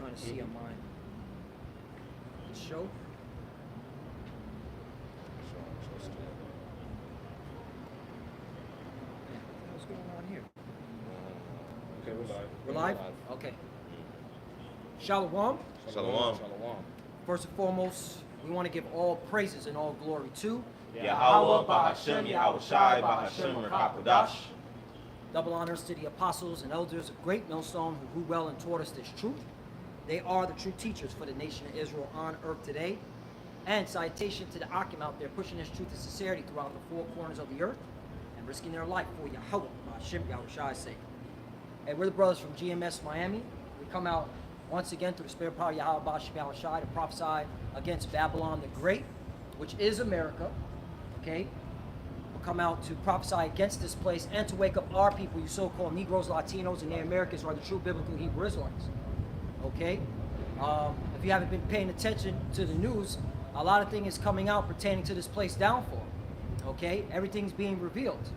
trying to see on mine. The show. What's going on here? Okay, we're live. We're live? Okay. Shalom. Shalom. First and foremost, we want to give all praises and all glory to Yahweh, Bahashem, Yahweh Shai, Bahashem, Rakakodash. double honors to the apostles and elders of Great Millstone who grew well and taught us this truth. They are the true teachers for the nation of Israel on earth today. And citation to the Akim out there pushing this truth and sincerity throughout the four corners of the earth and risking their life for Yahweh, Bahashem, Yahweh Shai's sake. And we're the brothers from GMS Miami. We come out once again through the spirit power of Yahweh, Bahashem, Yahweh Shai to prophesy against Babylon the Great, which is America. Okay? We'll come out to prophesy against this place and to wake up our people, you so-called Negroes, Latinos, and Native Americans who are the true biblical Hebrew Israelites. Okay? If you haven't been paying attention to the news, a lot of things is coming out pertaining to this place downfall. Okay? Everything's being revealed.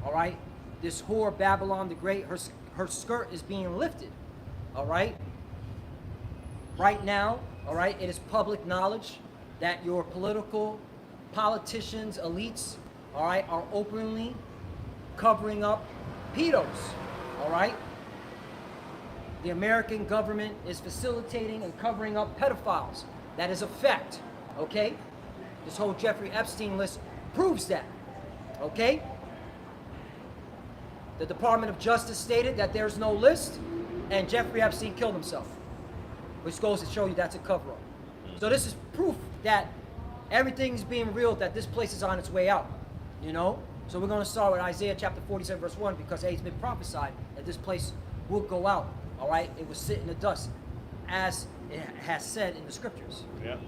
All right? This whore, Babylon the Great, her skirt is being lifted. All right? Right now, all right, it is public knowledge that your politicians, elites, all right, are openly covering up pedos, all right? The American government is facilitating and covering up pedophiles. That is a fact, okay? This whole Jeffrey Epstein list proves that, okay? The Department of Justice stated that there's no list, and Jeffrey Epstein killed himself, which goes to show you that's a cover-up. So this is proof that everything's being revealed, that this place is on its way out, you know? So we're going to start with Isaiah chapter 47, verse 1, because it's been prophesied that this place will go out, all right? It will sit in the dust, as it has said in the scriptures. Yep.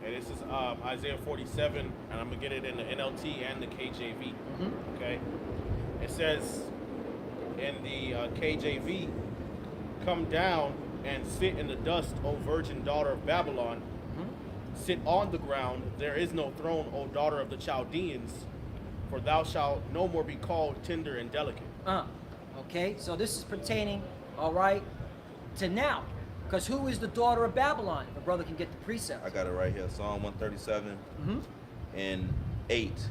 And this is Isaiah 47, and I'm going to get it in the NLT and the KJV, okay? It says in the KJV, "Come down and sit in the dust, O virgin daughter of Babylon. Sit on the ground, there is no throne, O daughter of the Chaldeans, for thou shalt no more be called tender and delicate." Okay, so this is pertaining, all right, to now. Because who is the daughter of Babylon? If a brother can get the precept. I got it right here. Psalm 137 and 8.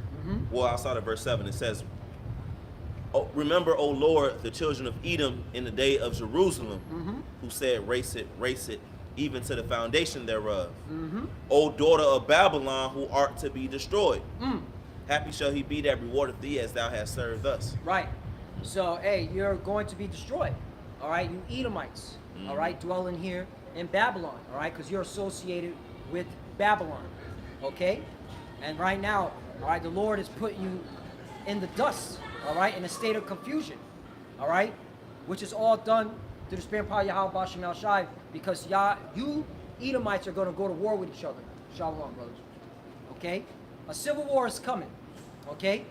Well, outside of verse 7, it says, "Oh, remember, O Lord, the children of Edom in the day of Jerusalem, who said, race it, even to the foundation thereof. O daughter of Babylon, who art to be destroyed. Happy shall he be that rewardeth thee as thou hast served us." Right. So, hey, you're going to be destroyed. All right, you Edomites, all right, dwelling here in Babylon, all right, because you're associated with Babylon, okay? And right now, all right, the Lord is putting you in the dust, all right, in a state of confusion, all right, which is all done through the spirit power of Yahweh, Bahashem, Yahweh Shai, because you Edomites are going to go to war with each other. Shalom, brothers. Okay? A civil war is coming, okay?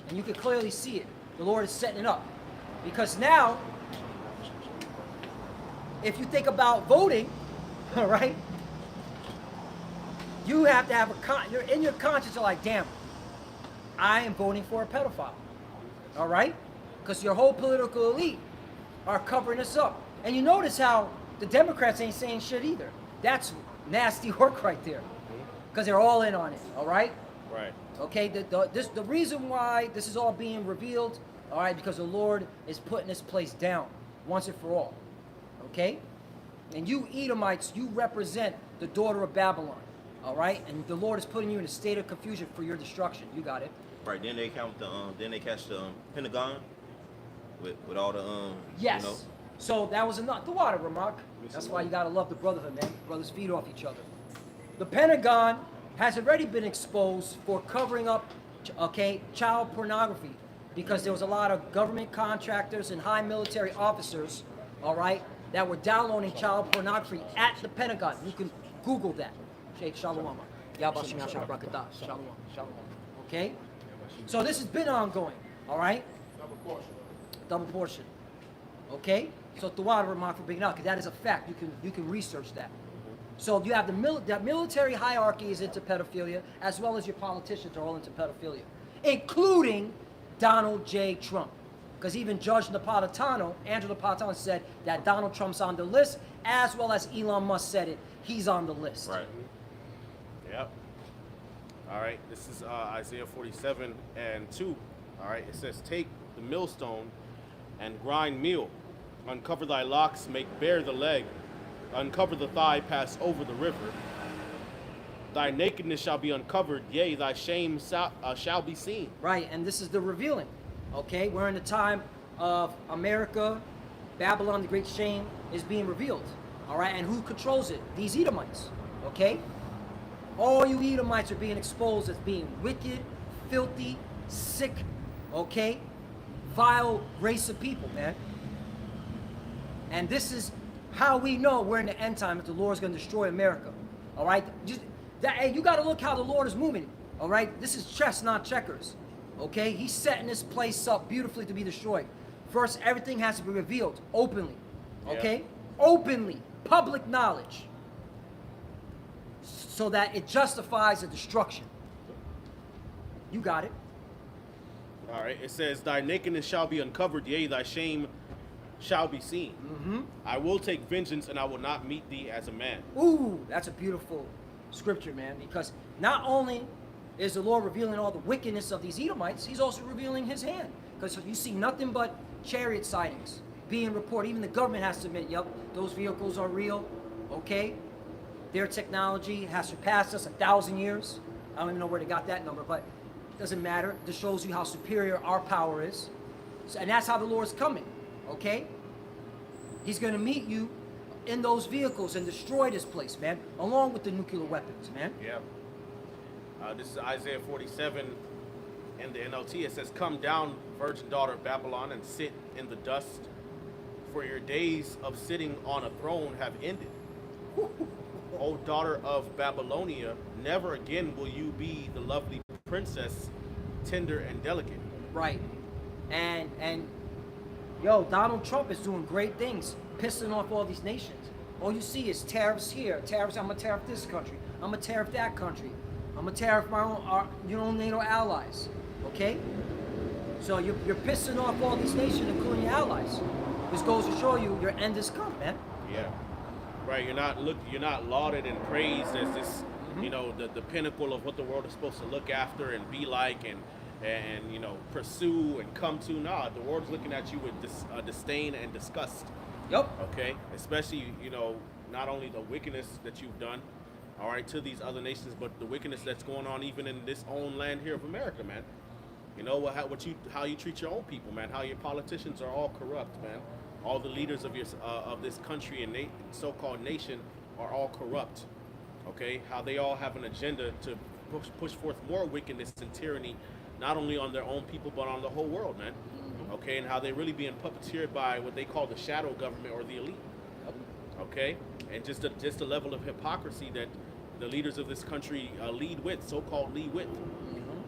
And you can clearly see it. The Lord is setting it up. Because now, if you think about voting, all right, you have to have you're in your conscience, you're like, damn, I am voting for a pedophile, all right? Because your whole political elite are covering this up. And you notice how the Democrats ain't saying shit either. That's nasty work right there. Because they're all in on it, all right? Right. Okay, the reason why this is all being revealed, all right, because the Lord is putting this place down once and for all. Okay? And you Edomites, you represent the daughter of Babylon. All right? And the Lord is putting you in a state of confusion for your destruction. You got it. Right. Then they count the then they catch the Pentagon with all the Yes. you know. So that was enough. The water remark. That's why you gotta love the brotherhood, man. Brothers feed off each other. The Pentagon has already been exposed for covering up, okay, child pornography, because there was a lot of government contractors and high military officers, all right, that were downloading child pornography at the Pentagon. You can Google that. Sheikh Shalom. Yabashim Shalom. Shalom. Okay? So this has been ongoing, all right? Double portion. Okay? So Tawad remark for bringing up, because that is a fact. You can research that. So you have the military hierarchy is into pedophilia, as well as your politicians are all into pedophilia, including Donald J. Trump. Because even Judge Napolitano, Andrew Napolitano, said that Donald Trump's on the list, as well as Elon Musk said it, he's on the list. Right. Yep. All right. This is Isaiah 47 and 2. All right. It says, take the millstone and grind meal. Uncover thy locks, make bare the leg. Uncover the thigh, pass over the river. Thy nakedness shall be uncovered, yea, thy shame shall be seen. Right, and this is the revealing. Okay, we're in the time of America, Babylon, the great shame is being revealed. All right, and who controls it? These Edomites. Okay, all you Edomites are being exposed as being wicked, filthy, sick, okay, vile race of people, man. And this is how we know we're in the end time that the Lord is going to destroy America. All right, hey, you got to look how the Lord is moving. All right, this is chess, not checkers. Okay, he's setting this place up beautifully to be destroyed. First, everything has to be revealed openly. Okay, Yeah. Openly, public knowledge, so that it justifies the destruction. You got it. All right. It says, thy nakedness shall be uncovered, yea, thy shame shall be seen. I will take vengeance, and I will not meet thee as a man. Ooh, that's a beautiful scripture, man, because not only is the Lord revealing all the wickedness of these Edomites, he's also revealing his hand. Because you see nothing but chariot sightings being reported. Even the government has to admit, yep, those vehicles are real, okay? Their technology has surpassed us 1,000 years. I don't even know where they got that number, but it doesn't matter. This shows you how superior our power is. So, and that's how the Lord's coming, okay? He's going to meet you in those vehicles and destroy this place, man, along with the nuclear weapons, man. Yeah. This is Isaiah 47 in the NLT. It says, come down, virgin daughter of Babylon, and sit in the dust, for your days of sitting on a throne have ended. O daughter of Babylonia, never again will you be the lovely princess, tender and delicate. Right. And yo, Donald Trump is doing great things, pissing off all these nations. All you see is tariffs here, tariffs, I'm gonna tariff this country, I'm gonna tariff that country, I'm gonna tariff my own, NATO allies, okay? So you're pissing off all these nations, including your allies. This goes to show you your end is come, man. Yeah. Right, you're not lauded and praised as this, you know, the pinnacle of what the world is supposed to look after and be like and you know, pursue and come to. Nah, the world's looking at you with disdain and disgust. Yep. Okay, especially, you know, not only the wickedness that you've done, all right, to these other nations, but the wickedness that's going on even in this own land here of America, man. You know how you treat your own people, man. How your politicians are all corrupt, man. All the leaders of this country and so-called nation are all corrupt. Okay, how they all have an agenda to push forth more wickedness and tyranny, not only on their own people but on the whole world, man. Okay, and how they're really being puppeteered by what they call the shadow government or the elite. Okay, and just the level of hypocrisy that the leaders of this country so-called lead with.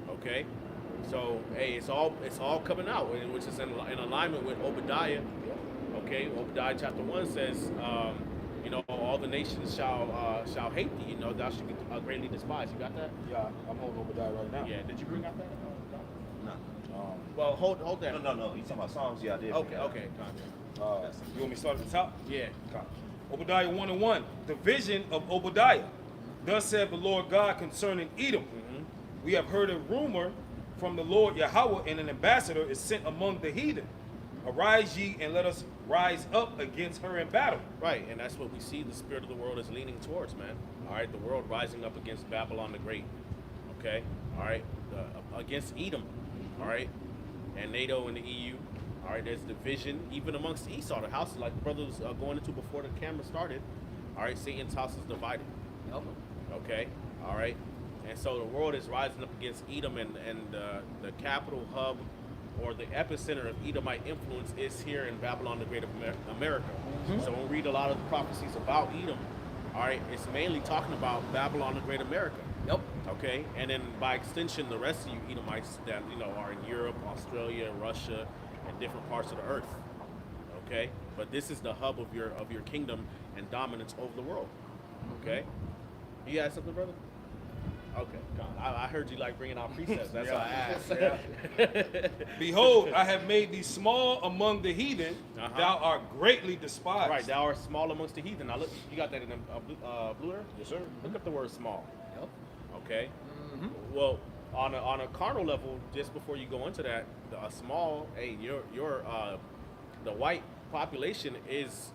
Okay, so hey, it's all coming out, which is in alignment with Obadiah. Okay, Obadiah chapter 1 says, you know, all the nations shall hate thee. You know, thou shalt be greatly despised. You got that? Yeah, I'm holding Obadiah right now. Yeah. Did you bring out that? No. Well, hold that. No. You talking about Psalms? Yeah, I did. Okay. You want me to start at the top? Yeah. Okay. Obadiah 1:1. The vision of Obadiah. Thus said the Lord God concerning Edom. We have heard a rumor from the Lord Yahweh, and an ambassador is sent among the heathen. Arise ye, and let us rise up against her in battle. Right, and that's what we see the spirit of the world is leaning towards, man. All right, the world rising up against Babylon the Great. Okay, all right, against Edom. All right, and NATO and the EU. All right, there's division even amongst Esau, the houses, like the brother was going into before the camera started. All right, Satan's house is divided. Okay, all right, and so the world is rising up against Edom, and the capital hub or the epicenter of Edomite influence is here in Babylon the Great of America. So when we read a lot of the prophecies about Edom, all right, it's mainly talking about Babylon the Great America. Yep. Okay, and then by extension, the rest of you Edomites that, you know, are in Europe, Australia, Russia, and different parts of the earth. Okay, but this is the hub of your kingdom and dominance over the world. Okay, you got something, brother? Okay, I heard you like bringing out precepts. That's why I Yeah. asked. Behold, I have made thee small among the heathen. Uh-huh. Thou art greatly despised. Right, thou art small amongst the heathen. Now look, you got that in the blue earth? Yes, sir. Look up the word small. Yep. Okay. Mm-hmm. Well, on a carnal level, just before you go into that, a small, hey, the white population is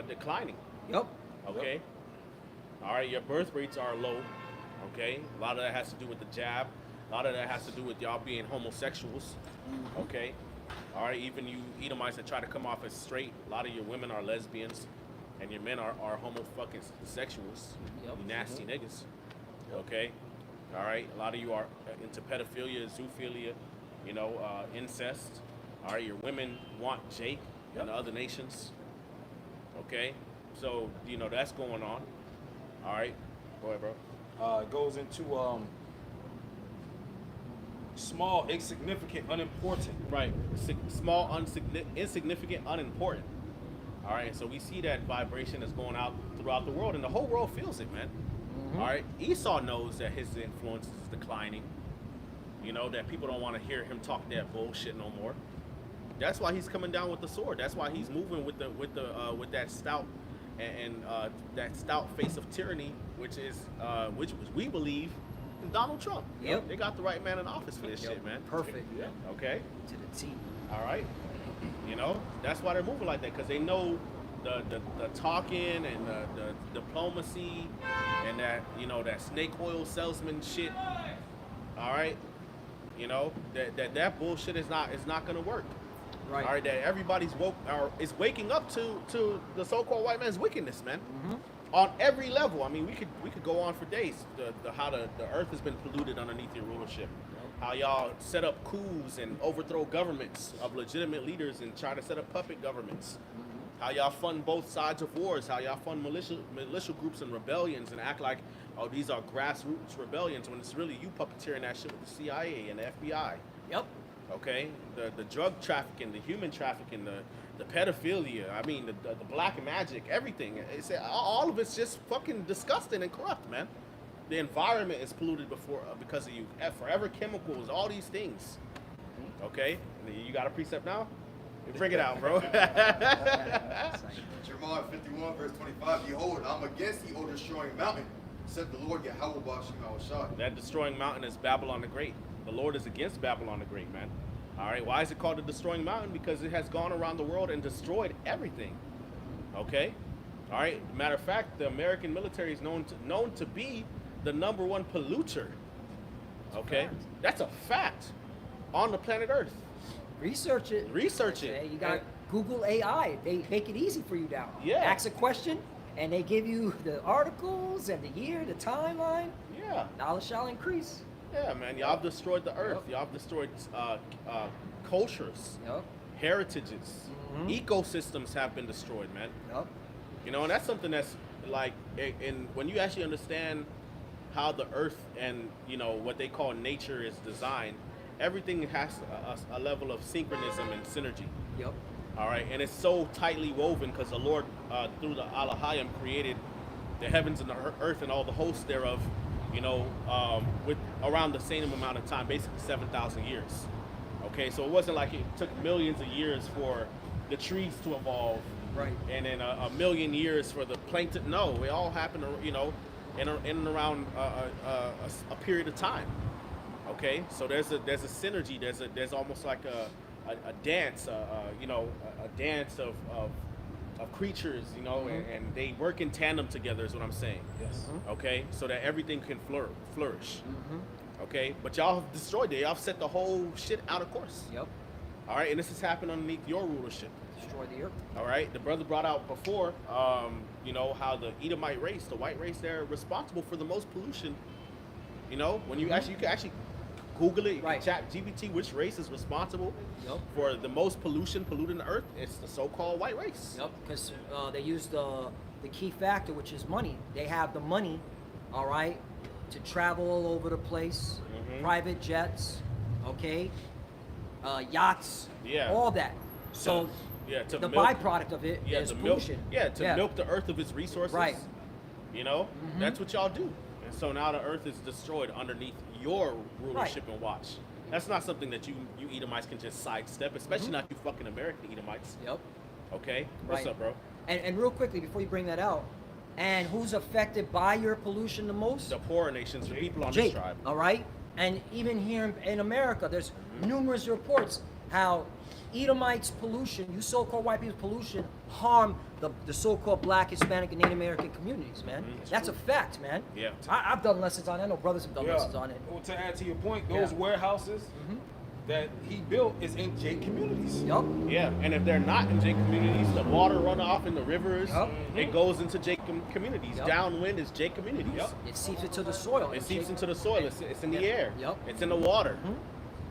declining. Yep. Okay. All right, your birth rates are low. Okay. A lot of that has to do with the jab. A lot of that has to do with y'all being homosexuals. Okay. All right. Even you Edomites that try to come off as straight, a lot of your women are lesbians, and your men are homo fucking sexuals. Yep. You nasty niggas. Okay. All right. A lot of you are into pedophilia, zoophilia, incest. All right. Your women want Jake and the other nations. Okay. So, that's going on. All right. Go ahead, bro. It goes into small, insignificant, unimportant. Right. Small, insignificant, unimportant. All right. So we see that vibration is going out throughout the world, and the whole world feels it, man. All right. Esau knows that his influence is declining. That people don't want to hear him talk that bullshit no more. That's why he's coming down with the sword. That's why he's moving with that stout and that stout face of tyranny, which we believe is Donald Trump. Yep. They got the right man in office for this shit, man. Perfect. Okay. To the T. All right. That's why they're moving like that, because they know the talking and the diplomacy and that snake oil salesman shit. All right. That bullshit is not gonna work. Right. All right, that everybody's is waking up to the so-called white man's wickedness, man. On every level. I mean, we could go on for days. How the earth has been polluted underneath your rulership. How y'all set up coups and overthrow governments of legitimate leaders and try to set up puppet governments. How y'all fund both sides of wars. How y'all fund militia groups and rebellions and act like, oh, these are grassroots rebellions, when it's really you puppeteering that shit with the CIA and the FBI. Yep. Okay, the drug trafficking, the human trafficking, the pedophilia. I mean, the black magic, everything. It's all of it's just fucking disgusting and corrupt, man. The environment is polluted because of you. Forever chemicals, all these things. Okay, you got a precept now? Bring it out, bro. Jeremiah 51, verse 25. Behold, I'm against the old destroying mountain, said the Lord Yahweh Shai. That destroying mountain is Babylon the Great. The Lord is against Babylon the Great, man. All right, why is it called the destroying mountain? Because it has gone around the world and destroyed everything. Okay, all right. Matter of fact, the American military is known to be the #1 polluter. Okay, that's a fact on the planet Earth. Research it. Research it. Okay, you got Google AI. They make it easy for you now. Yeah. Ask a question, and they give you the articles and the year, the timeline. Yeah. Knowledge shall increase. Yeah, man. Y'all have destroyed the earth. Yep. Y'all have destroyed cultures, Yep. heritages, ecosystems have been destroyed, man. Yep. And that's something that's like, and when you actually understand how the earth and what they call nature is designed, everything has a level of synchronism and synergy. Yep. All right, and it's so tightly woven because the Lord, through the Alahayim, created the heavens and the earth and all the hosts thereof, with around the same amount of time, basically 7,000 years. Okay, so it wasn't like it took millions of years for the trees to evolve, Right. and then a million years for the plankton. No, it all happened, in and around a period of time. Okay, so there's a synergy. There's almost like a dance, a dance of creatures, and they work in tandem together. Is what I'm saying. Yes. Okay, so that everything can flourish. Okay, but y'all have destroyed it. Y'all have set the whole shit out of course. Yep. All right, and this has happened underneath your rulership. Destroy the earth. All right, the brother brought out before, how the Edomite race, the white race, they're responsible for the most pollution. When you you can actually Google it, Right. chat GPT, which race is responsible Yep. for the most pollution polluting the earth? It's the so-called white race. Yep. Because they use the key factor, which is money. They have the money, all right, to travel all over the place, private jets, okay, yachts, Yeah. all that. So Yeah, to the milk- byproduct of it Yeah, is to milk. pollution. Yeah, to milk the earth of its resources. Right. That's what y'all do. And so now the earth is destroyed underneath your rulership and watch. That's not something that you Edomites can just sidestep, especially not you fucking American Edomites. Yep. Okay? What's up, bro? And real quickly, before you bring that out, and who's affected by your pollution the most? The poorer nations, the people on Jake, this tribe. all right? And even here in America, there's numerous reports how Edomites' pollution, you so-called white people's pollution, harm the so-called black, Hispanic, and Native American communities, man. That's a fact, man. Yeah. I've done lessons on it. I know brothers have done lessons on it. Well, to add to your point, those warehouses that he built is in J communities. Yup. Yeah, and if they're not in J communities, the water runoff in the rivers, it goes into J communities. Downwind is J communities. It seeps into the soil. It seeps into the soil. It's in the air. Yep. It's in the water.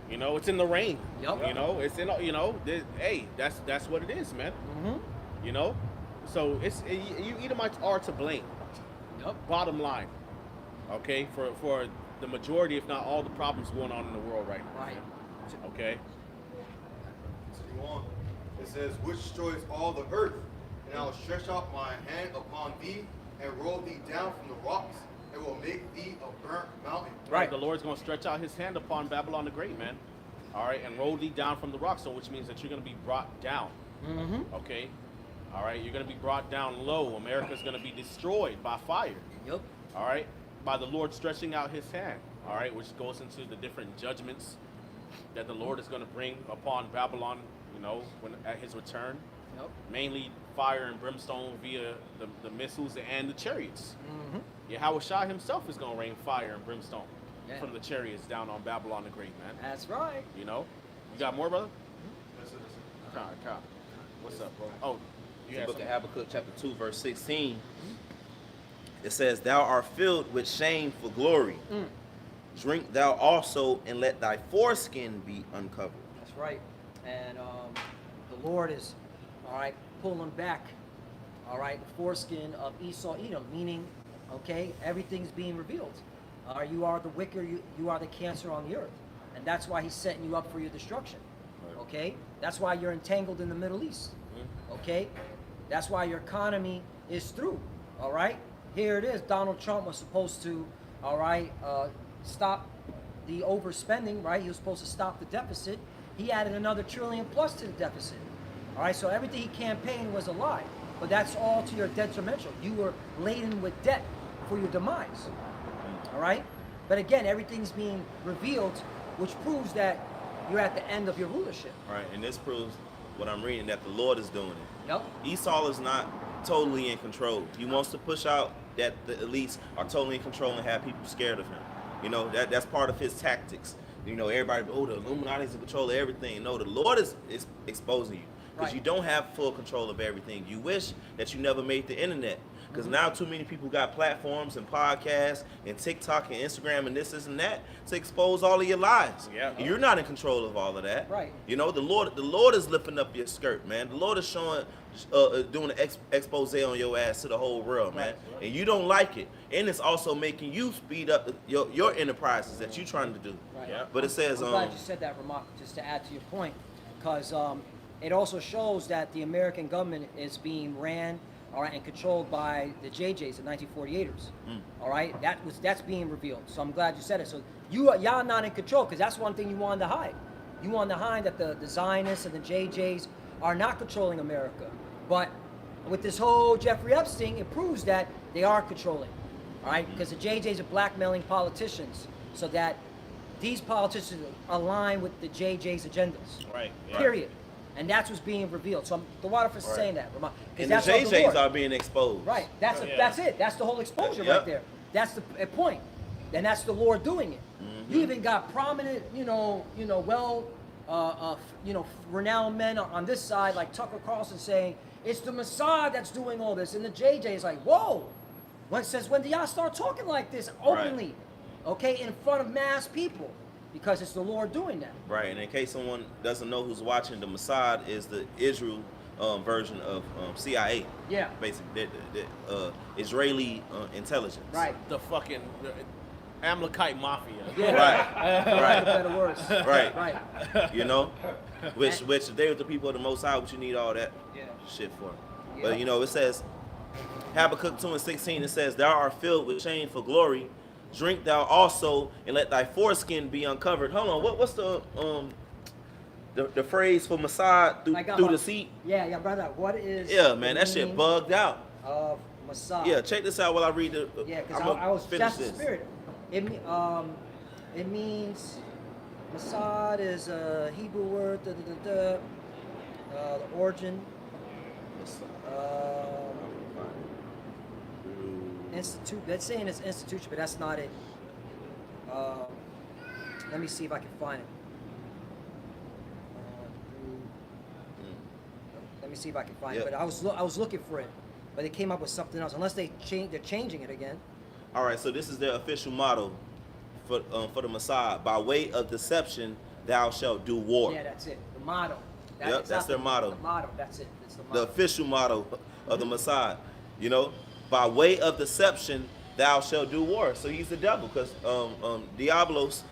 You know, it's in the rain. Yep. You know, it's in. You know, hey, that's what it is, man. You know, so you Edomites are to blame. Yep. Bottom line, okay, for the majority, if not all, the problems going on in the world right now. Right. Okay. Continue on. It says, which destroys all the earth, and I will stretch out my hand upon thee, and roll thee down from the rocks, and will make thee a burnt mountain. Right. The Lord's going to stretch out his hand upon Babylon the Great, man. All right. And roll thee down from the rocks, so which means that you're going to be brought down. Okay. All right. You're going to be brought down low. America's going to be destroyed by fire. Yep. All right. By the Lord stretching out his hand. All right. Which goes into the different judgments that the Lord is going to bring upon Babylon, you know, when at his return. Yep. Mainly fire and brimstone via the missiles and the chariots. Yahweh Shai himself is going to rain fire and brimstone from the chariots down on Babylon the Great, man. That's right. You know? You got more, brother? That's it. Kai. What's up, bro? Oh, you The had book of something? Habakkuk, chapter 2, verse 16. It says, "Thou art filled with shame for glory. Drink thou also, and let thy foreskin be uncovered." That's right. And the Lord is, all right, pulling back, all right, the foreskin of Esau, Edom, meaning, okay, everything's being revealed. You are the wicked, you are the cancer on the earth. And that's why he's setting you up for your destruction. Okay? That's why you're entangled in the Middle East. Okay? That's why your economy is through. All right? Here it is. Donald Trump was supposed to, all right, stop the overspending, right? He was supposed to stop the deficit. He added another $1 trillion plus to the deficit. All right, so everything he campaigned was a lie. But that's all to your detrimental. You were laden with debt for your demise. All right? But again, everything's being revealed, which proves that you're at the end of your rulership. Right, and this proves what I'm reading, that the Lord is doing it. Yep. Esau is not totally in control. He wants to push out that the elites are totally in control and have people scared of him. You know, that's part of his tactics. You know, everybody, the Illuminati's in control of everything. No, the Lord is exposing you. Because you don't have full control of everything. You wish that you never made the internet. Because now too many people got platforms and podcasts and TikTok and Instagram and this and that to expose all of your lies. Yeah. And you're not in control of all of that. Right. You know, the Lord is lifting up your skirt, man. The Lord is showing, doing an expose on your ass to the whole world, man. Right. And you don't like it. And it's also making you speed up your enterprises that you're trying to do. Right. Yeah. But it says, I'm glad you said that, Ramon, just to add to your point, because it also shows that the American government is being ran, all right, and controlled by the JJs, the 1948ers. All right, that's being revealed. So I'm glad you said it. So y'all not in control, because that's one thing you wanted to hide. You wanted to hide that the Zionists and the JJs are not controlling America. But with this whole Jeffrey Epstein, it proves that they are controlling. All right, because the JJs are blackmailing politicians so that these politicians align with the JJ's agendas. Right. Yeah. Period. And that's what's being revealed. So I'm the water for saying that, Ramon. and the JJs are being exposed. Right. That's it. That's the whole exposure Yep. right there. That's the point. And that's the Lord doing it. You even got prominent, renowned men on this side, like Tucker Carlson, saying it's the Mossad that's doing all this, and the JJ is like, whoa. When do y'all start talking like this openly, okay, in front of mass people? Because it's the Lord doing that. Right, and in case someone doesn't know who's watching, the Mossad is the Israel version of CIA. Yeah. Basically, the Israeli intelligence. Right. The fucking Amalekite mafia. Yeah. Right. Better words. Right. Right. You know, which they were the people of the Most High, which you need all that shit for. Yeah. But you know, it says Habakkuk 2:16. It says, "Thou art filled with shame for glory. drink thou also, and let thy foreskin be uncovered. Hold on, what's the phrase for Mossad through deceit? Yeah, brother. What is? Yeah, man, that shit meaning bugged out. Of Mossad. Yeah, check this out while I read the. Yeah, because I'ma I was finish that's the this. spirit. It means Mossad is a Hebrew word. The origin. Institute. That's saying it's institution, but that's not it. Let me see if I can find it. Let me see if I can find it. Yep. But I was looking for it, but they came up with something else. Unless they're changing it again. All right, so this is their official motto for the Mossad. By way of deception, thou shalt do war. Yeah, that's it. The motto. Yep, that's their motto. The motto. That's it. It's the The motto. official motto of the Mossad. You know, by way of deception, thou shalt do war. So he's the devil, because Diablos,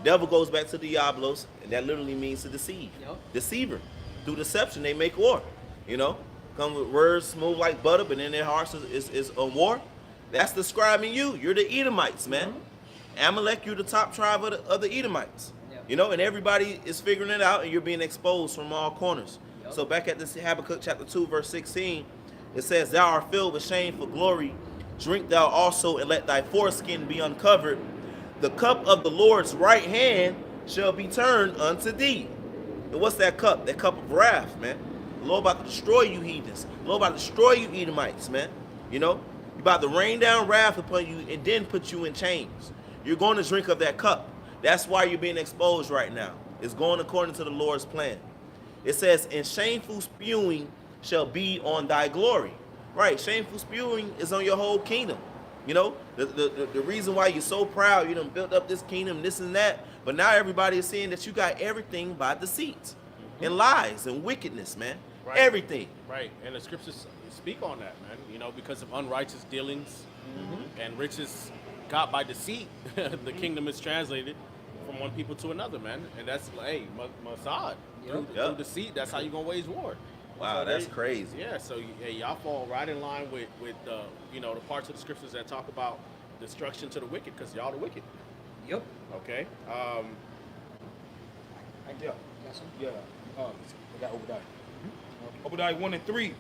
devil goes back to Diablos, and that literally means to deceive. Yep. Deceiver. Through deception, they make war. You know, come with words smooth like butter, but in their hearts is a war. That's describing you. You're the Edomites, man. Amalek, you're the top tribe of the Edomites. Yep. You know, and everybody is figuring it out, and you're being exposed from all corners. Yep. So back at this Habakkuk chapter 2, verse 16, it says, thou art filled with shame for glory. Drink thou also, and let thy foreskin be uncovered. The cup of the Lord's right hand shall be turned unto thee. And what's that cup? That cup of wrath, man. The Lord about to destroy you heathens. The Lord about to destroy you Edomites, man. You know? He's about to rain down wrath upon you and then put you in chains. You're going to drink of that cup. That's why you're being exposed right now. It's going according to the Lord's plan. It says, and shameful spewing shall be on thy glory. Right, shameful spewing is on your whole kingdom. You know, the reason why you're so proud, you done built up this kingdom, this and that, but now everybody is saying that you got everything by deceit and lies and wickedness, man. Right. Everything. Right, and the scriptures speak on that, man. You know, because of unrighteous dealings and riches got by deceit, the kingdom is translated from one people to another, man. And that's, hey, Mossad. Yep. Through deceit, that's how you're going to wage war. Wow, So that's crazy. Yeah, so hey, y'all fall right in line with you know, the parts of the scriptures that talk about destruction to the wicked, because y'all the wicked. Yep. Okay. Yeah. Got some? Yeah. I got Obadiah. Obadiah 1 and 3.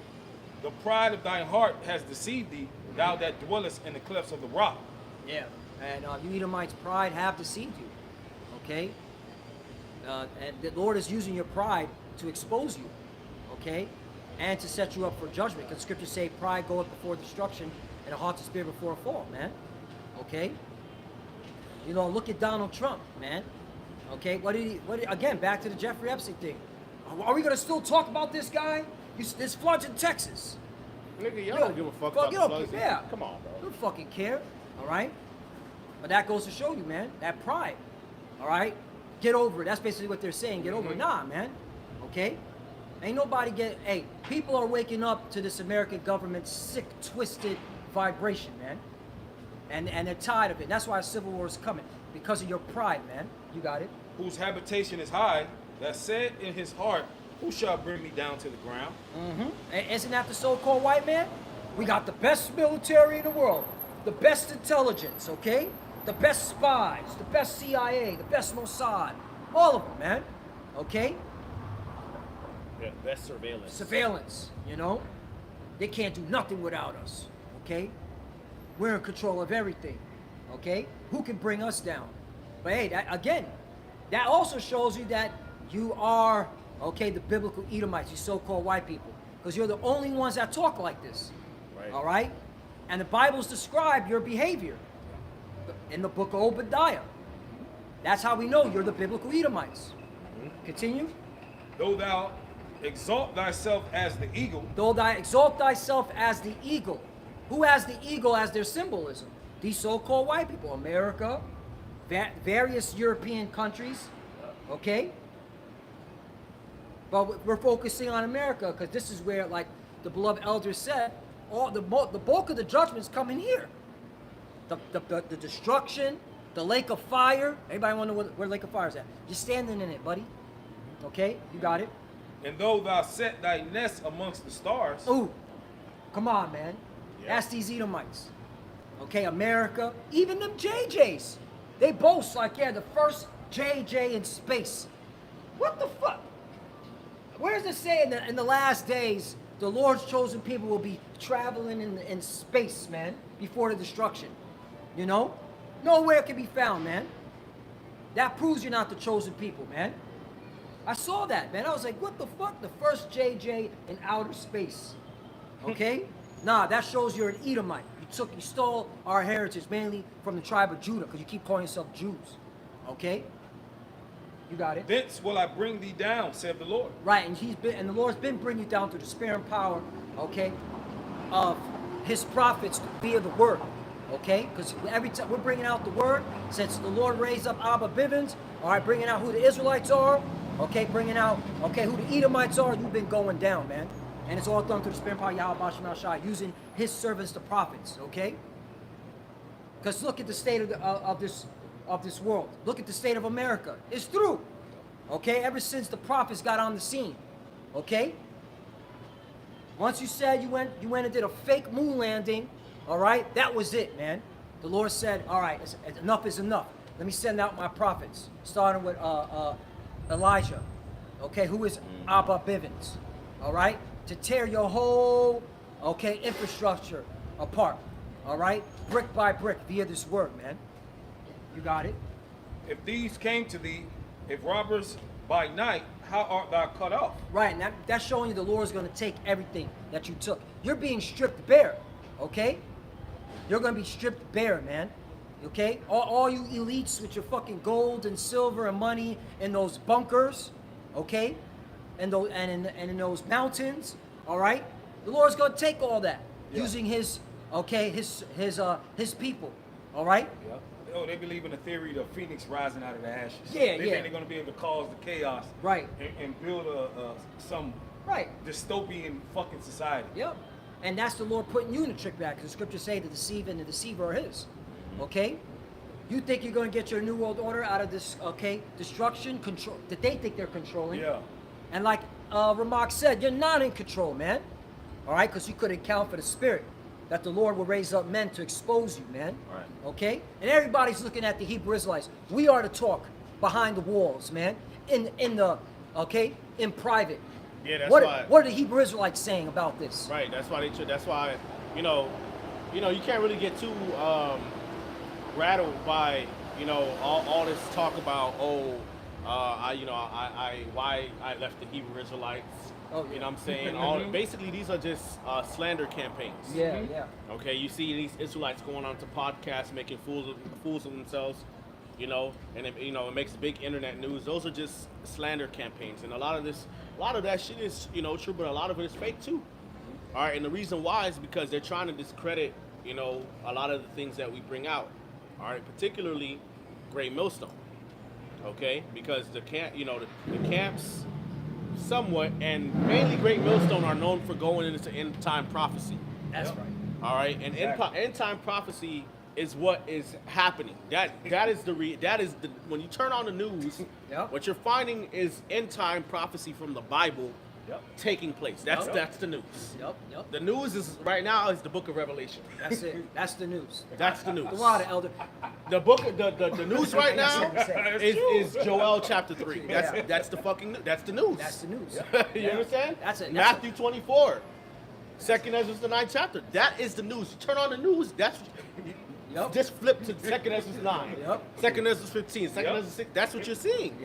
The pride of thy heart has deceived thee, thou that dwellest in the clefts of the rock. Yeah. And you Edomites' pride have deceived you. Okay. And the Lord is using your pride to expose you. Okay, and to set you up for judgment. Because scriptures say pride goeth before destruction and a haughty spirit before a fall, man. Okay? You know, look at Donald Trump, man. Okay, again, back to the Jeffrey Epstein thing. Are we going to still talk about this guy? There's floods in Texas. Nigga, y'all Yo, don't give a fuck fuck, about you the don't floods. care. Yeah. Come on, bro. You don't fucking care, all right? But that goes to show you, man, that pride, all right? Get over it. That's basically what they're saying. Get over it. Nah, man. Okay? Ain't nobody hey, people are waking up to this American government's sick, twisted vibration, man. And they're tired of it. That's why a civil war is coming. Because of your pride, man. You got it. Whose habitation is high, that said in his heart, who shall bring me down to the ground? And isn't that the so-called white man? We got the best military in the world. The best intelligence, okay? The best spies. The best CIA. The best Mossad. All of them, man. Okay? Yeah, best surveillance. Surveillance, you know? They can't do nothing without us, okay? We're in control of everything, okay? Who can bring us down? But hey, that also shows you that you are, okay, the biblical Edomites, you so-called white people, because you're the only ones that talk like this, Right. all right? And the Bible's describe your behavior in the book of Obadiah. That's how we know you're the biblical Edomites. Continue. Though thou exalt thyself as the eagle, Though thou exalt thyself as the eagle. Who has the eagle as their symbolism? These so-called white people. America, various European countries, okay? But we're focusing on America because this is where, like the beloved elder said, the bulk of the judgment's coming here. The destruction, the lake of fire. Anybody want to know where lake of fire is at? You're standing in it, buddy. Okay, you got it. and though thou set thy nest amongst the stars, Ooh, come on, man. Yeah. That's these Edomites. Okay, America, even them JJs. They boast like, yeah, the first JJ in space. What the fuck? Where does it say in the last days, the Lord's chosen people will be traveling in space, man, before the destruction? You know? Nowhere it can be found, man. That proves you're not the chosen people, man. I saw that, man. I was like, what the fuck? The first JJ in outer space. Okay? Nah, that shows you're an Edomite. You stole our heritage mainly from the tribe of Judah, because you keep calling yourself Jews. Okay? You got it. Thence will I bring thee down, saith the Lord. Right, and the Lord's been bringing you down through the spirit and power, okay, of his prophets via the word, okay? Because every time we're bringing out the word, since the Lord raised up Abba Bivens, all right, bringing out who the Israelites are, okay, bringing out, okay, who the Edomites are, you've been going down, man. And it's all done through the spirit and power of Yahweh Basham Shai, using his servants, the prophets, okay? Because look at the state of this world. Look at the state of America. It's through. Okay? Ever since the prophets got on the scene. Okay? Once you said you went and did a fake moon landing, all right? That was it, man. The Lord said, all right, enough is enough. Let me send out my prophets, starting with Elijah, okay, who is Abba Bivens, all right? To tear your whole, okay, infrastructure apart, all right? Brick by brick via this word, man. You got it? If these came to thee, if robbers by night, how art thou cut off? Right, and that's showing you the Lord's going to take everything that you took. You're being stripped bare, okay? You're going to be stripped bare, man. Okay? All you elites with your fucking gold and silver and money in those bunkers, okay? And in those mountains, all right? The Lord's going to take all that using his people, all right? Yeah. Oh, they believe in the theory of Phoenix rising out of the ashes. Yeah, they think they're going to be able to cause the chaos, right? And build some dystopian fucking society. Yep. And that's the Lord putting you in the trick bag, because the scriptures say the deceiver and the deceiver are his. Okay? You think you're going to get your new world order out of this, okay, destruction, control that they think they're controlling. Yeah. And like Ramak said, you're not in control, man. All right? Because you couldn't account for the spirit that the Lord will raise up men to expose you, man. Right. Okay? And everybody's looking at the Hebrew Israelites. We are to talk behind the walls, man. In private. Yeah, that's why. What are the Hebrew Israelites saying about this? Right. That's why That's why, you can't really get too rattled by, all this talk about why I left the Hebrew Israelites. Oh, yeah. You know what I'm saying? Basically, these are just slander campaigns. Yeah, yeah. Okay, you see these Israelites going on to podcasts, making fools of themselves, and it makes big internet news. Those are just slander campaigns, and a lot of that shit is, true, but a lot of it is fake too. All right, and the reason why is because they're trying to discredit, a lot of the things that we bring out. All right, particularly Great Millstone. Okay, because the camps. Somewhat, and mainly Great Millstone are known for going into end time prophecy. That's right. All right, and end time prophecy is what is happening. That is when you turn on the news, what you're finding is end time prophecy from the Bible taking place. That's the news. Yep. The news is right now is the book of Revelation. That's it. That's the news. That's the news. The water, elder. The book the news right now is Joel chapter 3. That's the fucking that's the news. That's the news. You understand? That's it. Matthew 24. Second Ezra the 9th chapter. That is the news. You turn on the news, just flip to Second Ezra 9. Second Ezra 15. Second Ezra 6. That's what you're seeing.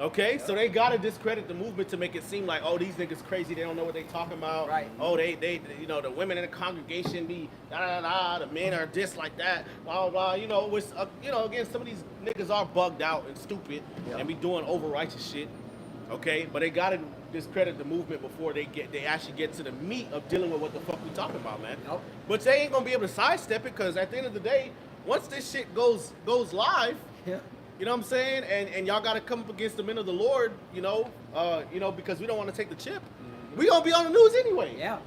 Okay, so they gotta discredit the movement to make it seem like, these niggas crazy, they don't know what they talking about. Right. Oh, they the women in the congregation be the men are this like that, blah blah blah. Again, some of these niggas are bugged out and stupid and be doing over righteous shit. Okay, but they gotta discredit the movement before they actually get to the meat of dealing with what the fuck we talking about, man. But they ain't gonna be able to sidestep it, because at the end of the day, once this shit goes live. You know what I'm saying? And y'all got to come up against the men of the Lord, because we don't want to take the chip. We going to be on the news anyway. Yeah.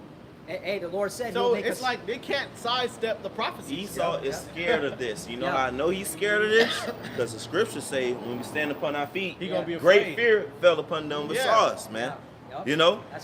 Hey, the Lord said so it's like they can't sidestep the prophecy. Esau is scared of this. You know how I know he's scared of this? Because the scriptures say when we stand upon our feet, he gonna be afraid. Great fear fell upon them that saw us, man.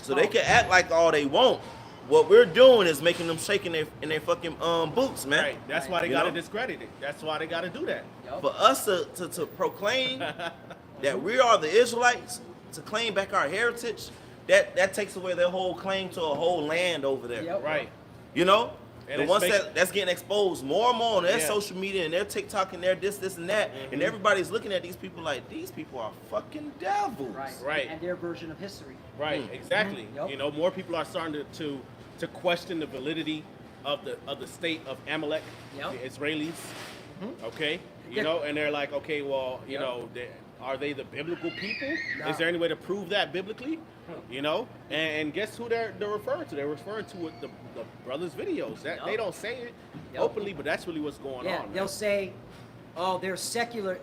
So they can act like all they want, what we're doing is making them shaking in their fucking boots, man. Right. That's why they You gotta know? discredit it. That's why they gotta do that. Yup. For us to proclaim that we are the Israelites, to claim back our heritage, that takes away their whole claim to a whole land over there. Yep. Right. You know? And the it's ones make- that's getting exposed more and more on their Yeah. social media and their TikTok and their this and that, and everybody's looking at these people like these people are fucking devils. Right. Right. And their version of history. Right. Exactly. Yup. You know, more people are starting to question the validity of the state of Amalek, Yep. the Israelis. Okay. You They're- know, and they're like, okay, well, you Yep. know, are they the biblical people? No. Is there any way to prove that biblically? You know, and guess who they're referring to? They're referring to the brothers' videos. That they Yep. don't say it Yep. openly, but that's really what's going Yeah, on. they'll Man. say, oh, they're secular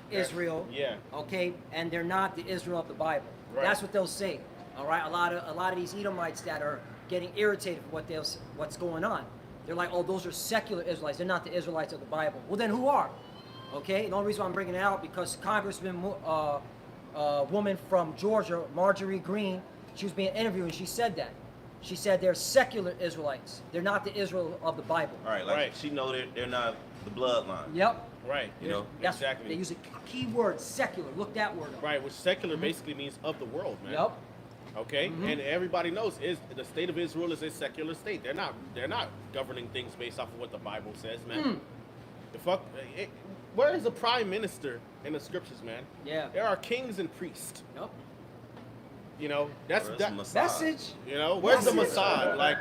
Israel. Yeah. Okay, and they're not the Israel of the Bible. Right. That's what they'll say. All right, a lot of these Edomites that are getting irritated for what's going on. They're like, oh, those are secular Israelites. They're not the Israelites of the Bible. Well, then who are? Okay, and the only reason why I'm bringing it out because Congressman, woman from Georgia, Marjorie Greene, she was being interviewed and she said that. She said they're secular Israelites. They're not the Israel of the Bible. All right, like Right. she know they're not the bloodline. Yep. Right. You know? That's, Exactly. They use a key word, secular. Look that word up. Right, which secular basically means of the world, man. Yep. Okay, and everybody knows is the state of Israel is a secular state. They're not governing things based off of what the Bible says, man. The fuck, where is the prime minister in the scriptures, man? Yeah. There are kings and priests. Yep. You know, that's Where's that. the Mossad? Message. You know, where's the Message. Mossad? Like,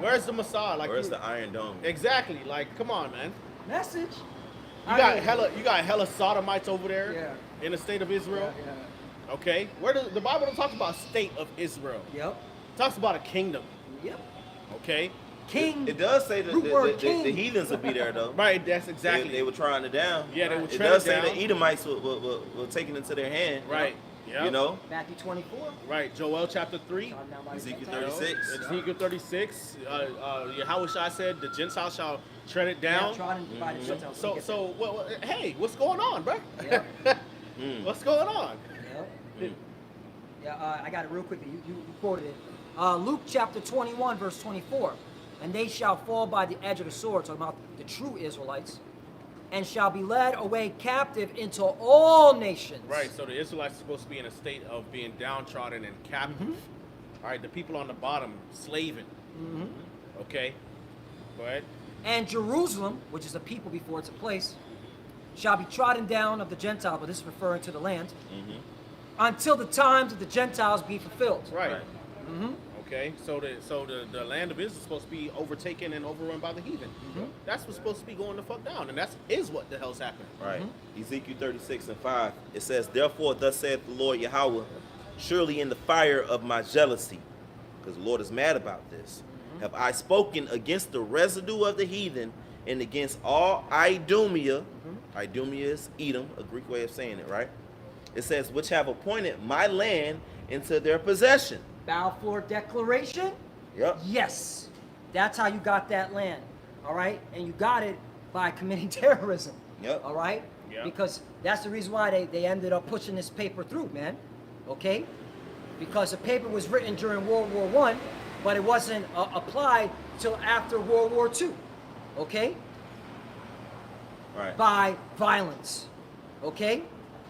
where's the Mossad? Like, Where's you- the Iron Dome? exactly? Like, come on, man. Message. You got hella sodomites over there Yeah. in the state of Israel. Yeah. Okay, where does the Bible don't talk about state of Israel? Yep. It talks about a kingdom. Yep. Okay, King. It does say that Root word the king. heathens will be there though. right. That's exactly. They were trying it down. Yeah, they were It trying does it say down. the Edomites were taken into their hand. Right. Yeah. You know, Matthew 24. Right. Joel chapter 3. Trodden down by the Ezekiel Gentiles. 36. Ezekiel 36. Yahushua said the Gentiles shall tread it down. Yeah, trodden by the Gentiles. So, hey, what's going on, bro? Yeah. What's going on? Yep. Yeah, I got it real quickly. You quoted it. Luke chapter 21, verse 24. And they shall fall by the edge of the sword, talking about the true Israelites, and shall be led away captive into all nations. Right. So the Israelites are supposed to be in a state of being downtrodden and captive. All right. The people on the bottom slaving. Okay. Go ahead. And Jerusalem, which is a people before it's a place, shall be trodden down of the Gentile, but this is referring to the land, until the times of the Gentiles be fulfilled. Right. Right. Okay, so the land of Israel is supposed to be overtaken and overrun by the heathen. That's what's supposed to be going the fuck down, and is what the hell's happening. Right. Ezekiel 36:5. It says, "Therefore, thus saith the Lord Yahweh, surely in the fire of my jealousy, because the Lord is mad about this, have I spoken against the residue of the heathen and against all Idumea." Idumea is Edom, a Greek way of saying it, right? It says, "which have appointed my land into their possession." Balfour Declaration? Yep. Yes. That's how you got that land. All right? And you got it by committing terrorism. Yep. All right? Yep. Because that's the reason why they ended up pushing this paper through, man. Okay? Because the paper was written during World War I, but it wasn't applied till after World War II. Okay? Right. By violence. Okay?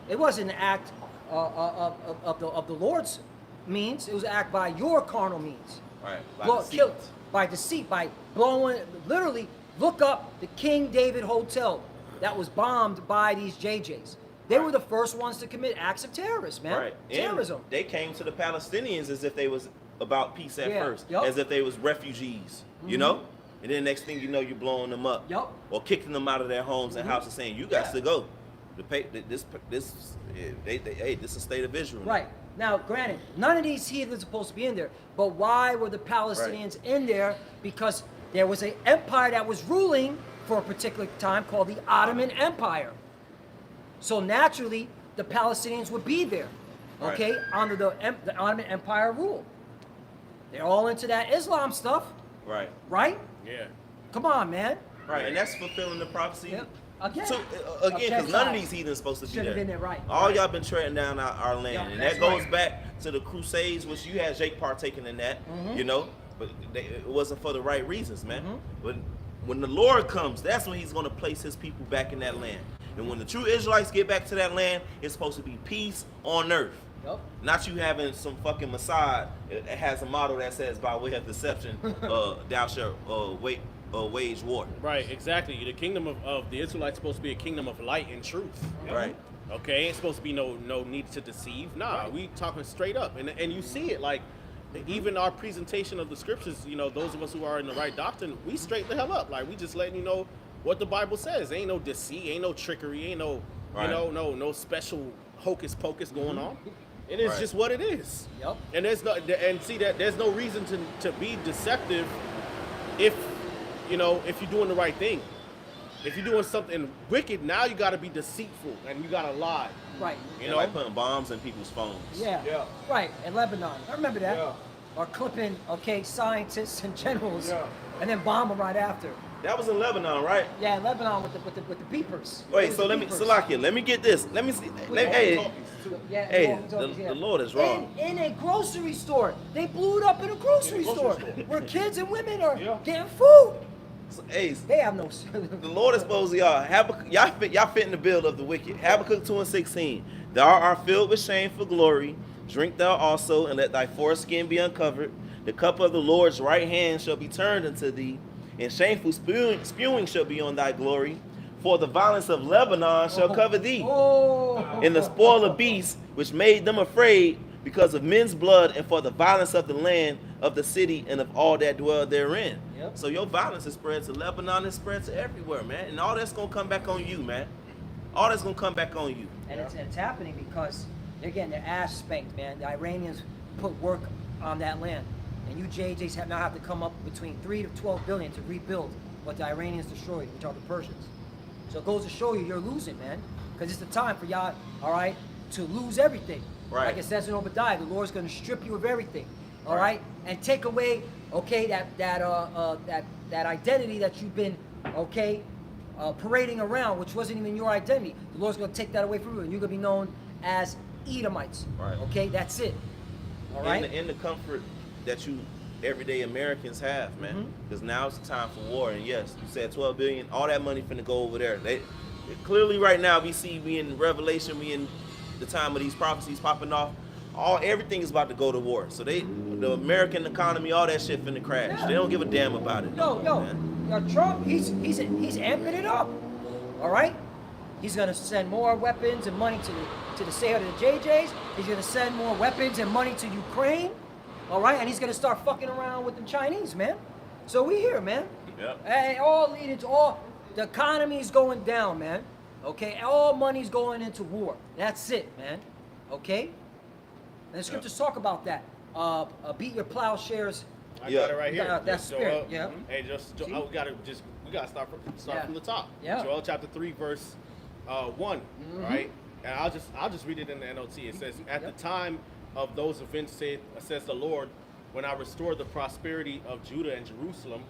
It wasn't an act of the Lord's means. It was an act by your carnal means. Right. By Blow, deceit. kill, by deceit, by blowing. Literally, look up the King David Hotel that was bombed by these JJs. They were the first ones to commit acts of terrorism, man. Right. And Terrorism. they came to the Palestinians as if they was about peace at Yeah. first, Yup. as if they was refugees, you know? And then next thing you know, you're blowing them up. Yup. Or kicking them out of their homes and houses saying, you got Yeah. to go. This is state of Israel. Right. Now, granted, none of these heathens are supposed to be in there. But why were the Palestinians in there? Because there was an empire that was ruling for a particular time called the Ottoman Empire. So naturally, the Palestinians would be there, okay, under the Ottoman Empire rule. They're all into that Islam stuff, Right. right? Yeah. Come on, man. Right. And that's fulfilling the prophecy. Yep. Again. So, again, because none of these heathens supposed to be Should've there. been there, right. All Right. y'all been treading down our land, Yep, and that's that goes right. back to the Crusades, which you had Jake partaking in that. You know, but it wasn't for the right reasons, man. Mhm. When the Lord comes, that's when he's going to place his people back in that land. And when the true Israelites get back to that land, it's supposed to be peace on earth. Yep. Not you having some fucking Mossad. It has a motto that says, by way of deception, thou shalt wage war. Right, exactly. The kingdom of the Israelites supposed to be a kingdom of light and truth. Right. Okay, ain't supposed to be no need to deceive. Nah, Right. we talking straight up, and you see it like even our presentation of the scriptures. You know, those of us who are in the right doctrine, we straight the hell up. Like we just letting you know what the Bible says. Ain't no deceit, ain't no trickery, ain't no Right. no special hocus pocus going on. It is Right. just what it is. Yep. And there's no reason to be deceptive if if you're doing the right thing. If you're doing something wicked, now you got to be deceitful and you got to lie. Right. You know, like putting bombs in people's phones. Yeah. Yeah. Right. In Lebanon. I remember that. Yeah. Or clipping, scientists and generals, Yeah. and then bomb them right after. That was in Lebanon, right? Yeah, in Lebanon with the beepers. Wait, With so the let me, beepers. Salakia, let me get this. Let me see. Yeah, Hey, walkie-talkies, the Lord is wrong. In a grocery store. They blew it up in a grocery store where kids and women are Yeah. getting food. Hey, They have no. the Lord is supposed to y'all fit in the bill of the wicked. Habakkuk 2:16. Thou art filled with shame for glory. Drink thou also, and let thy foreskin be uncovered. The cup of the Lord's right hand shall be turned unto thee, and shameful spewing shall be on thy glory. For the violence of Lebanon shall cover thee, Oh. and the spoil of beasts which made them afraid because of men's blood, and for the violence of the land of the city and of all that dwell therein. Yep. So your violence is spread to Lebanon, is spread to everywhere, man. And all that's gonna come back on you, man. All that's gonna come back on you. And it's happening because they're getting their ass spanked, man. The Iranians put work on that land. And you JJs now have to come up between 3 to 12 billion to rebuild what the Iranians destroyed, which are the Persians. So it goes to show you you're losing, man. Because it's the time for y'all, all right, to lose everything. Right. Like it says in Obadiah, the Lord's going to strip you of everything, all right, and take away, okay, that identity that you've been, okay, parading around, which wasn't even your identity. The Lord's going to take that away from you, and you're going to be known as Edomites. Right. Okay, that's it. All right. In the comfort that you everyday Americans have, man. Because now it's the time for war. And yes, you said 12 billion, all that money finna go over there. Clearly right now we in Revelation, we in the time of these prophecies popping off. Everything is about to go to war. So the American economy, all that shit finna crash. Yeah. They don't give a damn about it. No, man. Trump, he's amping it up. All right, he's gonna send more weapons and money to the state of the JJs. He's gonna send more weapons and money to Ukraine. All right, and he's gonna start fucking around with the Chinese, man. So we here, man. Yep. And all leading to the economy's going down, man. Okay, all money's going into war. That's it, man. Okay. And the scriptures talk about that. Beat your plowshares. I Yeah. got it right here. That Just spirit, Joel. yeah. Hey, See? we gotta start Yeah. from the top. Yeah. Joel chapter 3 verse 1. Right, and I'll just read it in the NLT. It says, "At Yep. the time of those events, says the Lord, when I restore the prosperity of Judah and Jerusalem,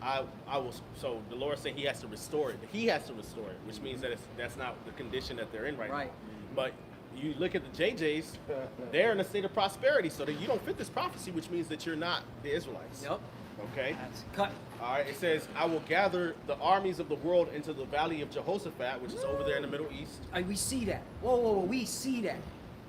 I will." So the Lord saying He has to restore it. He has to restore it, which means that that's not the condition that they're in right Right. now. But you look at the JJs, they're in a state of prosperity, so that you don't fit this prophecy, which means that you're not the Israelites. Yep. Okay. That's cut. All right. It says, "I will gather the armies of the world into the valley of Jehoshaphat," which is over there in the Middle East. We see that. Whoa, we see that.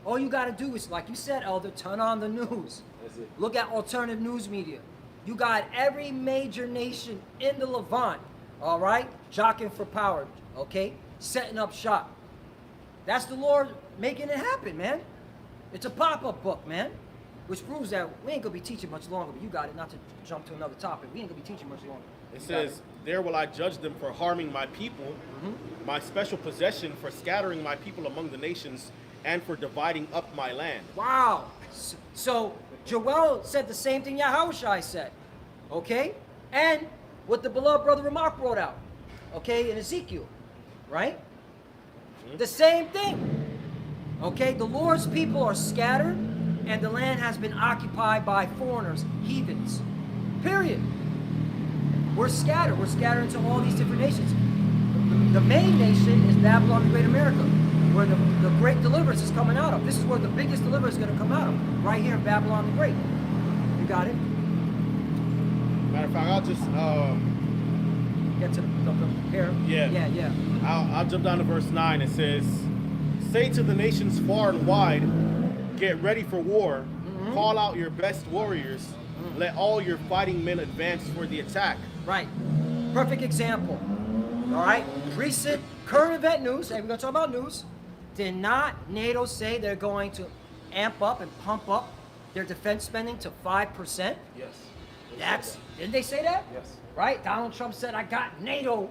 All you got to do is, like you said, Elder, turn on the news. That's it. Look at alternative news media. You got every major nation in the Levant, all right, jockeying for power, okay, setting up shop. That's the Lord making it happen, man. It's a pop-up book, man, which proves that we ain't gonna be teaching much longer. But you got it. Not to jump to another topic. We ain't gonna be teaching much longer. It You got says, "There will I judge them for harming my people, my special possession, for scattering my people among the nations, and for dividing up my land." Wow. So Joel said the same thing Yahushua said. Okay? And what the beloved brother Ramak brought out. Okay, in Ezekiel. Right? The same thing. Okay, the Lord's people are scattered, and the land has been occupied by foreigners, heathens. Period. We're scattered. We're scattered into all these different nations. The main nation is Babylon, the Great America, where the great deliverance is coming out of. This is where the biggest deliverance is going to come out of, right here in Babylon the Great. You got it? Matter of fact, I'll just Get to the here. Yeah. I'll jump down to verse 9. It says, "Say to the nations far and wide, get ready for war. Call out your best warriors. Let all your fighting men advance for the attack." Right. Perfect example. All right. Recent current event news, and we're going to talk about news. Did not NATO say they're going to amp up and pump up their defense spending to 5%? Yes. Didn't they say that? Yes. Right? Donald Trump said, I got NATO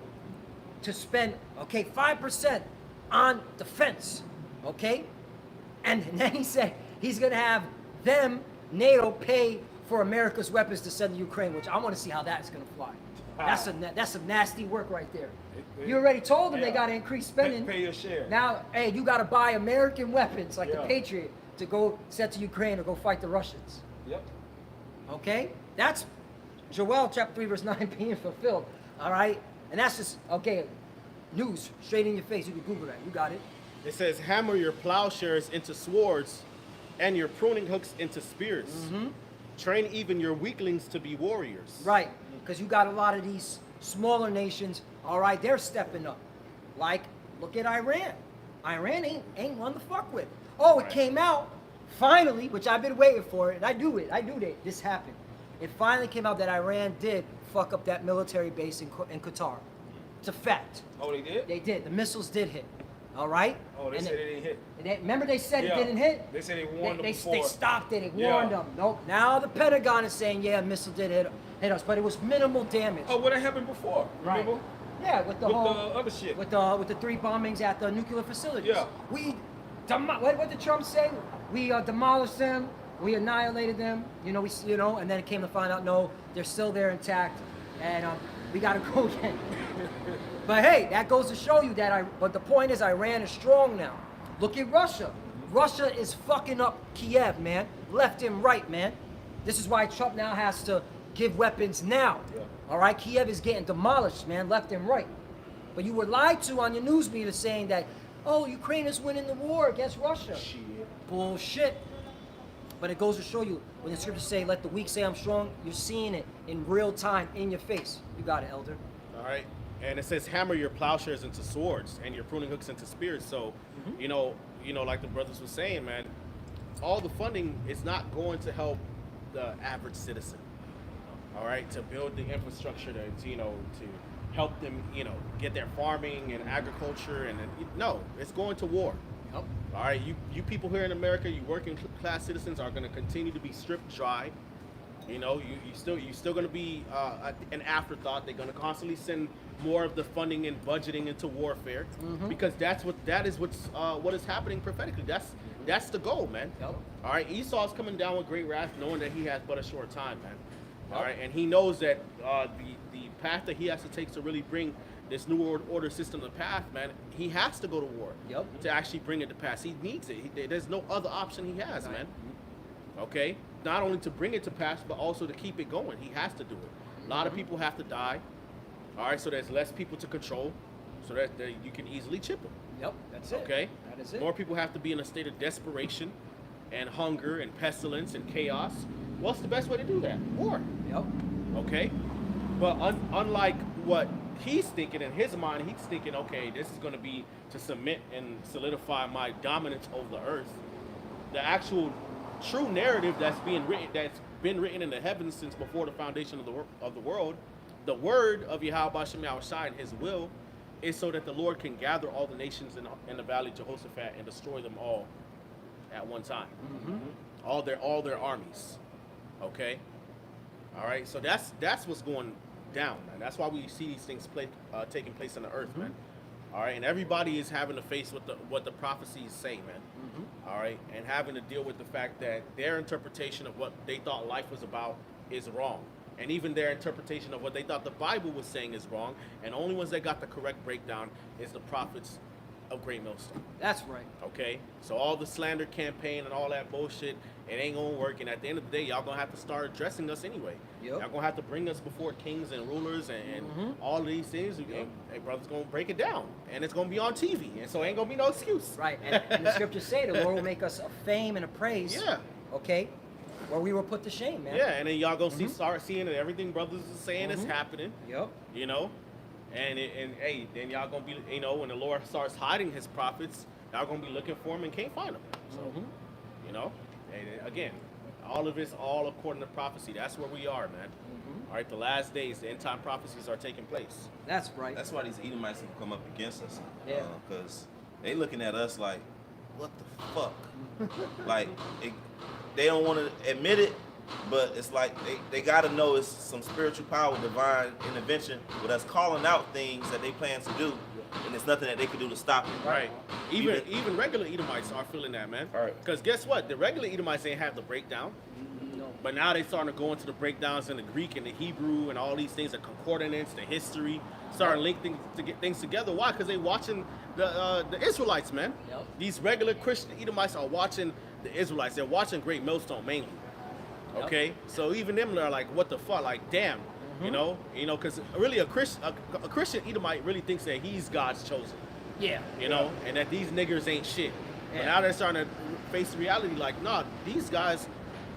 to spend, 5% on defense. Okay? And then he said he's going to have them, NATO, pay for America's weapons to send to Ukraine, which I want to see how that's going to fly. That's some nasty work right there. You already told them they got to increase spending. Pay your share. Now, hey, you got to buy American weapons like the Yeah. Patriot to go send to Ukraine or go fight the Russians. Yep. Okay? That's Joel chapter 3 verse 9 being fulfilled. All right? And that's just, news straight in your face. You can Google that. You got it. It says, "Hammer your plowshares into swords and your pruning hooks into spears. Train even your weaklings to be warriors." Right. Because you got a lot of these smaller nations, all right, they're stepping up. Like, look at Iran. Iran ain't one to fuck with. Oh, it Right. came out, finally, which I've been waiting for, and I knew that this happened. It finally came out that Iran did fuck up that military base in Qatar. It's a fact. Oh, they did? They did. The missiles did hit. All right? Oh, they And said it didn't hit. remember they said Yeah. it didn't hit? They said they warned them They before. stopped it. It Yeah. warned them. Nope. Now the Pentagon is saying, yeah, a missile did hit us, but it was minimal damage. Oh, what happened before? Right. Remember? Yeah, with the With whole the other shit. with the 3 bombings at the nuclear facilities. Yeah. What did Trump say? We demolished them. We annihilated them. And then it came to find out, no, they're still there intact, and we got to go again. But hey, that goes to show you that But the point is, Iran is strong now. Look at Russia. Russia is fucking up Kiev, man, left and right, man. This is why Trump now has to give weapons now. Yeah. All right, Kiev is getting demolished, man, left and right. But you were lied to on your news media saying that, oh, Ukraine is winning the war against Russia. Shit. Bullshit. But it goes to show you, when the scriptures say, let the weak say I'm strong, you're seeing it in real time, in your face. You got it, Elder. All right. And it says, "Hammer your plowshares into swords and your pruning hooks into spears." So, like the brothers were saying, man, all the funding is not going to help the average citizen. All right, to build the infrastructure to help them, get their farming and agriculture, and no, it's going to war. Yep. All right, you people here in America, you working class citizens are going to continue to be stripped dry. You still going to be an afterthought. They're going to constantly send more of the funding and budgeting into warfare because that is what is happening prophetically. That's the goal, man. Yep. All right, Esau's coming down with great wrath, knowing that he has but a short time, man. All Yep. right, and he knows that the path that he has to take to really bring this new order system to path, man, he has to go to war. Yep. To actually bring it to pass. He needs it. There's no other option he has, man. Okay? Not only to bring it to pass, but also to keep it going. He has to do it. A lot of people have to die. All right, so there's less people to control, so that you can easily chip them. Yep, that's it. Okay? That is it. More people have to be in a state of desperation and hunger and pestilence and chaos. What's the best way to do that? War. Yep. Okay? But unlike what he's thinking in his mind, he's thinking, okay, this is going to be to cement and solidify my dominance over the earth. The actual true narrative that's been written in the heavens since before the foundation of the world, the word of Yahweh Shem Yahushai and his will, is so that the Lord can gather all the nations in the valley of Jehoshaphat and destroy them all at one time. All their armies. Okay? All right, so that's what's going down, man. That's why we see these things taking place on the earth, man. All right, and everybody is having to face what the prophecies say, man. All right, and having to deal with the fact that their interpretation of what they thought life was about is wrong, and even their interpretation of what they thought the Bible was saying is wrong. And the only ones that got the correct breakdown is the prophets of Great Millstone. That's right. Okay, so all the slander campaign and all that bullshit, it ain't gonna work. And at the end of the day, y'all gonna have to start addressing us anyway. Yep. Y'all gonna have to bring us before kings and rulers and all of these things. And hey, brother's gonna break it down, and it's gonna be on TV, and so ain't gonna be no excuse. Right. And the scriptures say the Lord will make us a fame and a praise. Yeah. Okay. where we were put to shame, man. Yeah, and then y'all gonna start seeing that everything brothers is saying is happening. Yep. You know, and hey, then y'all gonna be, you know, when the Lord starts hiding His prophets, y'all gonna be looking for Him and can't find Him. So, you know, and again, all of it's all according to prophecy. That's where we are, man. All right, the last days, the end time prophecies are taking place. That's right. That's why these Edomites have come up against us. Yeah. Because they looking at us like, what the fuck? Like, they don't want to admit it, but it's like they got to know it's some spiritual power, divine intervention with us calling out things that they plan to do, and there's nothing that they can do to stop it. Right. Even regular Edomites are feeling that, man. Right. Because guess what? The regular Edomites ain't have the breakdown. But now they starting to go into the breakdowns in the Greek and the Hebrew and all these things, the concordance, the history, starting linking to get things together. Why? Because they watching the Israelites, man. Yep. These regular Christian Edomites are watching the Israelites. They're watching Great Millstone mainly. Yep. Okay, so even them are like, what the fuck? Like, damn, you know, because really a Christian Edomite really thinks that he's God's chosen. Yeah. You know, and that these niggers ain't shit. Yeah. But now they're starting to face the reality, like, nah, these guys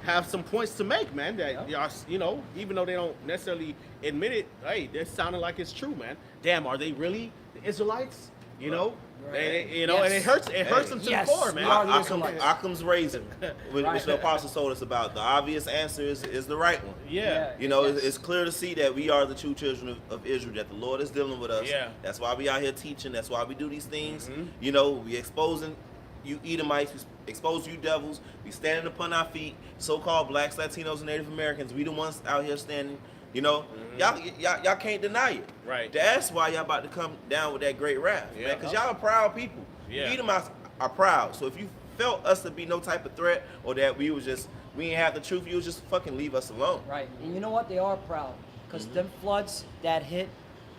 have some points to make, man. That are, you know, even though they don't necessarily admit it, hey, they're sounding like it's true, man. Damn, are they really the Israelites? You know, you know, and it hurts them to the core, man. we are the Israelites. Occam's razor, which the apostles told us about. The obvious answer is the right one. Yeah. You know, it's clear to see that we are the true children of Israel, that the Lord is dealing with us. Yeah. That's why we out here teaching. That's why we do these things. You know, we exposing you Edomites, we expose you devils. We standing upon our feet, so-called blacks, Latinos, and Native Americans. We the ones out here standing. You know, y'all can't deny it. Right. That's why y'all about to come down with that great wrath, Yeah. man. Because y'all are proud people. Yeah. Edomites are proud. So if you felt us to be no type of threat, or that we ain't have the truth, you would just fucking leave us alone. Right. And you know what? They are proud. Because them floods that hit,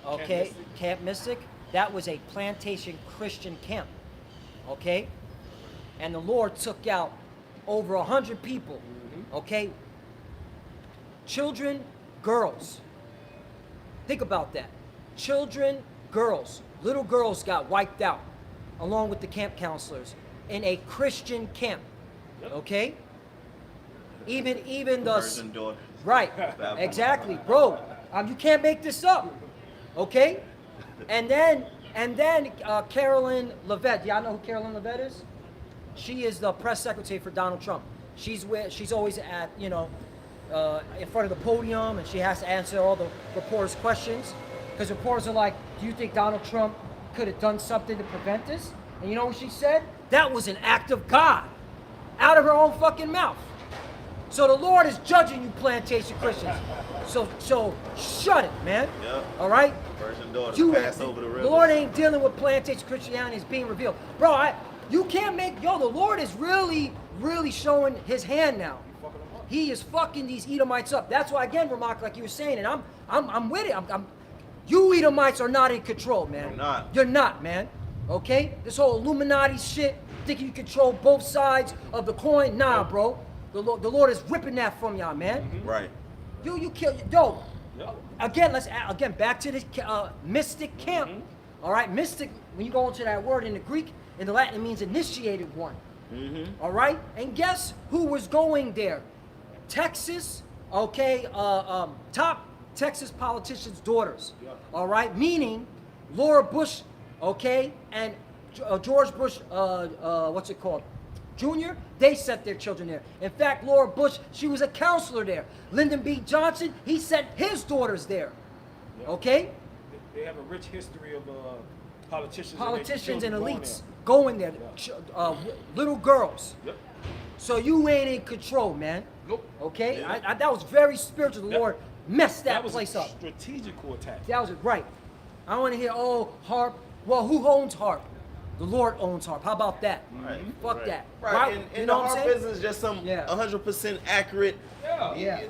okay, Camp Mystic, that was a plantation Christian camp. Okay? And the Lord took out over 100 people. Okay? Children, girls. Think about that. Children, girls. Little girls got wiped out along with the camp counselors in a Christian camp. Okay? Even the Virgin daughter. right, exactly, bro. You can't make this up, okay? And then Carolyn Levette. Y'all know who Carolyn Levette is? She is the press secretary for Donald Trump. She's always at in front of the podium, and she has to answer all the reporters' questions because reporters are like, "Do you think Donald Trump could have done something to prevent this?" And you know what she said? That was an act of God, out of her own fucking mouth. So the Lord is judging you, plantation Christians. So shut it, man. Yep. All right. Virgin daughter You, pass over the river. the Lord ain't dealing with plantation Christianity. It's being revealed, bro. You can't make the Lord is really showing His hand now. He is fucking these Edomites up. That's why, again, Ramak, like you were saying, and I'm with it. You Edomites are not in control, man. You're not. You're not, man. Okay? This whole Illuminati shit, thinking you control both sides of the coin. Nah, bro. The Lord is ripping that from y'all, man. Right. You kill, yo. Again, again back to this mystic camp. All right, mystic. When you go into that word in the Greek, in the Latin, it means initiated one. All right, and guess who was going there? Texas. Okay, top Texas politicians' daughters. All right, meaning Laura Bush. Okay, and George Bush. What's it called? Jr., they sent their children there. In fact, Laura Bush, she was a counselor there. Lyndon B. Johnson, he sent his daughters there. Okay? They have a rich history of politicians And their elites going there. Little girls. Yep. So you ain't in control, man. Nope. Okay? That was very spiritual. The Lord messed that was place a up. strategical attack. That was it, right. I don't want to hear, harp. Well, who owns harp? The Lord owns harp. How about that? Right. Fuck that. Right. And you the know what I'm harp saying? business is just some Yeah. 100% accurate. Yeah.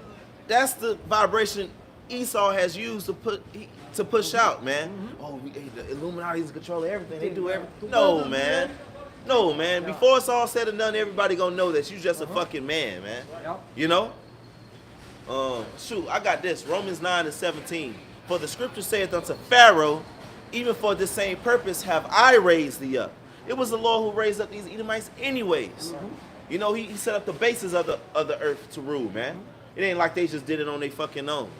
That's the vibration Esau has used to push out, man. Oh, the Illuminati's control everything. They do everything. No, man. No, man. Before it's all said and done, everybody gonna know that you just a fucking man, man. Yep. You know? Shoot, I got this. Romans 9:17. For the scripture saith unto Pharaoh, even for this same purpose have I raised thee up. It was the Lord who raised up these Edomites anyways. You know, he set up the bases of the earth to rule, man. It ain't like they just did it on their fucking own.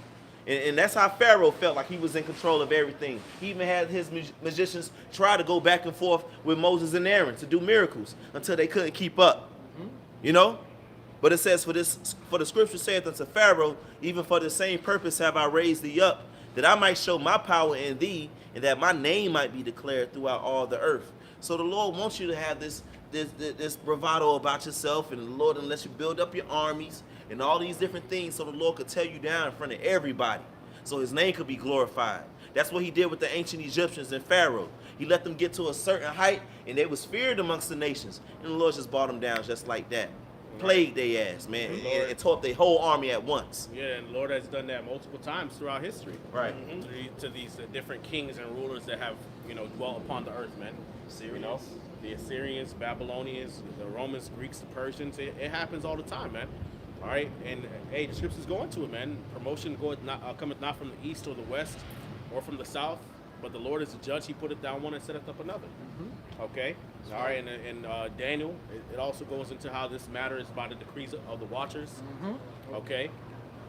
And that's how Pharaoh felt like he was in control of everything. He even had his magicians try to go back and forth with Moses and Aaron to do miracles until they couldn't keep up. You know? But it says, for the scripture saith unto Pharaoh, even for the same purpose have I raised thee up, that I might show my power in thee, and that my name might be declared throughout all the earth. So the Lord wants you to have this bravado about yourself, and the Lord lets you build up your armies and all these different things so the Lord could tear you down in front of everybody, so his name could be glorified. That's what he did with the ancient Egyptians and Pharaoh. He let them get to a certain height, and they was feared amongst the nations, and the Lord just brought them down just like that. Plagued their ass, man, and tore up their whole army at once. Yeah, and the Lord has done that multiple times throughout history. Right. To these different kings and rulers that have, dwelt upon the earth, man. You know, the Assyrians, Babylonians, the Romans, Greeks, the Persians. It happens all the time, man. All right, and hey, the scriptures go into it, man. Promotion cometh not from the east or the west or from the south, but the Lord is the judge. He putteth down one and setteth up another. Okay, all right, and Daniel, it also goes into how this matter is by the decrees of the watchers. Okay,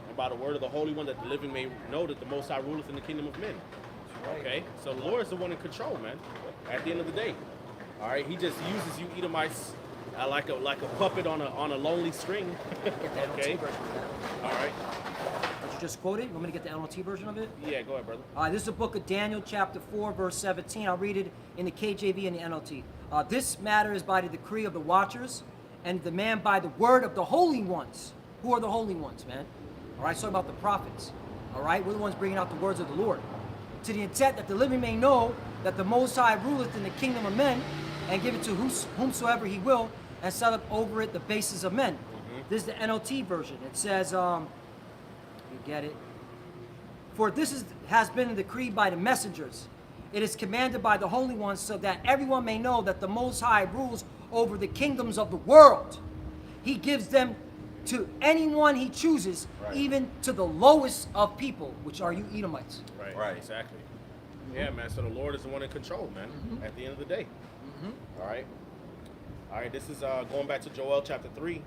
and by the word of the Holy One, that the living may know that the Most High ruleth in the kingdom of men. Okay, so the Lord is the one in control, man. At the end of the day, all right, he just uses you Edomites like a puppet on a lonely string. Get the Okay. NLT version of that. All right. Did you just quote it? You want me to get the NLT version of it? Yeah, go ahead, brother. This is the book of Daniel, chapter 4, verse 17. I'll read it in the KJV and the NLT. This matter is by the decree of the watchers, and the man by the word of the holy ones. Who are the holy ones, man? All right, so about the prophets. All right, we're the ones bringing out the words of the Lord. To the intent that the living may know that the Most High ruleth in the kingdom of men, and give it to whomsoever he will, and set up over it the bases of men. This is the NLT version. It says, you get it. For this has been decreed by the messengers. It is commanded by the holy ones, so that everyone may know that the Most High rules over the kingdoms of the world. He gives them to anyone he chooses, even to the lowest of people, which are you Edomites. Right. Exactly. Yeah, man. So the Lord is the one in control, man. At the end of the day. All right. All right. This is going back to Joel chapter 3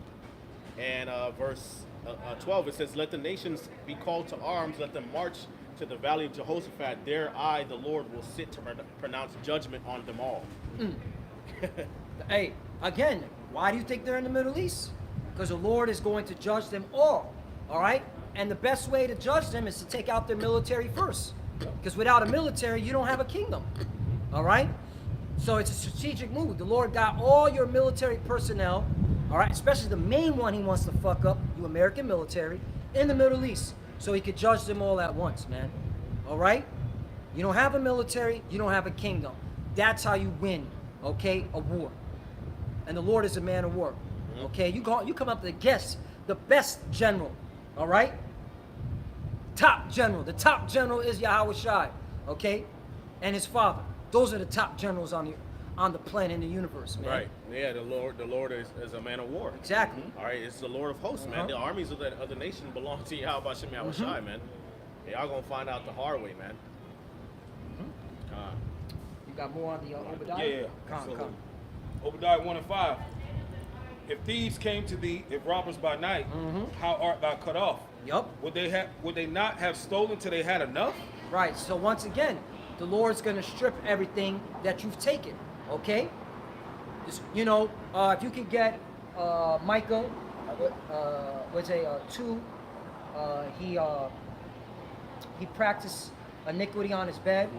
and verse 12. It says, "Let the nations be called to arms. Let them march to the valley of Jehoshaphat. There I, the Lord, will sit to pronounce judgment on them all." Hey, again, why do you think they're in the Middle East? Because the Lord is going to judge them all right? And the best way to judge them is to take out their military first. Because without a military, you don't have a kingdom, all right? So it's a strategic move. The Lord got all your military personnel, all right, especially the main one he wants to fuck up, you American military, in the Middle East, so he could judge them all at once, man, all right? You don't have a military, you don't have a kingdom. That's how you win, okay, a war. And the Lord is a man of war, okay? You come up to guess the best general, all right? Top general. The top general is Yahweh Shai, okay? And his father. Those are the top generals on the planet in the universe, man. Right. Yeah, the Lord is a man of war. Exactly. All right, it's the Lord of hosts, man. The armies of the nation belong to Yahweh Shem Yahweh Shai, man. Y'all gonna find out the hard way, man. You got more on the Obadiah? Yeah. Come. Obadiah 1 and 5. If thieves came to thee, if robbers by night, how art thou cut off? Yup. Would they not have stolen till they had enough? Right. So once again, the Lord's going to strip everything that you've taken, okay? Just, if you could get Michael, was a 2, he practiced iniquity on his bed,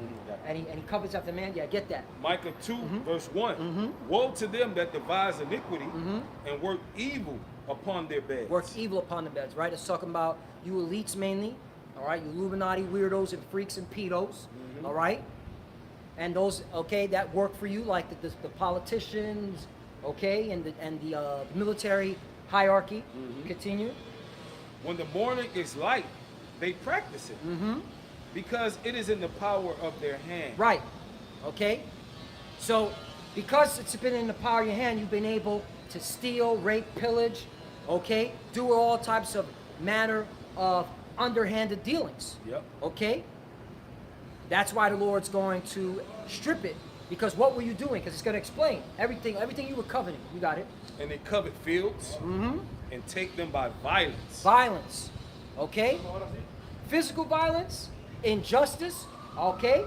and he covers up the man. Yeah, get that. Micah 2, verse 1. Woe to them that devise iniquity and work evil upon their beds. Work evil upon the beds, right? It's talking about you elites mainly, all right? You Illuminati weirdos and freaks and pedos, all right? And those, okay, that work for you, like the politicians, okay, and the military hierarchy. Continue. When the morning is light, they practice it. Because it is in the power of their hand. Right. Okay. So, because it's been in the power of your hand, you've been able to steal, rape, pillage, okay, do all types of manner of underhanded dealings. Yep. Okay. That's why the Lord's going to strip it, Because what were you doing? Because it's going to explain everything you were coveting. You got it. And they covet fields and take them by violence. Violence, okay? Physical violence, injustice, okay?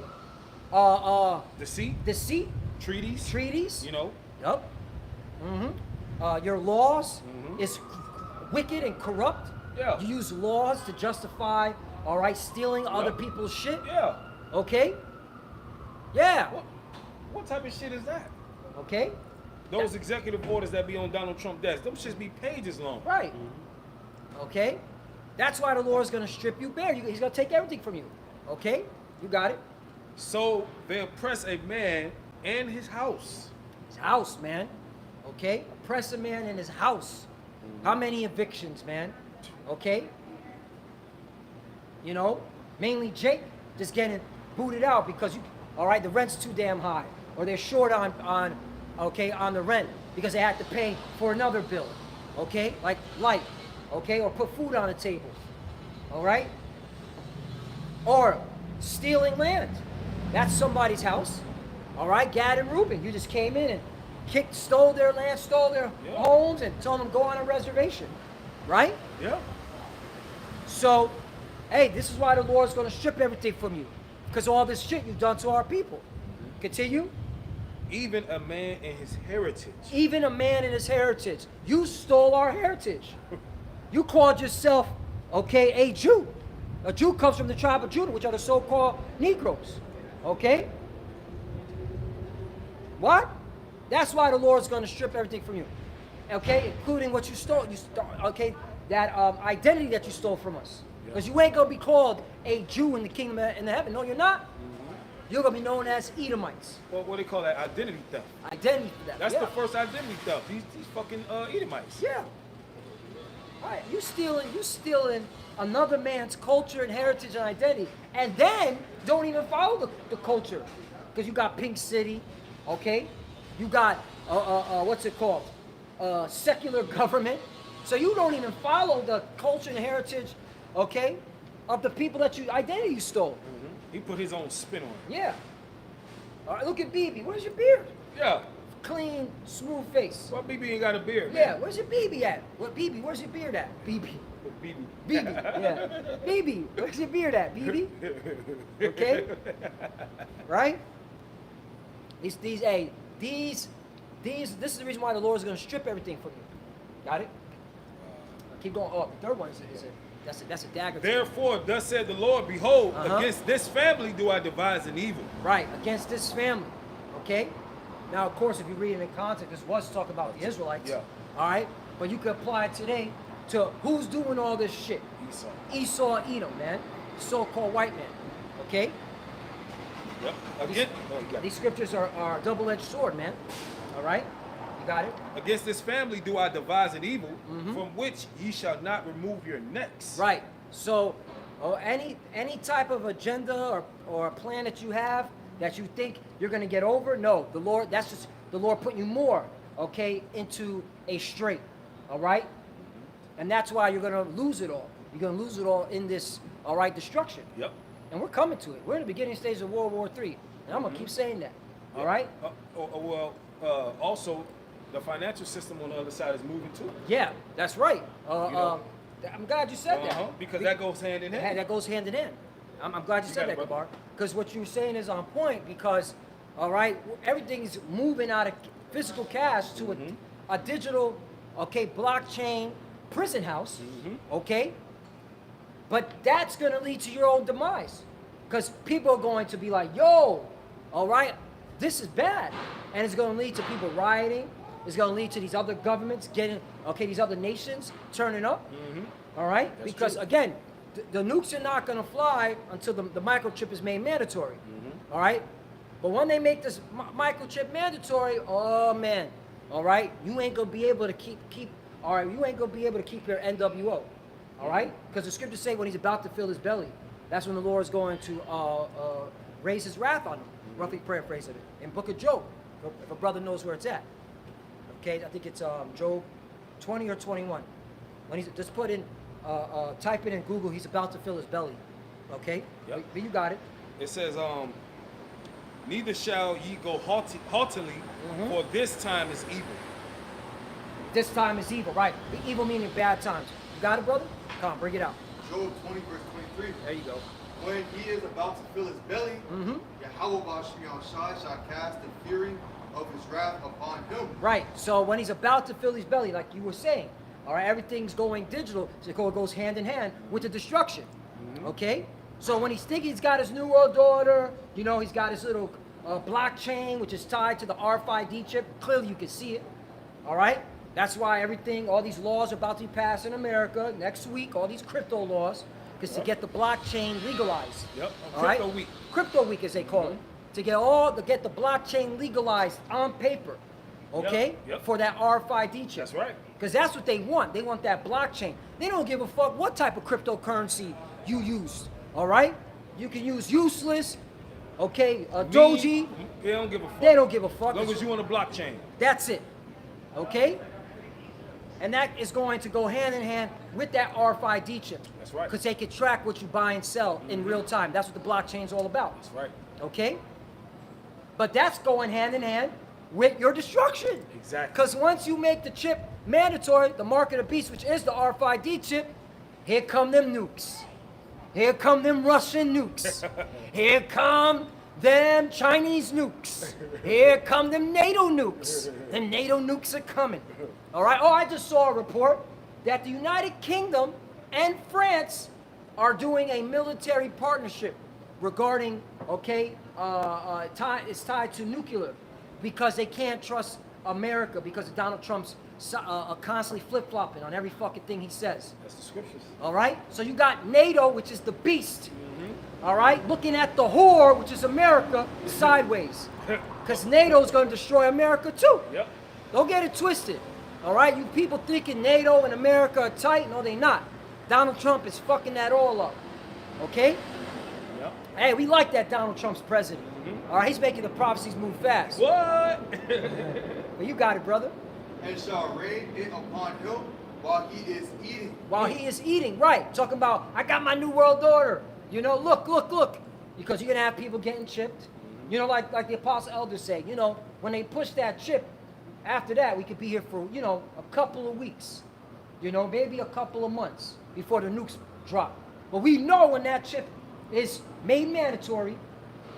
Deceit, treaties. You know. Yup. Your laws is wicked and corrupt. Yeah. You use laws to justify, all right, stealing other Yup. people's shit. Yeah. Okay? Yeah. What type of shit is that? Okay? Those executive orders that be on Donald Trump's desk, them shits be pages long. Right. Okay? That's why the Lord is going to strip you bare. He's going to take everything from you. Okay? You got it. So they oppress a man and his house. His house, man. Okay? Oppress a man in his house. How many evictions, man? Okay? You know? Mainly Jake just getting booted out because all right, the rent's too damn high. Or they're short on the rent because they had to pay for another bill. Okay? Like light. Okay? Or put food on the table. All right? Or stealing land. That's somebody's house. All right? Gad and Reuben, you just came in and stole their land, stole their homes, and told them to go on a reservation. Right? Yeah. So, hey, this is why the Lord's going to strip everything from you. Because all this shit you've done to our people. Continue. Even a man in his heritage. Even a man in his heritage. You stole our heritage. You called yourself, okay, a Jew. A Jew comes from the tribe of Judah, which are the so-called Negroes. Okay? What? That's why the Lord's going to strip everything from you. Okay? Including what you stole. Okay? That identity that you stole from us. Because you ain't going to be called a Jew in the kingdom in the heaven. No, you're not. You're going to be known as Edomites. Well, what do they call that? Identity theft. Identity theft. That's the first identity theft. These fucking Edomites. Yeah. All right, you stealing another man's culture and heritage and identity, and then don't even follow the culture, because you got Pink City, okay? You got what's it called? Secular government. So you don't even follow the culture and heritage, okay, of the people that you stole. He put his own spin on it. Yeah. All right, look at BB. Where's your beard? Yeah. Clean, smooth face. Well, BB ain't got a beard. Yeah, Man. where's your BB at? What BB? Where's your beard at? BB. BB. BB. Yeah. BB. Where's your beard at? BB. Okay. Right? This is the reason why the Lord is going to strip everything from you. Got it? Keep going. Oh, the third one that's a dagger. Therefore, thus said the Lord, behold, against this family do I devise an evil. Right, against this family. Okay? Now, of course, if you read it in context, this was talking about the Israelites. Yeah. All right? But you could apply it today to who's doing all this shit. Esau, Edom, man. So-called white man. Okay? Yep. Again, These scriptures are a double-edged sword, man. All right? You got it? against this family do I devise an evil, from which ye shall not remove your necks. Right. So, any type of agenda or plan that you have that you think you're going to get over, no. That's just the Lord putting you more, okay, into a strait. All right? And that's why you're going to lose it all. You're going to lose it all in this, all right, destruction. Yep. And we're coming to it. We're in the beginning stage of World War III. And I'm going to keep saying that. All right? Also, the financial system on the other side is moving too. Yeah, that's right. know? I'm glad you said that. Because that goes hand in hand. That goes hand in hand. I'm glad you said that, Gabar. Because what you're saying is on point because, all right, everything's moving out of physical cash to a digital, okay, blockchain prison house, okay? But that's going to lead to your own demise. Because people are going to be like, yo, all right, this is bad. And it's going to lead to people rioting. It's going to lead to these other governments getting, okay, these other nations turning up. All right? That's because, true. again, the nukes are not going to fly until the microchip is made mandatory. All right? But when they make this microchip mandatory, oh, man. All right? You ain't going to be able to keep all right, you ain't going to be able to keep your NWO. All right? Because the scriptures say when he's about to fill his belly, that's when the Lord is going to raise his wrath on him. Roughly paraphrasing it. In Book of Job, if a brother knows where it's at. Okay, I think it's Job 20 or 21. When he's just put in, type it in Google, he's about to fill his belly. Okay? Yep. But you got it. It says, Neither shall ye go haughtily, for this time is evil. This time is evil, right? The evil meaning bad times. You got it, brother? Come on, bring it out. Job 20, verse 23. There you go. When he is about to fill his belly, Yahweh Bashmiel Shai shall cast the fury of his wrath upon him. Right. So when he's about to fill his belly, like you were saying, all right, everything's going digital, so it goes hand in hand with the destruction. Okay? So when he's thinking he's got his New World Order, you know, he's got his little blockchain, which is tied to the RFID chip. Clearly, you can see it. All right? That's why everything, all these laws are about to be passed in America next week, all these crypto laws, because to get the blockchain legalized. Yep. All Crypto right? week. Crypto week, as they call it. To get the blockchain legalized on paper. Okay? Yep. For that RFID chip. That's right. Because that's what they want. They want that blockchain. They don't give a fuck what type of cryptocurrency you use. All right? You can use useless, okay, Doji. They don't give a fuck. They don't give a fuck. As long as you on the blockchain. That's it. Okay? And that is going to go hand in hand with that RFID chip. That's right. Because they can track what you buy and sell in real time. That's what the blockchain's all about. That's right. Okay? But that's going hand in hand with your destruction. Exactly. Because once you make the chip mandatory, the mark of the beast, which is the RFID chip, here come them nukes. Here come them Russian nukes. Here come them Chinese nukes. Here come them NATO nukes. The NATO nukes are coming. All right? Oh, I just saw a report that the United Kingdom and France are doing a military partnership regarding, okay, it's tied to nuclear because they can't trust America because of Donald Trump's constantly flip-flopping on every fucking thing he says. That's the scriptures. All right? So you got NATO, which is the beast. All right? Looking at the whore, which is America, sideways. Because NATO is going to destroy America too. Yep. Don't get it twisted. All right? You people thinking NATO and America are tight. No, they not. Donald Trump is fucking that all up. Okay? Yep. Hey, we like that Donald Trump's president. All right? He's making the prophecies move fast. What? But you got it, brother. And shall rain it upon him while he is eating. While he is eating, right. Talking about, I got my New World Order. You know, look. Because you're going to have people getting chipped. You know, like the Apostle Elders say, you know, when they push that chip, after that, we could be here for, you know, a couple of weeks. You know, maybe a couple of months before the nukes drop. But we know when that chip is made mandatory,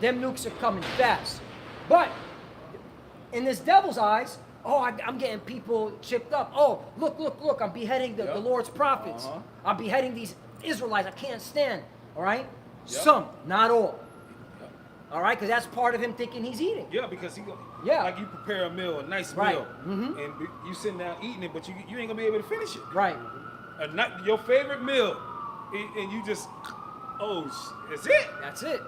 them nukes are coming fast. But in this devil's eyes, oh, I'm getting people chipped up. Oh, look, I'm beheading the Lord's prophets. I'm beheading these Israelites I can't stand. All right? Some, not all. All right? Because that's part of him thinking he's eating. Yeah, because he go. Yeah. Like you prepare a meal, a nice Right. meal, and you sitting down eating it, but you ain't gonna be able to finish it. Right. Your favorite meal, and you just, it's it. That's it.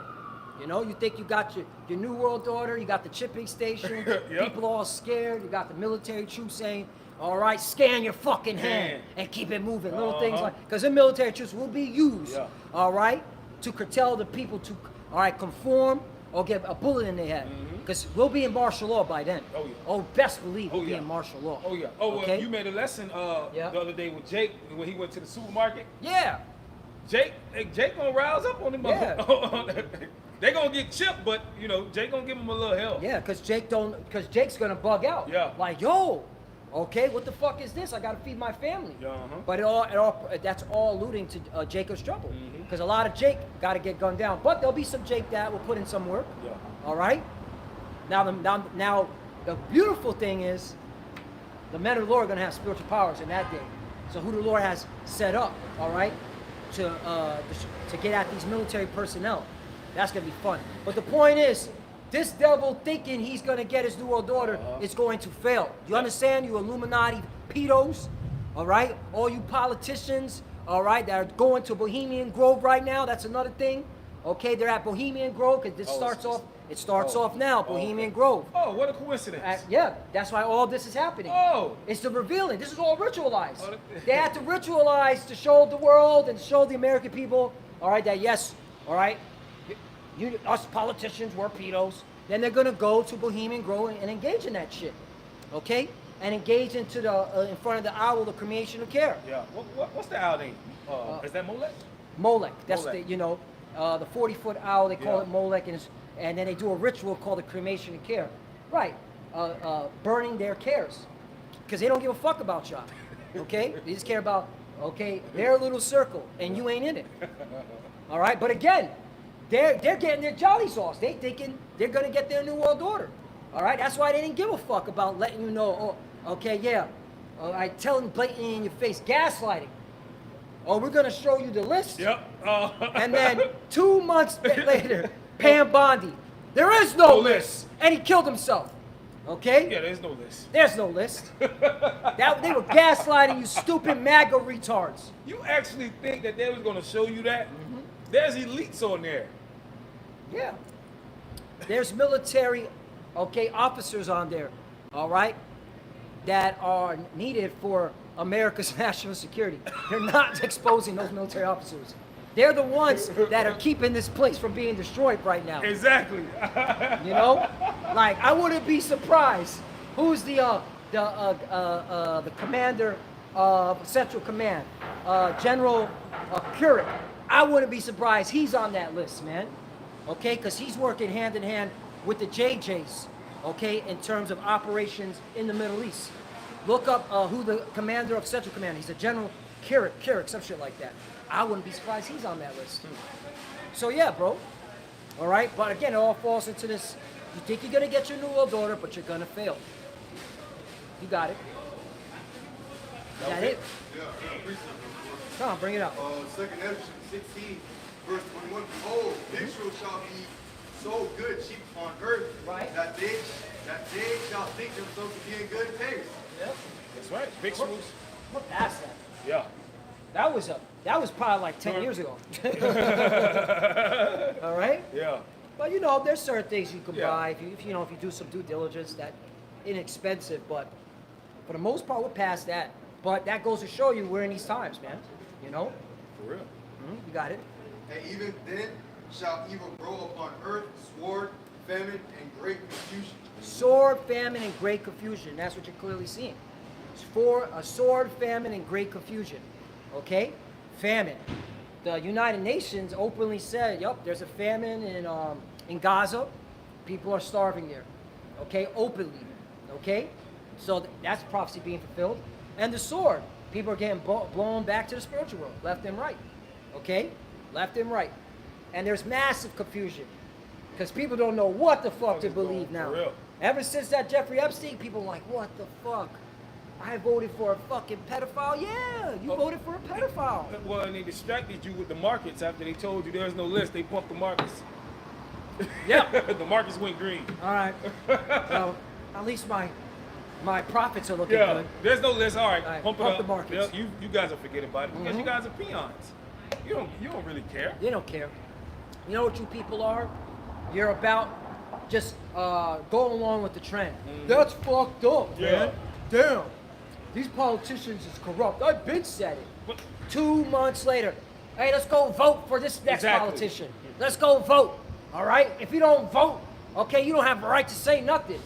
You know, you think you got your New World Order, you got the chipping station, Yep. people all scared, you got the military troops saying, all right, scan your fucking hand and keep it moving. Little things like, because the military troops will be used, all right, to curtail the people to, all right, conform or get a bullet in their head. Because we'll be in martial law by then. Oh, yeah. Oh, best believe we'll be yeah. in martial law. Oh yeah. Oh, okay? well, you made a lesson the other day with Jake when he went to the supermarket. Yeah. Jake gonna rouse up on him. Yeah. They gonna get chipped, but you know, Jake gonna give him a little help. Yeah, because Jake's gonna bug out. Yeah. Like, yo, okay, what the fuck is this? I gotta feed my family. Yeah, But that's all alluding to Jacob's trouble. Because a lot of Jake gotta get gunned down. But there'll be some Jake that will put in some work. Yeah. All right. Now the beautiful thing is, the men of the Lord are gonna have spiritual powers in that day. So who the Lord has set up, all right, to get at these military personnel. That's gonna be fun. But the point is, this devil thinking he's gonna get his New World Order is going to fail. You understand? You Illuminati pedos, all right? All you politicians, all right, that are going to Bohemian Grove right now. That's another thing. Okay, they're at Bohemian Grove because this starts off. It starts off now, Bohemian Grove. Oh, what a coincidence. Yeah, that's why all this is happening. Oh. It's the revealing. This is all ritualized. Oh, They had to ritualize to show the world and show the American people, all right, that yes, all right, us politicians were pedos. Then they're gonna go to Bohemian Grove and engage in that shit, okay? And engage into the in front of the owl, the cremation of care. Yeah. What's the owl name? Is that Molech? Molech. That's Molech. the the 40-foot owl. They call it Molech, and and then they do a ritual called the cremation and care. Right, burning their cares, because they don't give a fuck about y'all. Okay, they just care about their little circle, and you ain't in it. All right, but again, they're getting their jolly sauce. They thinking they're gonna get their new world order. All right, that's why they didn't give a fuck about letting you know. Oh, okay, yeah. I tell them blatantly in your face, gaslighting. Oh, we're gonna show you the list. Yep. And then 2 months later, Pam Bondi, there is no list, and he killed himself. Okay? Yeah, there's no list. There's no list. They were gaslighting you, stupid MAGA retards. You actually think that they was gonna show you that? Mm-hmm. There's elites on there. Yeah. There's military, officers on there, all right, that are needed for America's national security. They're not exposing those military officers. They're the ones that are keeping this place from being destroyed right now. Exactly. You know, like I wouldn't be surprised. Who's the commander of Central Command, General Currick? I wouldn't be surprised he's on that list, man. Okay, because he's working hand in hand with the JJs. Okay, in terms of operations in the Middle East. Look up who the commander of Central Command. He's a General Currick, some shit like that. I wouldn't be surprised he's on that list. So yeah, bro. All right, but again, it all falls into this. You think you're gonna get your new world order, but you're gonna fail. You got it. Is that it? Yeah, appreciate it. Come on, bring it up. Second Ezra 16, verse 21. Behold, Israel shall be so good, cheap on earth, Right. that they shall think themselves to be in good taste. Yep. That's right. Victuals. We're past that. Yeah. That was probably like 10 years ago. All right? Yeah. But you know, there's certain things you can Yeah. buy if you do some due diligence. That inexpensive, but for the most part, we're past that. But that goes to show you we're in these times, man. You know? For real. You got it. And even then shall evil grow upon earth, sword, famine, and great confusion. Sword, famine, and great confusion. That's what you're clearly seeing. It's for a sword, famine, and great confusion. Okay? Famine. The United Nations openly said, yup, there's a famine in Gaza. People are starving there. Okay? Openly. Okay? So that's prophecy being fulfilled. And the sword. People are getting blown back to the spiritual world, left and right. Okay? Left and right. And there's massive confusion. Because people don't know what the fuck to believe now. For real. Ever since that Jeffrey Epstein, people are like, what the fuck? I voted for a fucking pedophile? Yeah, you voted for a pedophile. Well, and they distracted you with the markets after they told you there's no list. They pumped the markets. Yeah. The markets went green. All right. Well, at least my profits are looking Yeah. good. There's no list. All right. All right, Pump it pump up. the markets. Yeah, you guys will forget about it because you guys are peons. You don't really care. They don't care. You know what you people are? You're about just going along with the trend. That's fucked up, man. Damn. These politicians is corrupt. I've been said it. But 2 months later, hey, let's go vote for this next Exactly. politician. Let's go vote. All right? If you don't vote, okay, you don't have a right to say nothing.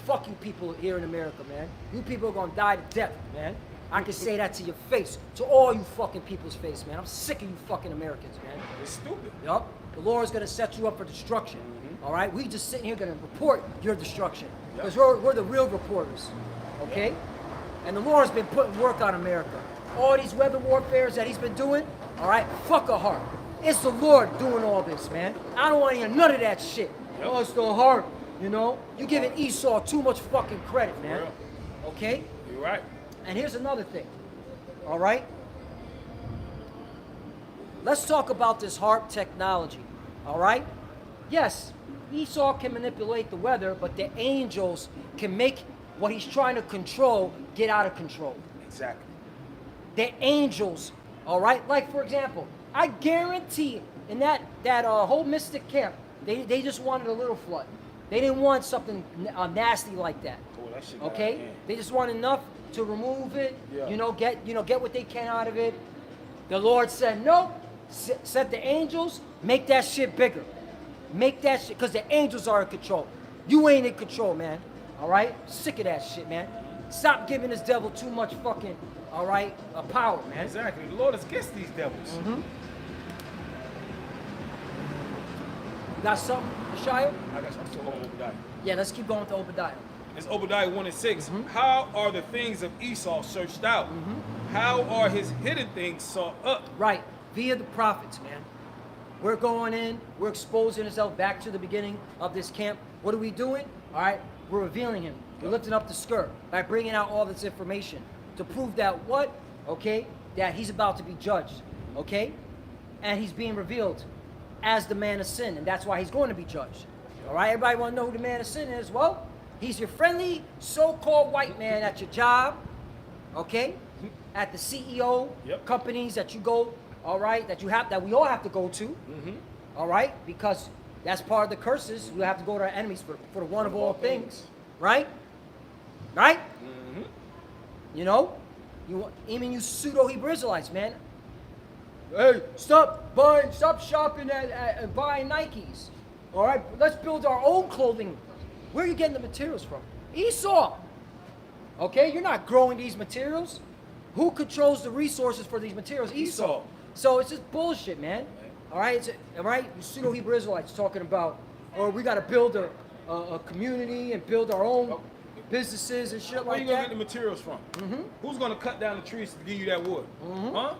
Fuck you people here in America, man. You people are gonna die to death, man. I can say that to your face, to all you fucking people's face, man. I'm sick of you fucking Americans, man. it's stupid. Yup. The Lord is gonna set you up for destruction. All right? We just sitting here gonna report your destruction. Because we're the real reporters. Okay? And the Lord's been putting work on America. All these weather warfares that he's been doing, all right, fuck a heart. It's the Lord doing all this, man. I don't want to hear none of that shit. Oh, it's the heart, you know? You giving Esau too much fucking credit, man. Okay? You're right. And here's another thing, all right? Let's talk about this HARP technology, all right? Yes, Esau can manipulate the weather, but the angels can make what he's trying to control get out of control. Exactly. The angels, all right? Like, for example, I guarantee in that whole mystic camp, they just wanted a little flood. They didn't want something nasty like that. Oh, that shit got out of Okay? hand. They just want enough to remove it, Yeah. get what they can out of it. The Lord said, no, set the angels, make that shit bigger. Make that shit, because the angels are in control. You ain't in control, man. All right? Sick of that shit, man. Stop giving this devil too much fucking, all right, power, man. Exactly. The Lord is against these devils. You got something, Shia? I got you. I'm still on Obadiah. Yeah, let's keep going to Obadiah. It's Obadiah 1 and 6. Mm-hmm. How are the things of Esau searched out? How are his hidden things sought up? Right, via the prophets, man. We're going in, we're exposing ourselves back to the beginning of this camp. What are we doing? All right, we're revealing him. We're lifting up the skirt by bringing out all this information to prove that what? Okay, that he's about to be judged, okay? And he's being revealed as the man of sin, and that's why he's going to be judged. All right, everybody want to know who the man of sin is? Well, he's your friendly so-called white man at your job, okay? At the CEO Yep. companies that you go, all right, that we all have to go to, all right, because that's part of the curses. We have to go to our enemies for the one of all things, right? Right? You know, even you pseudo Hebrew Israelites, man. Hey, stop shopping at buying Nikes. All right, let's build our own clothing. Where are you getting the materials from? Esau. Okay, you're not growing these materials. Who controls the resources for these materials? Esau. So it's just bullshit, man. All right, all right. You pseudo Hebrew Israelites talking about, or we got to build a community and build our own businesses and shit Where like you gonna that. get the materials from? Who's gonna cut down the trees to give you that wood? Huh?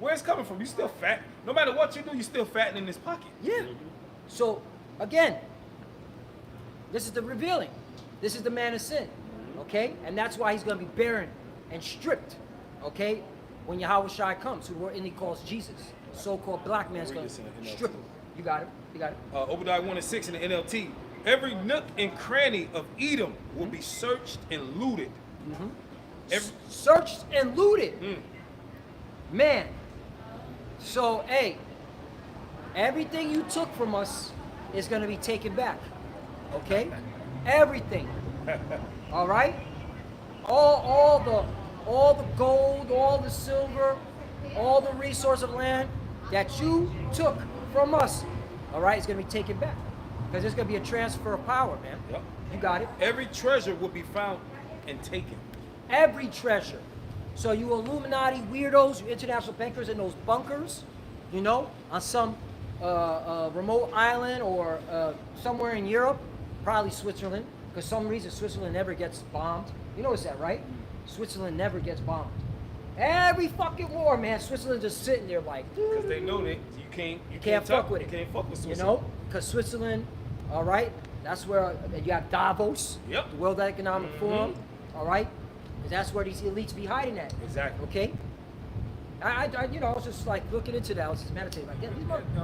Where's it coming from? You still fat. No matter what you do, you still fattening in this pocket. Yeah. So again, this is the revealing. This is the man of sin. Okay? And that's why he's going to be barren and stripped. Okay? When Yahweh Shai comes, who the he calls Jesus. So-called black man's Read going this in to the NLT. strip him. You got it. You got it. Obadiah 1 and 6 in the NLT. Every nook and cranny of Edom will be searched and looted. Searched and looted. Man. So, hey, everything you took from us is going to be taken back. Okay? Everything. All right? All the gold, all the silver, all the resource of land that you took from us, all right, is going to be taken back. Because there's going to be a transfer of power, man. Yep. You got it. Every treasure will be found and taken. Every treasure. So you Illuminati weirdos, you international bankers in those bunkers, you know, on some remote island or somewhere in Europe, probably Switzerland, because some reason Switzerland never gets bombed. You notice that, right? Switzerland never gets bombed. Every fucking war, man, Switzerland just sitting there like, Because they know that you can't fuck with it. You can't fuck with you Switzerland. know, because Switzerland, all right, that's where you have Davos, Yep. the World Economic Forum, all right, 'cause that's where these elites be hiding at. Exactly. Okay. I I was just like looking into that. I was just meditating like, damn,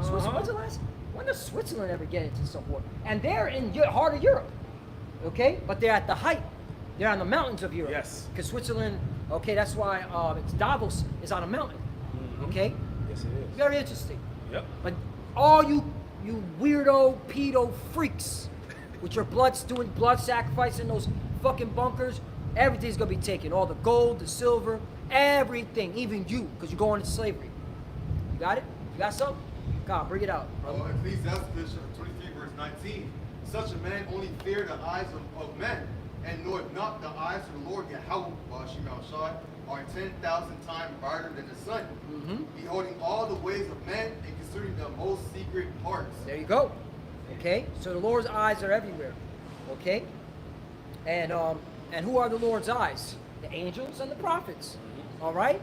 Switzerland. When does Switzerland ever get into some war? And they're in heart of Europe, okay? But they're at the height. They're on the mountains of Europe. Yes. Because Switzerland, okay, that's why it's Davos is on a mountain. Okay. Yes, it is. Very interesting. Yep. But all you weirdo pedo freaks with your doing blood sacrifice in those fucking bunkers, everything's gonna be taken. All the gold, the silver, everything, even you, because you're going into slavery. You got it? You got something? God, bring it out. Ecclesiastes 23 verse 19. Such a man only fear the eyes of men, and knoweth not the eyes of the Lord Yahweh, Shai, are 10,000 times brighter than the sun, beholding all the ways of men and considering the most secret parts. There you go. Okay? So the Lord's eyes are everywhere. Okay? And who are the Lord's eyes? The angels and the prophets. All right?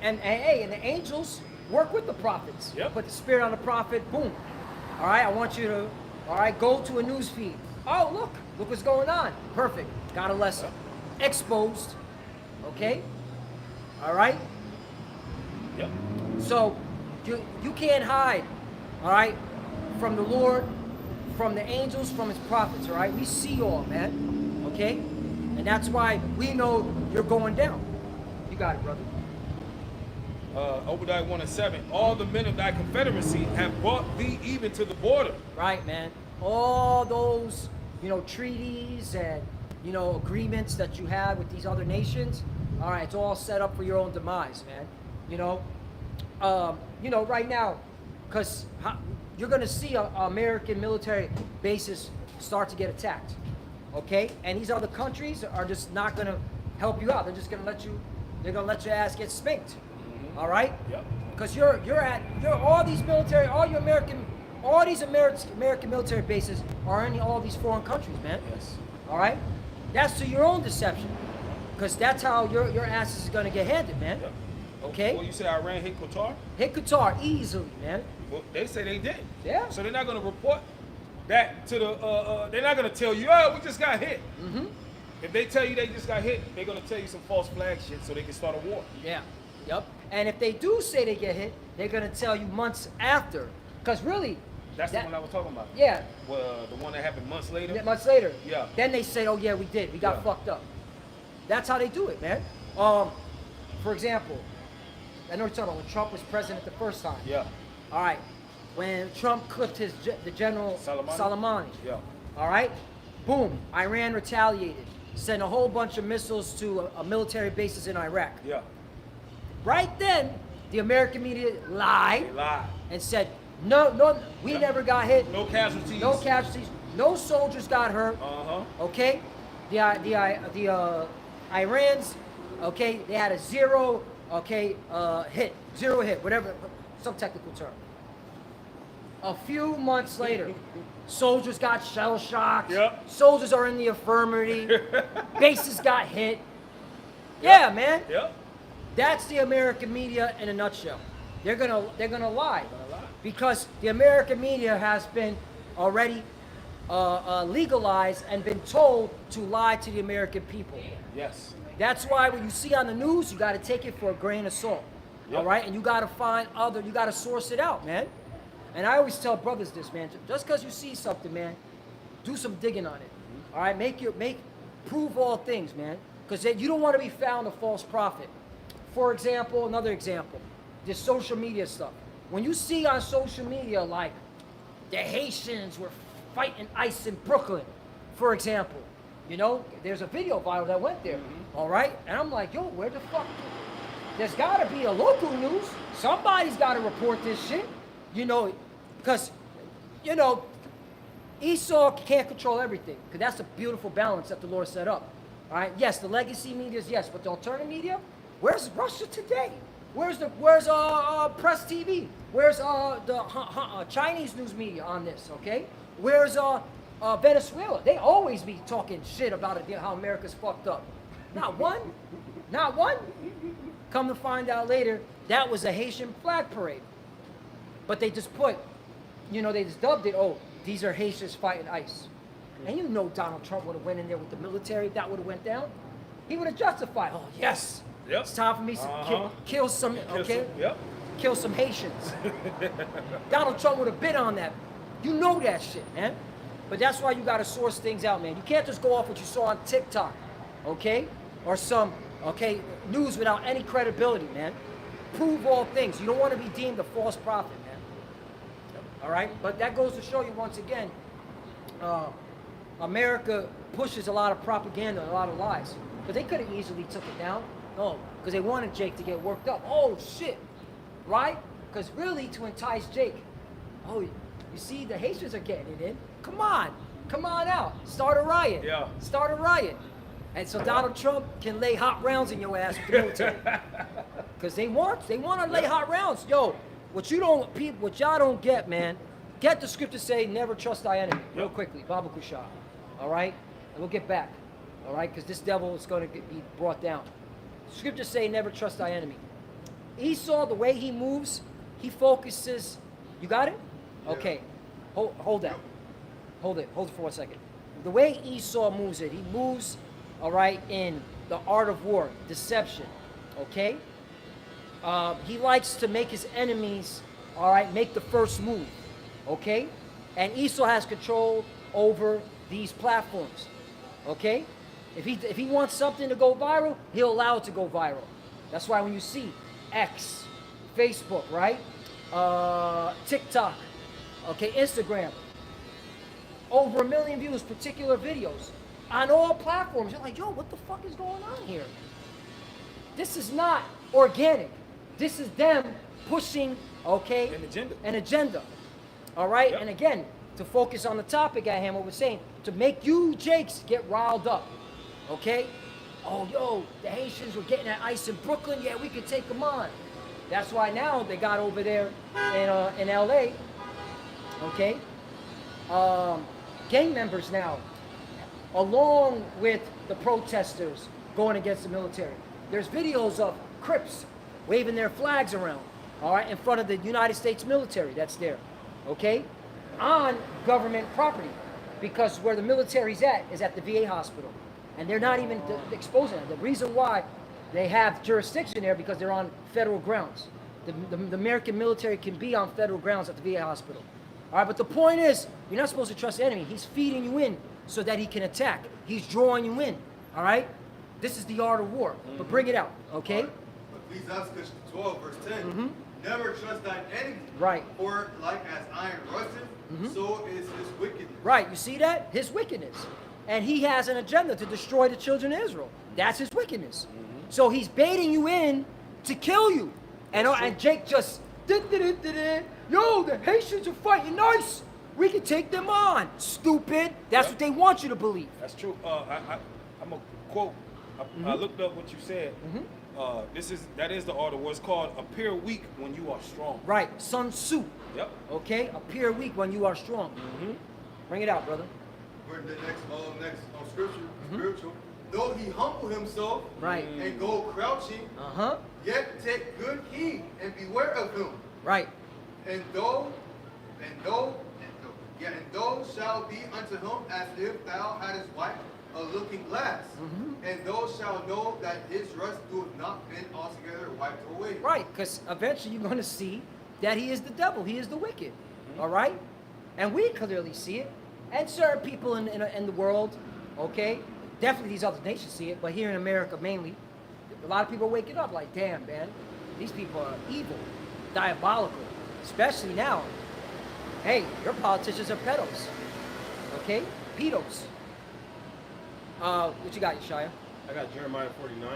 And the angels work with the prophets. Yep. Put the spirit on the prophet, boom. All right, I want you to, all right, go to a news feed. Oh, look what's going on. Perfect. Got a lesson. Exposed. Okay? All right? Yep. So you can't hide, all right, from the Lord, from the angels, from his prophets, all right? We see all, man, okay? And that's why we know you're going down. You got it, brother. Obadiah 1 and 7. All the men of thy confederacy have brought thee even to the border. Right, man. All those, treaties and, agreements that you have with these other nations, all right, it's all set up for your own demise, man. Right now, because you're going to see American military bases start to get attacked, okay? And these other countries are just not going to help you out. They're just going to they're going to let your ass get spanked, all right? Yep. Because you're all these military, all your American all these American military bases are in all these foreign countries, man. Yes. All right? That's to your own deception. Because that's how your ass is going to get handed, man. Yeah. Okay? Well, you say Iran hit Qatar? Hit Qatar easily, man. Well, they say they did. Yeah. So they're not going to report that to the. They're not going to tell you, oh, we just got hit. Mm-hmm. If they tell you they just got hit, they're going to tell you some false flag shit so they can start a war. Yeah. Yep. And if they do say they get hit, they're going to tell you months after. Because really, That's the one I was talking about. yeah, Well, the one that happened months later. months later. Yeah. Then they say, oh yeah, we did. We got Yeah. fucked up. That's how they do it, man. For example, I know you're talking about when Trump was president the first time. Yeah. All right. When Trump clipped the general Soleimani. Yeah. All right. Boom. Iran retaliated. Sent a whole bunch of missiles to military bases in Iraq. Yeah. Right then, the American media lied They lied. and said, no, we never got hit. No casualties. No casualties. No soldiers got hurt. Uh-huh. Okay, the Irans, okay, they had a zero hit, whatever, some technical term. A few months later, soldiers got shell shocked. Yep. Soldiers are in the infirmary. Bases got hit. Yeah, man. Yep. That's the American media in a nutshell. They're gonna lie They're gonna lie. because the American media has been already legalized and been told to lie to the American people. Yes. That's why when you see on the news, you got to take it for a grain of salt. Yep. All right, and you got to you got to source it out, man. And I always tell brothers this, man. Just because you see something, man, do some digging on it. All right, prove all things, man, because you don't want to be found a false prophet. For example, another example, this social media stuff. When you see on social media like the Haitians were fighting ICE in Brooklyn, for example, you know, there's a video viral that went there, all right? And I'm like, yo, where the fuck? There's got to be a local news. Somebody's got to report this shit, you know, because, you know, Esau can't control everything, because that's a beautiful balance that the Lord set up, all right? Yes, the legacy media is yes, but the alternative media, where's Russia Today? Where's Press TV? Where's the Chinese news media on this? Okay, where's Venezuela? They always be talking shit about it, how America's fucked up. Not one, not one. Come to find out later, that was a Haitian flag parade. But they just put, you know, they just dubbed it. Oh, these are Haitians fighting ICE. And you know Donald Trump would have went in there with the military if that would have went down. He would have justified. Oh yes. Yep. It's time for me to kill some, okay? Yep. Kill some Haitians. Donald Trump would have bid on that. You know that shit, man. But that's why you got to source things out, man. You can't just go off what you saw on TikTok, okay? Or some, okay, news without any credibility, man. Prove all things. You don't want to be deemed a false prophet, man. All right? But that goes to show you once again, America pushes a lot of propaganda, a lot of lies. But they could have easily took it down. No, because they wanted Jake to get worked up. Oh, shit. Right? Because really, to entice Jake, oh, you see, the Haitians are getting it in. Come on. Come on out. Start a riot. Yeah. Start a riot. And so Donald Trump can lay hot rounds in your ass with the military. Because they want to lay hot rounds. Yo, what y'all don't get, man, get the scripture say, never trust thy enemy. Real quickly, Baba Kushah. All right? And we'll get back. All right? Because this devil is going to be brought down. Scriptures say never trust thy enemy. Esau, the way he moves, he focuses. You got it? Yeah. Okay. Hold that. Hold it for 1 second. The way Esau moves it, he moves, all right, in the art of war, deception. Okay? He likes to make his enemies, all right, make the first move. Okay? And Esau has control over these platforms. Okay? If he wants something to go viral, he'll allow it to go viral. That's why when you see X, Facebook, right? TikTok, okay, Instagram, over 1 million views, particular videos on all platforms. You're like, yo, what the fuck is going on here? This is not organic. This is them pushing, okay, an agenda. All right? Yep. And again, to focus on the topic at hand, what we're saying, to make you Jakes get riled up. Okay? Oh, yo, the Haitians were getting that ICE in Brooklyn. Yeah, we could take them on. That's why now they got over there in LA, Okay? Gang members now, along with the protesters going against the military. There's videos of Crips waving their flags around, all right, in front of the United States military that's there, okay, on government property, because where the military's at is at the VA hospital, and they're not even exposing it. The reason why they have jurisdiction there because they're on federal grounds. The American military can be on federal grounds at the VA hospital. All right, but the point is, you're not supposed to trust the enemy. He's feeding you in so that he can attack. He's drawing you in, all right? This is the art of war, but bring it out, okay? Ecclesiastes 12, verse 10. Never trust thine enemy. Right. For like as iron rusteth, so is his wickedness. Right, you see that? His wickedness. And he has an agenda to destroy the children of Israel. That's his wickedness. So he's baiting you in to kill you. And Jake just, yo, the Haitians are fighting nice. We can take them on. Stupid. That's what they want you to believe. That's true. I'm a quote. I looked up what you said. That is the art of war. It's called appear weak when you are strong. Right, Sun Tzu. Yep. Okay, appear weak when you are strong. Bring it out, brother. Where the next scripture, spiritual. Though he humble himself, Right. and go crouching, yet take good heed and beware of him. Right. And thou shalt be unto him as if thou hadst wiped a looking glass, and thou shalt know that his rust doeth not been altogether wiped away. Right, because eventually you're going to see that he is the devil. He is the wicked. All right? And we clearly see it. And certain people in the world, okay? Definitely these other nations see it, but here in America mainly, a lot of people are waking up like, damn, man, these people are evil, diabolical, especially now. Hey, your politicians are pedos, okay? Pedos. What you got, Yeshaya? I got Jeremiah 49.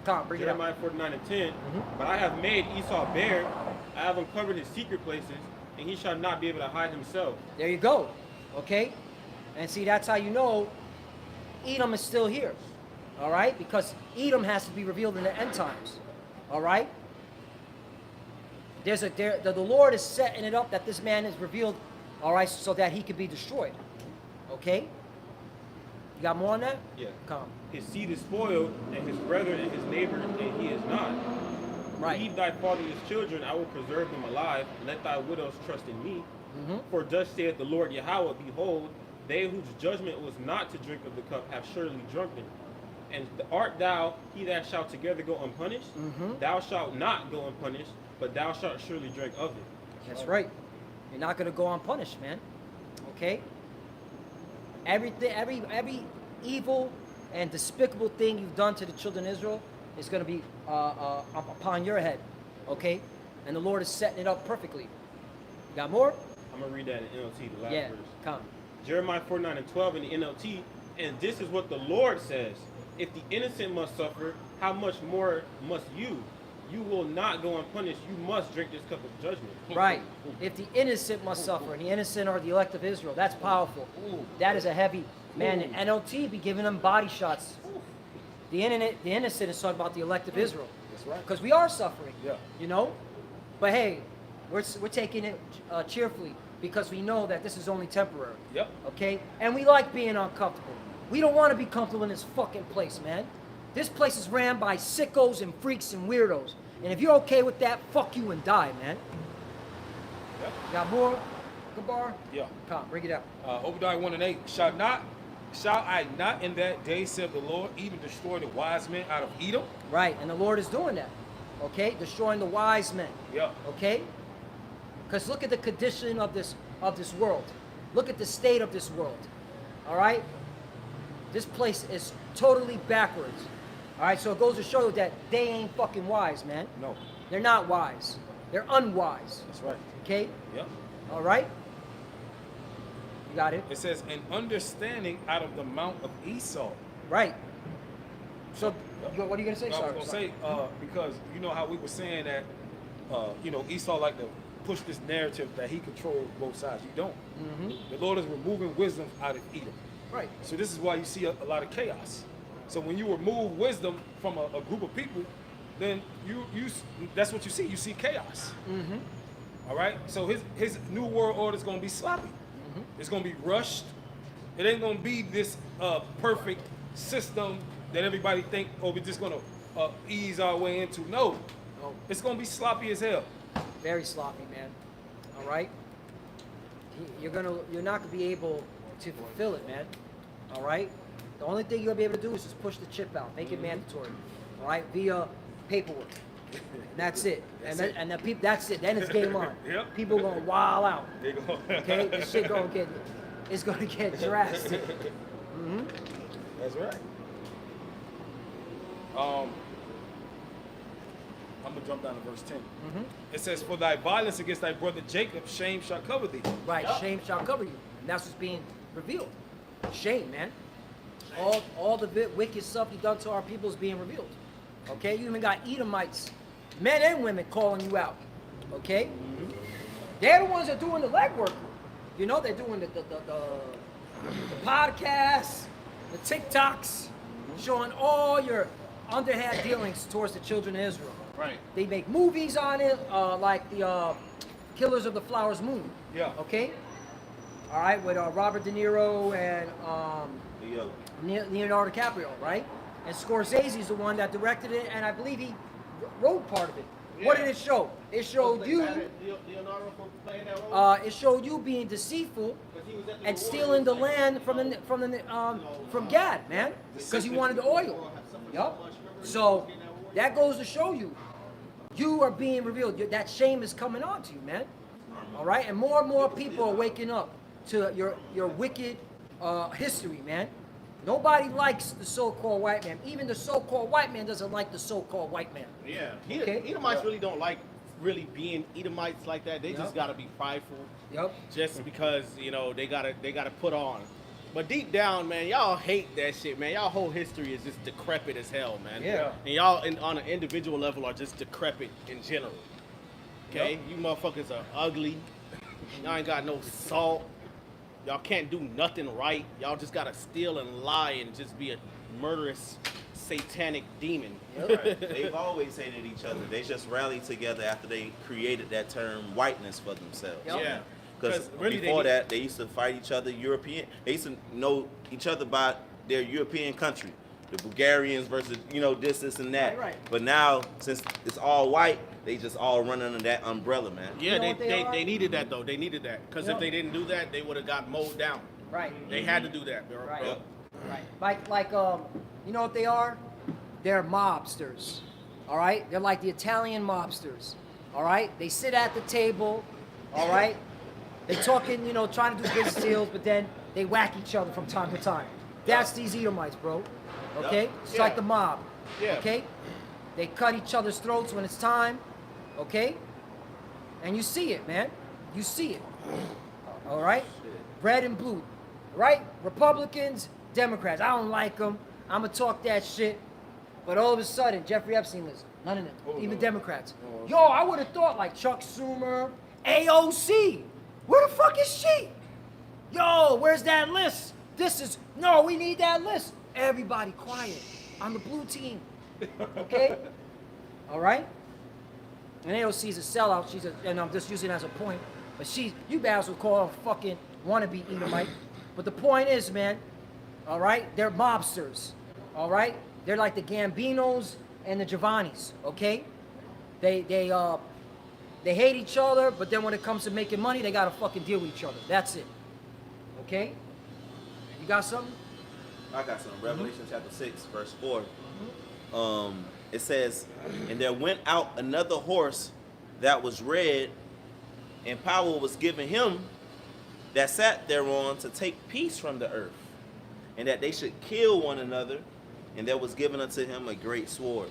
Tom, bring it up. Jeremiah 49 and 10. But I have made Esau bare. I have uncovered his secret places, and he shall not be able to hide himself. There you go, okay? And see, that's how you know Edom is still here, all right? Because Edom has to be revealed in the end times, all right? The Lord is setting it up that this man is revealed, all right, so that he can be destroyed, okay? You got more on that? Yeah. Come. His seed is spoiled, and his brethren and his neighbor, and he is not. Right. Leave thy fatherless children, I will preserve them alive. Let thy widows trust in me. For thus saith the Lord Yahweh, behold, they whose judgment was not to drink of the cup have surely drunken. And art thou he that shall together go unpunished? Thou shalt not go unpunished, but thou shalt surely drink of it. That's right. You're not going to go unpunished, man. Okay? Every evil and despicable thing you've done to the children of Israel is going to be upon your head. Okay? And the Lord is setting it up perfectly. You got more? I'm going to read that in NLT, the last Yeah, verse. come. Jeremiah 49 and 12 in the NLT. And this is what the Lord says. If the innocent must suffer, how much more must you? You will not go unpunished. You must drink this cup of judgment. Right. If the innocent must suffer, and the innocent are the elect of Israel, that's powerful. That is a heavy, man, and NLT be giving them body shots. The innocent is talking about the elect of Israel. That's right. Because we are suffering, Yeah. you know? But hey, we're taking it cheerfully because we know that this is only temporary. Yep. Okay? And we like being uncomfortable. We don't want to be comfortable in this fucking place, man. This place is ran by sickos and freaks and weirdos. And if you're okay with that, fuck you and die, man. Yep. Got more? Gabar? Yeah. Come, bring it out. Obadiah 1 and 8. Shall I not in that day, said the Lord, even destroy the wise men out of Edom? Right, and the Lord is doing that. Okay? Destroying the wise men. Yeah. Okay? Because look at the condition of this world. Look at the state of this world. All right? This place is totally backwards. All right, so it goes to show you that they ain't fucking wise, man. No. They're not wise. They're unwise. That's right. Okay? Yep. All right? You got it? It says, an understanding out of the mount of Esau. Right. So, what are you going to say? I was Sorry. going to say, because you know how we were saying that, Esau like to push this narrative that he controls both sides. You don't. The Lord is removing wisdom out of Edom. Right. So this is why you see a lot of chaos. So when you remove wisdom from a group of people, then you that's what you see. You see chaos. All right. So his new world order is gonna be sloppy. It's gonna be rushed. It ain't gonna be this perfect system that everybody think, oh, we're just gonna ease our way into. No, No, it's gonna be sloppy as hell. very sloppy, man. All right. You're not gonna be able to fulfill it, man. All right. The only thing you'll be able to do is just push the chip out, make it mandatory. All right, via paperwork. And that's it. That's it. Then it's game on. Yep. People gonna wild out. They go. Okay, this shit it's gonna get drastic. That's right. I'm gonna jump down to verse 10. It says, "For thy violence against thy brother Jacob, shame shall cover thee." Right, shame shall cover you. And that's what's being revealed. Shame, man. All the wicked stuff you done to our people is being revealed. Okay, you even got Edomites, men and women, calling you out. Okay, they're the ones that are doing the legwork. You know, they're doing the podcasts, the TikToks, showing all your underhand dealings towards the children of Israel. Right. They make movies on it, like the Killers of the Flowers Moon. Yeah. Okay. All right, with Robert De Niro and Leonardo DiCaprio, right? And Scorsese is the one that directed it, and I believe he wrote part of it. What did it show? It showed you. Leonardo for playing that role? It showed you being deceitful and stealing the land from Gad, man, because he wanted the oil. Yup. So that goes to show you, you are being revealed. That shame is coming on to you, man. All right, and more people are waking up to your wicked history, man. Nobody likes the so-called white man. Even the so-called white man doesn't like the so-called white man. Yeah. Okay. Edomites really don't like really being Edomites like that. They just gotta be prideful. Yep. Just because, they gotta put on. But deep down, man, y'all hate that shit, man. Y'all whole history is just decrepit as hell, man. Yeah. And y'all on an individual level are just decrepit in general. Okay? Yep. You motherfuckers are ugly. Y'all ain't got no salt. Y'all can't do nothing right. Y'all just gotta steal and lie and just be a murderous, satanic demon. Right. They've always hated each other. They just rallied together after they created that term whiteness for themselves. Yep. Yeah. Because really before that, they used to fight each other, European. They used to know each other by their European country. The Bulgarians versus, this and that. Right. But now, since it's all white, they just all run under that umbrella, man. Yeah, You know what they are? they needed that though. They needed that. Because Yep. if they didn't do that, they would have got mowed down. Right. They had to do that, bro. Right. Yep. Right. Like you know what they are? They're mobsters. All right? They're like the Italian mobsters. All right? They sit at the table. All right? They talking, trying to do business deals, but then they whack each other from time to time. That's these Edomites, bro. Okay? Yep. It's like the mob. Yeah. Okay? They cut each other's throats when it's time. Okay? And you see it, man. You see it. All right? Red and blue. Right? Republicans, Democrats. I don't like them. I'm going to talk that shit. But all of a sudden, Jeffrey Epstein lives. None of them. Even Democrats. Yo, I would have thought like Chuck Schumer, AOC. Where the fuck is she? Yo, where's that list? No, we need that list. Everybody quiet. On the blue team. Okay? All right? And AOC is a sellout. And I'm just using it as a point. But you guys would call her a fucking wannabe Edomite. But the point is, man, all right? They're mobsters. All right? They're like the Gambinos and the Giovannis, okay? They hate each other, but then when it comes to making money, they gotta fucking deal with each other. That's it. Okay? You got something? I got some. Revelation chapter 6, verse 4. It says, "And there went out another horse that was red, and power was given him that sat thereon to take peace from the earth, and that they should kill one another, and there was given unto him a great sword."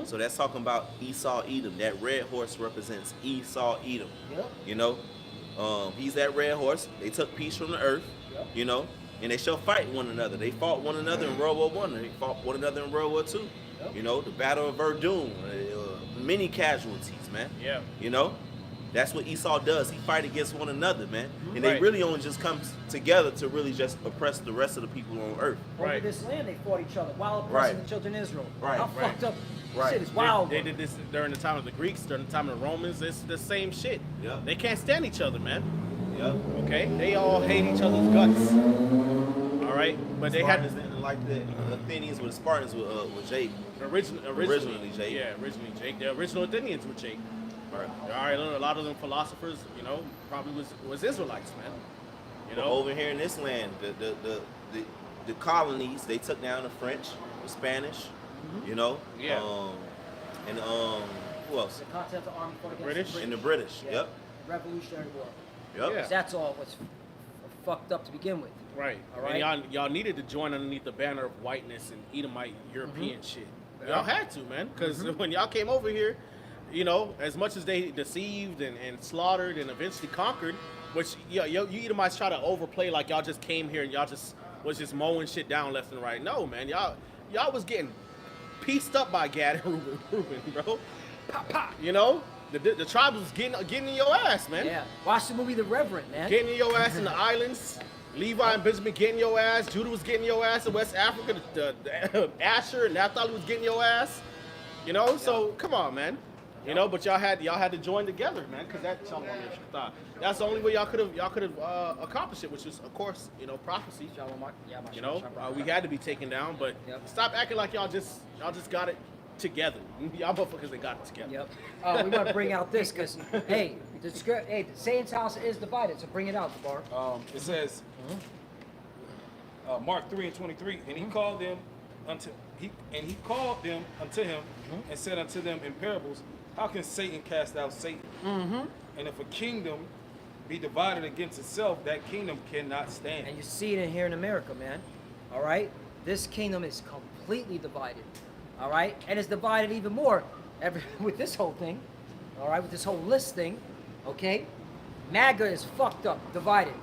So that's talking about Esau Edom. That red horse represents Esau Edom. Yep. He's that red horse. They took peace from the earth, Yep. and they shall fight one another. They fought one another in World War I. They fought one another in World War II. Yep. The Battle of Verdun, many casualties, man. Yeah. That's what Esau does. He fight against one another, man. And they Right. really only just come together to really just oppress the rest of the people on earth. Over Right. this land, they fought each other while oppressing Right. the children of Israel. Right. How Right. fucked up Right. shit is wild. They did this during the time of the Greeks, during the time of the Romans. It's the same shit. Yeah. They can't stand each other, man. Yep. Okay? They all hate each other's guts. All right? But they had Spartans didn't like the Athenians with the Spartans with Jake. originally Jake. Yeah, originally Jake. The original Athenians were Jake. Right. All right, a lot of them philosophers, you know, probably was Israelites, man. You But know, over here in this land, the colonies, they took down the French, the Spanish, you know. Yeah. And who else? The Continental Army fought against British? the And the British. Yeah. Yep. Revolutionary War. Yep. Yeah. 'Cause that's all what's fucked up to begin with. right? All And right. y'all needed to join underneath the banner of whiteness and Edomite European shit. Yeah. Y'all had to, man, because when y'all came over here, you know, as much as they deceived and slaughtered and eventually conquered, which you Edomites try to overplay like y'all just came here and y'all just was just mowing shit down left and right. No, man, y'all was getting pieced up by Gad and Reuben, bro. Pop, pop. You know, the tribe was getting in your ass, man. Yeah. Watch the movie The Reverend, man. Getting in your ass in the islands. Levi and Benjamin getting your ass. Judah was getting your ass in West Africa. The Asher and Naphtali was getting your ass. You know, so come on, man. You know, but y'all had to join together, man, because that's the only way y'all could have accomplished it, which is, of course, you know, prophecy. You know, we had to be taken down, but Yep. stop acting like y'all just got it together. Y'all motherfuckers ain't got it together. Yep. We want to bring out this because, hey, the Satan's house is divided, so bring it out, Bar. It says, Mark 3:23, and he called them unto him and said unto them in parables, how can Satan cast out Satan? And if a kingdom be divided against itself, that kingdom cannot stand. And you see it in here in America, man. All right? This kingdom is completely divided. All right? And it's divided even more with this whole thing. All right? With this whole list thing. Okay? MAGA is fucked up, divided.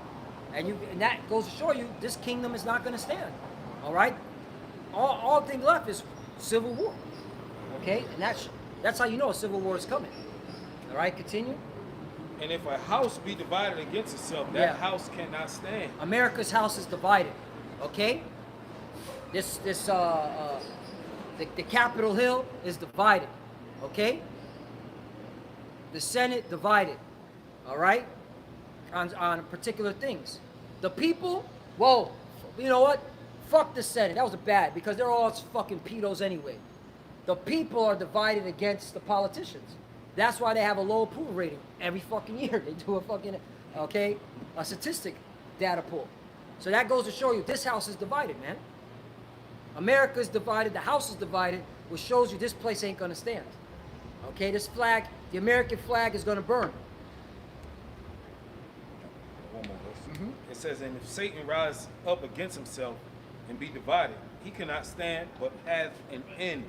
And that goes to show you this kingdom is not going to stand. All right? All thing left is civil war. Okay? And that's how you know a civil war is coming. All right? Continue. And if a house be divided against itself, that Yeah. house cannot stand. America's house is divided. Okay? The Capitol Hill is divided. Okay? The Senate divided. All right? On particular things. The people, whoa, you know what? Fuck the Senate. That was bad because they're all fucking pedos anyway. The people are divided against the politicians. That's why they have a low approval rating every fucking year. They do a statistic data pool. So that goes to show you this house is divided, man. America's divided, the house is divided, which shows you this place ain't gonna stand. Okay, this flag, the American flag is gonna burn. One more verse. It says, and if Satan rise up against himself and be divided, he cannot stand, but hath an end.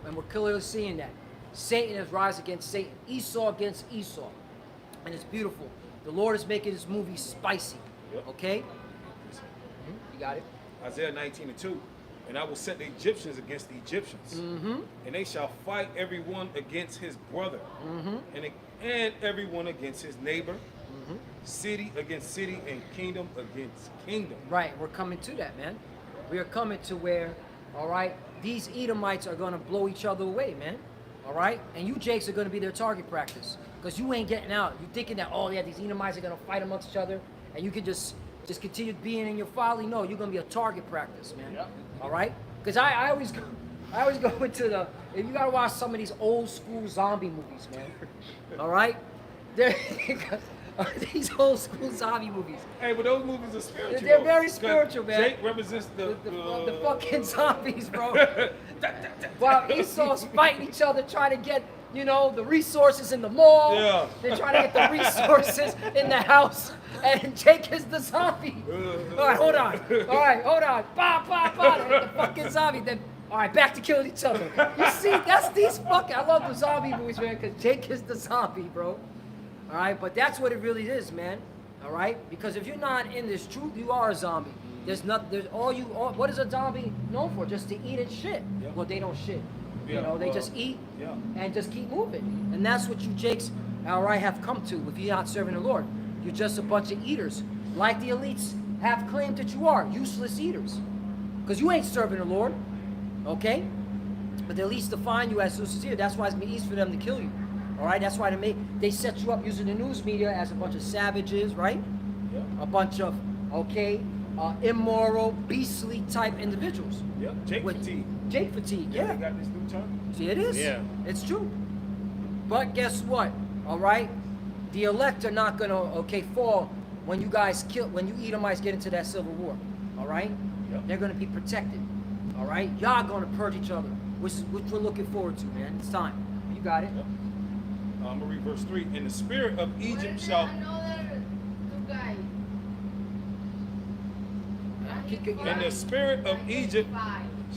And we're clearly seeing that. Satan has rise against Satan, Esau against Esau. And it's beautiful. The Lord is making this movie spicy. Yep. Okay? You got it? Isaiah 19:2. And I will set the Egyptians against the Egyptians, and they shall fight everyone against his brother, and everyone against his neighbor, city against city, and kingdom against kingdom. Right, we're coming to that, man. We are coming to where, all right, these Edomites are going to blow each other away, man. All right? And you Jakes are going to be their target practice because you ain't getting out. You're thinking that, oh, yeah, these Edomites are going to fight amongst each other and you can just continue being in your folly. No, you're going to be a target practice, man. Yep. All right? Because I always go into the, if you got to watch some of these old school zombie movies, man. All right? These old school zombie movies. Hey, but those movies are spiritual. They're very 'cause spiritual, man. Jake represents the fucking zombies, bro. While Esau's fighting each other, trying to get, the resources in the mall. Yeah. They're trying to get the resources in the house. And Jake is the zombie. All right, hold on. All right, hold on. The fucking zombie. Then, all right, back to killing each other. You see, that's these fucking, I love the zombie movies, man, because Jake is the zombie, bro. All right, but that's what it really is, man. All right, because if you're not in this truth, you are a zombie. What is a zombie known for? Just to eat and shit. Yep. Well, they don't shit. Yeah, They just eat yeah. and just keep moving. And that's what you Jakes all right, have come to if you're not serving the Lord. You're just a bunch of eaters, like the elites have claimed that you are, useless eaters, because you ain't serving the Lord, okay? But the elites define you as useless eaters. That's why it's been easy for them to kill you, all right? That's why they set you up using the news media as a bunch of savages, right? Yeah. A bunch of, okay, immoral, beastly type individuals. Yeah. Jake With- fatigue. Jake fatigue, They yeah. got this new term. See, it is. Yeah. It's true. But guess what? All right, the elect are not gonna fall when you Edomites get into that civil war. All right, Yep. they're gonna be protected. All right, y'all gonna purge each other, which we're looking forward to, man. It's time. You got it. Yep. I'm gonna read verse 3. And the spirit of Egypt shall and the spirit of Egypt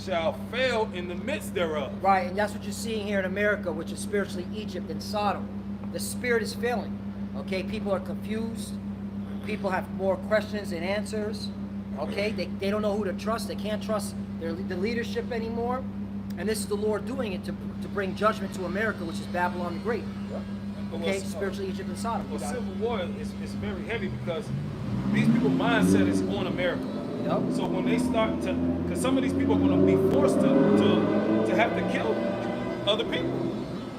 shall fail in the midst thereof. Right, and that's what you're seeing here in America, which is spiritually Egypt and Sodom. The spirit is failing. Okay, people are confused. People have more questions than answers. Okay, they don't know who to trust. They can't trust the leadership anymore. And this is the Lord doing it to bring judgment to America, which is Babylon the Great. Okay, spiritually Egypt and Sodom. The civil war is very heavy because these people's mindset is on America. Yep. So when they start to, because some of these people are going to be forced to have to kill other people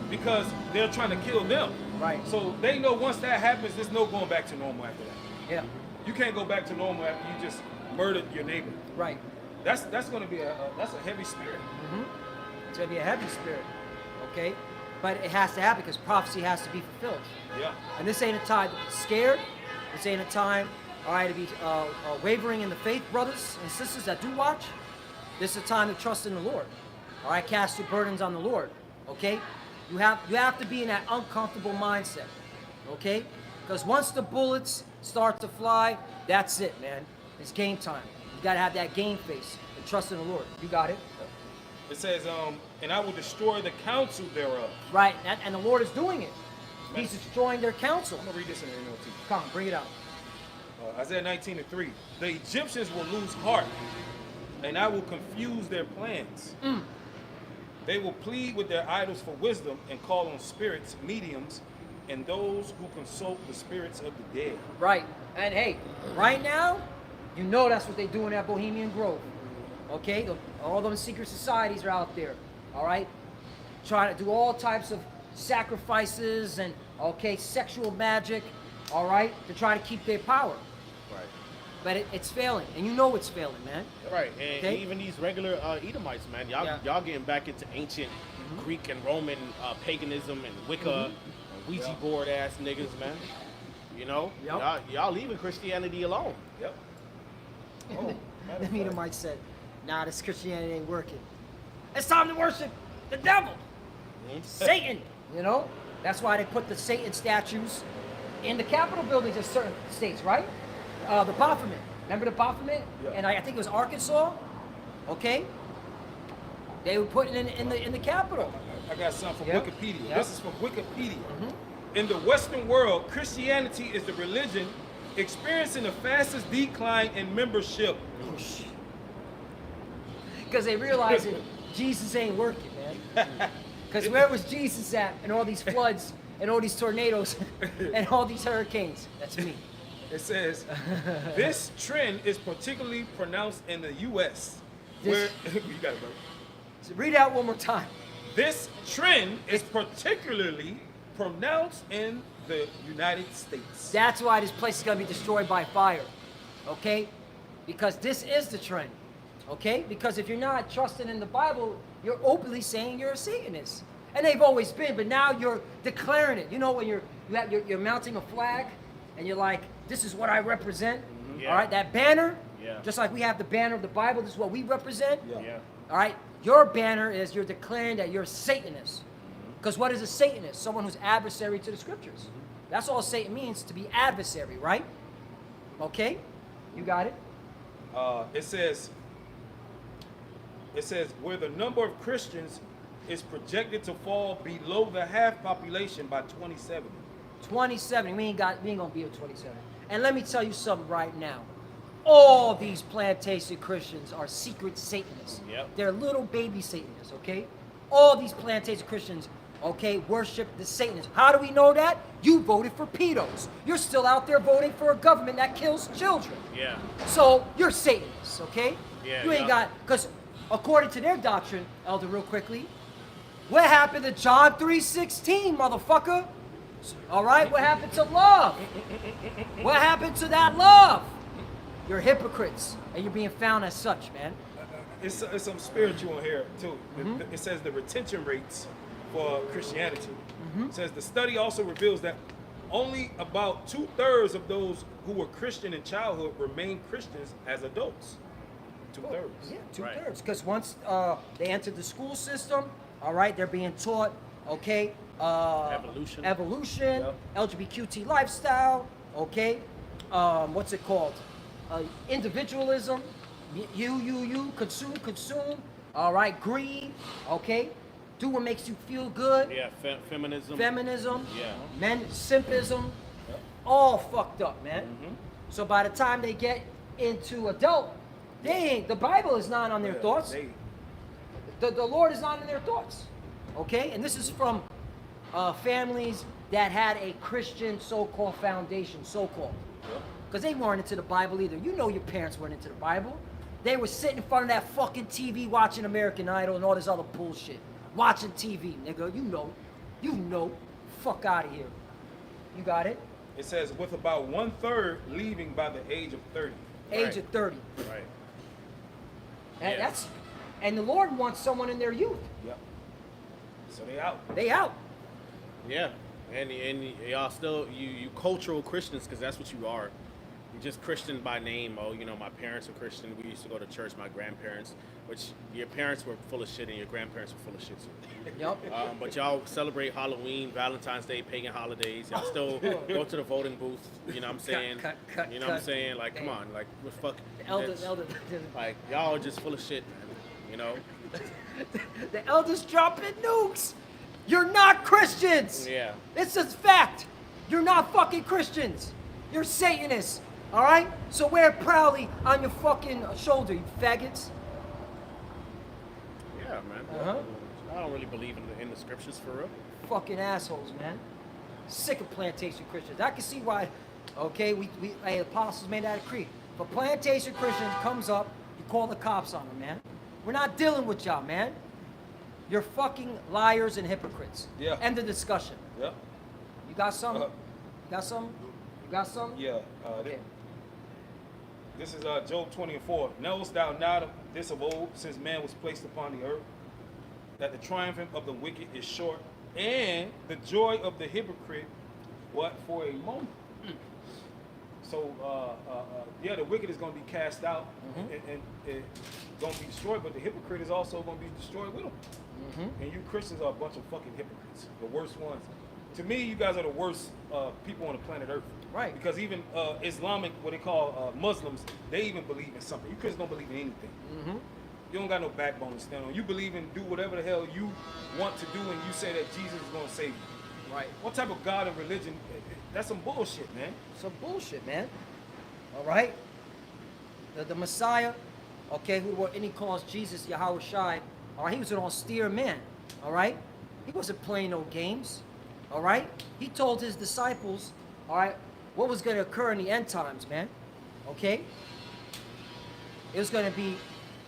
because they're trying to kill them. Right. So they know once that happens, there's no going back to normal after that. Yeah. You can't go back to normal after you just murdered your neighbor. Right. That's going to be that's a heavy spirit. It's going to be a heavy spirit. Okay? But it has to happen because prophecy has to be fulfilled. Yeah. And this ain't a time to be scared. This ain't a time, all right, to be wavering in the faith, brothers and sisters that do watch. This is a time to trust in the Lord. All right, cast your burdens on the Lord. Okay? You have to be in that uncomfortable mindset. Okay? Because once the bullets start to fly, that's it, man. It's game time. You got to have that game face and trust in the Lord. You got it? It says, and I will destroy the counsel thereof. Right, and the Lord is doing it. He's destroying their counsel. I'm going to read this in the NLT. Come, bring it out. Isaiah 19:3. The Egyptians will lose heart, and I will confuse their plans. They will plead with their idols for wisdom and call on spirits, mediums, and those who consult the spirits of the dead. Right, and hey, right now, you know that's what they do in that Bohemian Grove. Okay, all those secret societies are out there. All right, trying to do all types of sacrifices and sexual magic. All right, to try to keep their power. Right. But it's failing, and you know it's failing, man. Right, and Okay. even these regular Edomites, man, y'all getting back into ancient Greek and Roman paganism and Wicca, and Ouija board ass niggas, man. You know, Yep. y'all leaving Christianity alone. Yep. The Edomite said, "Nah, this Christianity ain't working. It's time to worship the devil, Satan." You know, that's why they put the Satan statues in the Capitol buildings in certain states, right? The Baphomet. Remember the Baphomet? Yeah. And I think it was Arkansas. Okay. They were putting it in the Capitol. I got something from Yep. Wikipedia. Yep. This is from Wikipedia. In the Western world, Christianity is the religion experiencing the fastest decline in membership. Because they realize that Jesus ain't working, man. Because where was Jesus at in all these floods and all these tornadoes and all these hurricanes? That's me. It says, this trend is particularly pronounced in the U.S. Where you got it, bro. So read out one more time. This trend is particularly pronounced in the United States. That's why this place is going to be destroyed by fire. Okay? Because this is the trend. Okay? Because if you're not trusting in the Bible, you're openly saying you're a Satanist. And they've always been, but now you're declaring it. You know when you're mounting a flag and you're like, this is what I represent. Yeah. All right? That banner, Yeah. just like we have the banner of the Bible, this is what we represent. Yeah. All right? Your banner is you're declaring that you're a Satanist. Because what is a Satanist? Someone who's adversary to the scriptures. That's all Satan means, to be adversary, right? Okay? You got it? It says, where the number of Christians is projected to fall below the half population by 2070. 27. We ain't gonna be at 27. And let me tell you something right now. All these plantation Christians are secret Satanists. Yep. They're little baby Satanists, okay? All these plantation Christians okay, worship the Satanists. How do we know that? You voted for pedos. You're still out there voting for a government that kills children. Yeah. So you're Satanists, okay? Yeah, You ain't yeah. got, because according to their doctrine, Elder, real quickly, what happened to John 3:16, motherfucker? All right, what happened to love? What happened to that love? You're hypocrites, and you're being found as such, man. It's some spiritual in here too. It says the retention rates for Christianity. It says the study also reveals that only about 2/3 of those who were Christian in childhood remain Christians as adults. 2/3. Yeah, Right. 2/3. Because once they enter the school system, all right, they're being taught, okay, evolution, Yep. LGBTQ lifestyle, okay, what's it called? Individualism, you, consume, all right, greed, okay, do what makes you feel good, Yeah. Feminism. feminism, Yeah. men, simpism, all fucked up, man. So by the time they get into adult, the Bible is not on their thoughts. The Lord is not in their thoughts. Okay? And this is from families that had a Christian so-called foundation, so-called. Because they weren't into the Bible either. You know your parents weren't into the Bible. They were sitting in front of that fucking TV watching American Idol and all this other bullshit. Watching TV, nigga. You know. Fuck out of here. You got it? It says with about 1/3 leaving by the age of 30. Age Right. of 30. Right. And Yeah. and the Lord wants someone in their youth. Yep. So they out. They out. Yeah. And y'all still you cultural Christians because that's what you are. You're just Christian by name. Oh, you know, my parents are Christian. We used to go to church. My grandparents, which your parents were full of shit and your grandparents were full of shit too. Yep. But y'all celebrate Halloween, Valentine's Day, pagan holidays. Y'all still go to the voting booth. You know what I'm saying? cut, you know what I'm cut. saying? Like, come Hey. on, like, what fuck? The elders, Like, y'all are just full of shit, man. You know? the elders dropping nukes. You're not Christians. Yeah. It's a fact. You're not fucking Christians. You're Satanists. All right? So wear it proudly on your fucking shoulder, you faggots. Yeah, man. Uh-huh. I don't really believe in the scriptures for real. Fucking assholes, man. Sick of plantation Christians. I can see why. Okay, we hey, apostles made that decree. If a plantation Christian comes up, you call the cops on them, man. We're not dealing with y'all, man. You're fucking liars and hypocrites. Yeah. End of discussion. Yep. You got some? Uh, You got some? You got some? Yeah. Okay. This is Job 20:4. Knowest thou not this of old, since man was placed upon the earth, that the triumph of the wicked is short, and the joy of the hypocrite, what, for a moment? So, yeah, the wicked is going to be cast out and going to be destroyed, but the hypocrite is also going to be destroyed with them. And you Christians are a bunch of fucking hypocrites, the worst ones. To me, you guys are the worst people on the planet Earth. Right. Because even Islamic, what they call Muslims, they even believe in something. You Christians don't believe in anything. You don't got no backbone to stand on. You believe in do whatever the hell you want to do, and you say that Jesus is going to save you. Right. What type of God and religion? That's some bullshit, man. Some bullshit, man. All right? The Messiah, okay, and he calls Jesus Yahweh Shai, all right, he was an austere man, all right? He wasn't playing no games, all right? He told his disciples, all right, what was going to occur in the end times, man, okay? It was going to be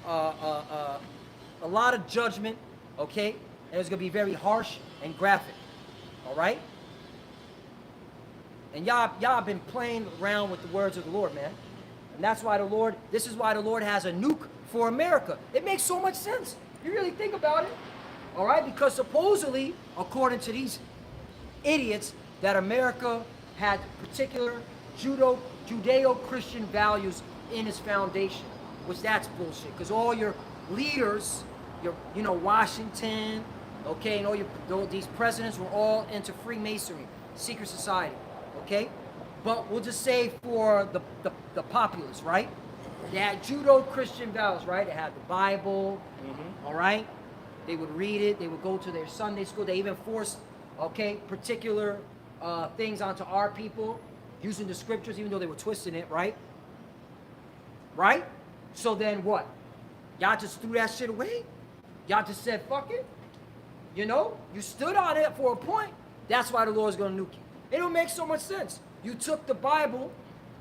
a lot of judgment, okay? And it was going to be very harsh and graphic, all right? And y'all been playing around with the words of the Lord, man. And that's why this is why the Lord has a nuke for America. It makes so much sense. You really think about it. All right? Because supposedly, according to these idiots, that America had particular Judeo-Christian values in its foundation, which that's bullshit. Because all your leaders, Washington, okay, and these presidents were all into Freemasonry, secret society. Okay, but we'll just say for the populace, right? They had Judeo-Christian values, right? They had the Bible, all right? They would read it. They would go to their Sunday school. They even forced, okay, particular things onto our people using the scriptures, even though they were twisting it, right? Right? So then what? Y'all just threw that shit away? Y'all just said, fuck it? You know, you stood on it for a point. That's why the Lord's going to nuke you. It don't make so much sense. You took the Bible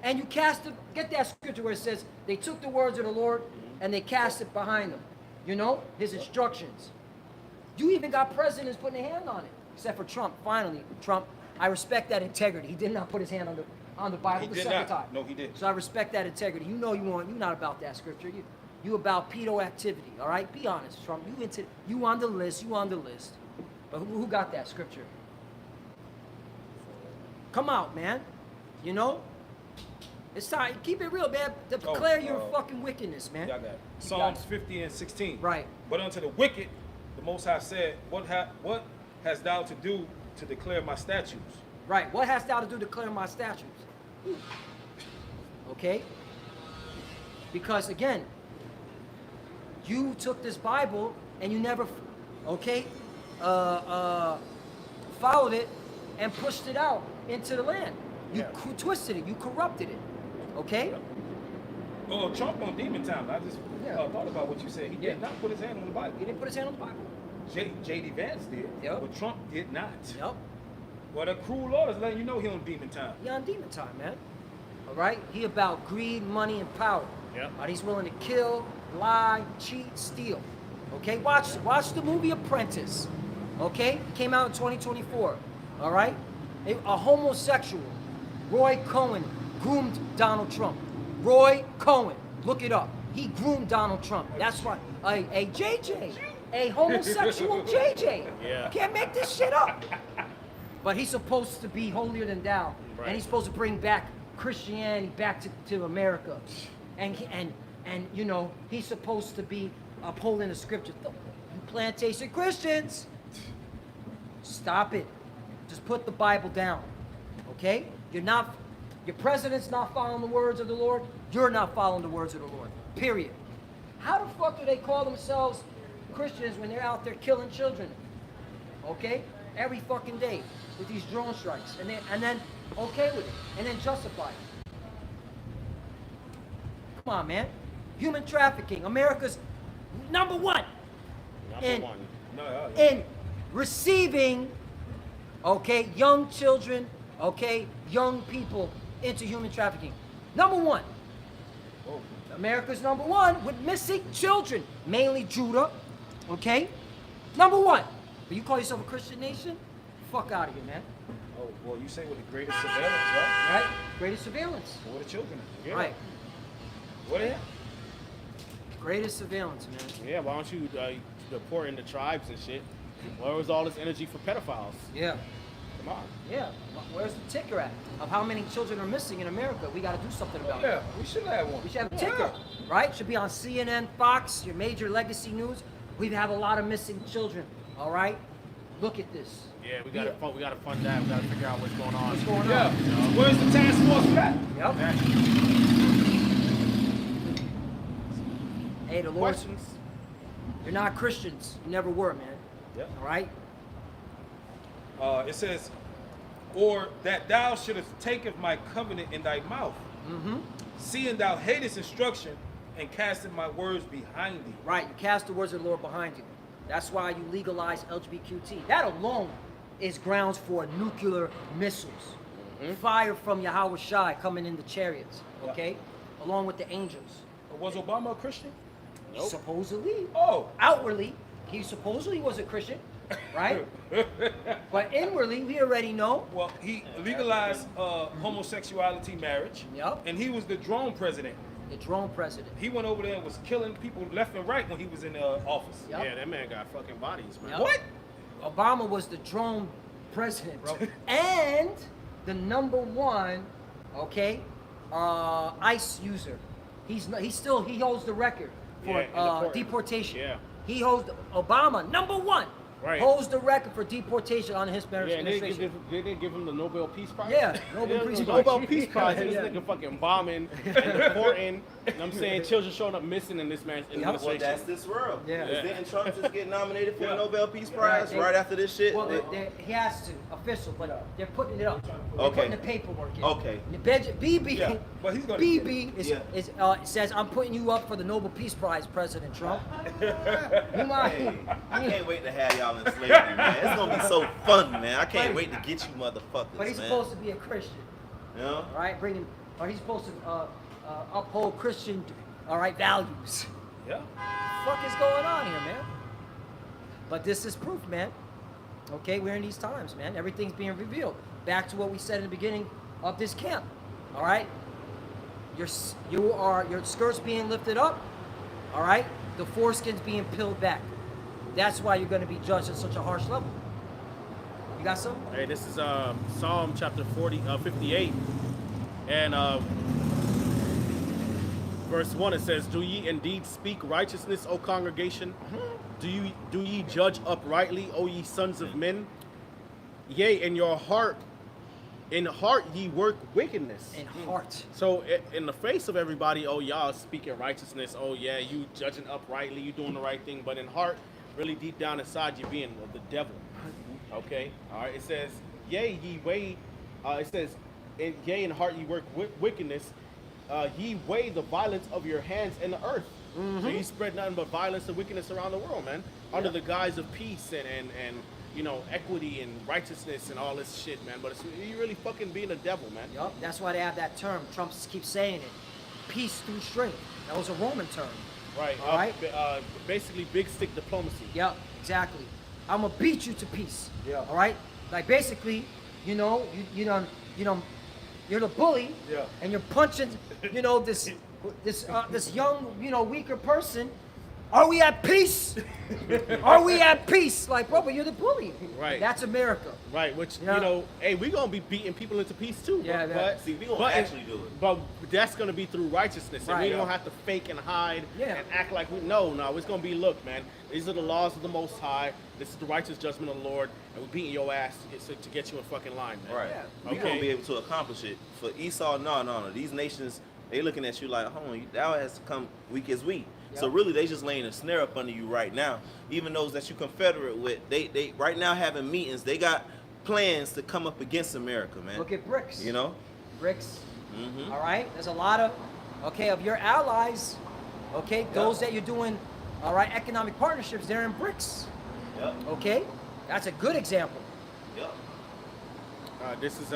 and you cast it. Get that scripture where it says they took the words of the Lord and they cast it behind them. You know, his instructions. You even got presidents putting their hand on it, except for Trump. Finally, Trump, I respect that integrity. He did not put his hand on the Bible the second time. No, he didn't. So I respect that integrity. You know you're not about that scripture. You about pedo activity, all right? Be honest, Trump. You on the list. But who got that scripture? Come out, man. You know? It's time. Keep it real, man. Declare your fucking wickedness, man. Y'all got it. Psalms 50 and 16. Right. But unto the wicked, the Most High said, what hast thou to do to declare my statutes? Right. What hast thou to do to declare my statutes? Okay? Because again, you took this Bible and you never, okay, followed it and pushed it out into the land. You twisted it. You corrupted it. Okay? Oh, Trump on demon time. I just thought about what you said. He did not put his hand on the Bible. He didn't put his hand on the Bible. J.D. Vance did, but Trump did not. Yep. Well, the cruel Lord is letting you know he on demon time. He on demon time, man. All right? He about greed, money, and power. Yep. He's willing to kill, lie, cheat, steal. Okay? Watch the movie Apprentice. Okay? It came out in 2024. All right? A homosexual, Roy Cohen, groomed Donald Trump. Roy Cohen. Look it up. He groomed Donald Trump. That's why. A JJ. A homosexual JJ. Yeah. Can't make this shit up. But he's supposed to be holier than thou. Right. And he's supposed to bring back Christianity back to America. And you know, he's supposed to be upholding the scripture. You plantation Christians, stop it. Just put the Bible down. Okay? Your president's not following the words of the Lord. You're not following the words of the Lord. Period. How the fuck do they call themselves Christians when they're out there killing children? Okay? Every fucking day with these drone strikes. And then okay with it. And then justify it. Come on, man. Human trafficking. America's number one. In receiving, okay, young children, okay, young people into human trafficking. Number one. America's number one with missing children, mainly Judah, okay? Number one. But you call yourself a Christian nation? Fuck out of here, man. Oh, well, you say with the greatest surveillance, right? Right? Greatest surveillance. For the children. Yeah. Right. What is it? Greatest surveillance, man. Yeah, why don't you deport into tribes and shit? Where was all this energy for pedophiles? Yeah. Come on. Yeah. Where's the ticker at of how many children are missing in America? We got to do something about Yeah, it. we should have one. We should have a ticker, right? Should be on CNN, Fox, your major legacy news. We have a lot of missing children, all right? Look at this. Yeah, we gotta fund that. We gotta figure out what's going on. What's going on? Yeah. Where's the task force for that? Yep. Hey, the Lord, Questions? you're not Christians. You never were, man. Yep. All right? It says, or that thou shouldest take of my covenant in thy mouth, seeing thou hatest instruction and casting my words behind thee. Right, you cast the words of the Lord behind you. That's why you legalize LGBTQT. That alone is grounds for nuclear missiles. Fire from Yahweh Shai coming in the chariots, okay? Along with the angels. Was Obama a Christian? Nope. Supposedly. Oh. Outwardly, he supposedly was a Christian, right? But inwardly, we already know. Well, he legalized homosexuality marriage. Yep. And he was the drone president. The drone president. He went over there and was killing people left and right when he was in office. Yep. Yeah, that man got fucking bodies, man. Yep. What? Obama was the drone president, bro. And the number one, okay, ICE user. He holds the record for Yeah, in deportation. Yeah. He holds Obama number one. Right. Holds the record for deportation on his Yeah, and they administration. didn't give him the Nobel Peace Prize? Yeah, Nobel Yeah, Peace the Prize. Nobel Peace Prize. This Yeah. nigga fucking bombing and deporting. You know what I'm saying? Children showing up missing in this man's Well, administration. that's this world. Yeah. Is Didn't Trump just get nominated for Yeah. a Nobel Peace Prize Right, right after this shit? Well, he has to, official, but they're putting it up. They're Okay. putting the paperwork in. Okay. BB, Yeah, but he's gonna BB is, Yeah. says, I'm putting you up for the Nobel Peace Prize, President Trump. You might, Hey, I can't wait to have y'all y'all in slavery, man. It's gonna be so fun, man. I can't wait to get you motherfuckers, But he's man. supposed to be a Christian, You know? all right? He's supposed to uphold Christian, all right, values. Yeah. What the fuck is going on here, man? But this is proof, man. Okay, we're in these times, man. Everything's being revealed. Back to what we said in the beginning of this camp. All right, your skirts being lifted up. All right, the foreskins being peeled back. That's why you're going to be judged at such a harsh level. You got something? Hey, this is Psalm chapter 58, and verse 1. It says, "Do ye indeed speak righteousness, O congregation? Do ye judge uprightly, O ye sons of men? Yea, in heart ye work wickedness." In heart. So in the face of everybody, oh, y'all speaking righteousness. Oh, yeah, you judging uprightly, you doing the right thing. But in heart, really deep down inside, you're being of the devil. Okay? All right. It says, yea, ye weigh, it says, yea, in heart ye work wickedness. Ye weigh the violence of your hands in the earth. So you spread nothing but violence and wickedness around the world, man. Under the guise of peace and you know, equity and righteousness and all this shit, man. But you really fucking being a devil, man. Yup. That's why they have that term. Trump keeps saying it. Peace through strength. That was a Roman term. Right. All right. Basically, big stick diplomacy. Yep. Exactly. I'm gonna beat you to peace. Yeah. All right. Like basically, you know, you're the bully. Yeah. And you're punching, you know, this young, you know, weaker person. Are we at peace? Are we at peace? Like, bro, but you're the bully. Right. That's America. Right, which, Yeah. you know, hey, we're going to be beating people into peace too. Yeah, but, See, we gonna actually do it. But that's going to be through righteousness. And Right. we don't have to fake and hide Yeah. and act like no. It's going to be, look, man, these are the laws of the Most High. This is the righteous judgment of the Lord. And we're beating your ass to get you in fucking line, man. Right. Yeah. We Okay. gonna be able to accomplish it. For Esau, no. These nations, they looking at you like, hold on, thou has to come weak as we. So Yep. really, they just laying a snare up under you right now. Even those that you confederate with, they right now having meetings. They got plans to come up against America, man. Look at BRICS. You know? BRICS. Mm-hmm. All right. There's a lot of, of your allies. Okay. Those that you're doing, all right, economic partnerships. They're in BRICS. Yep. Okay. That's a good example. Yep. This is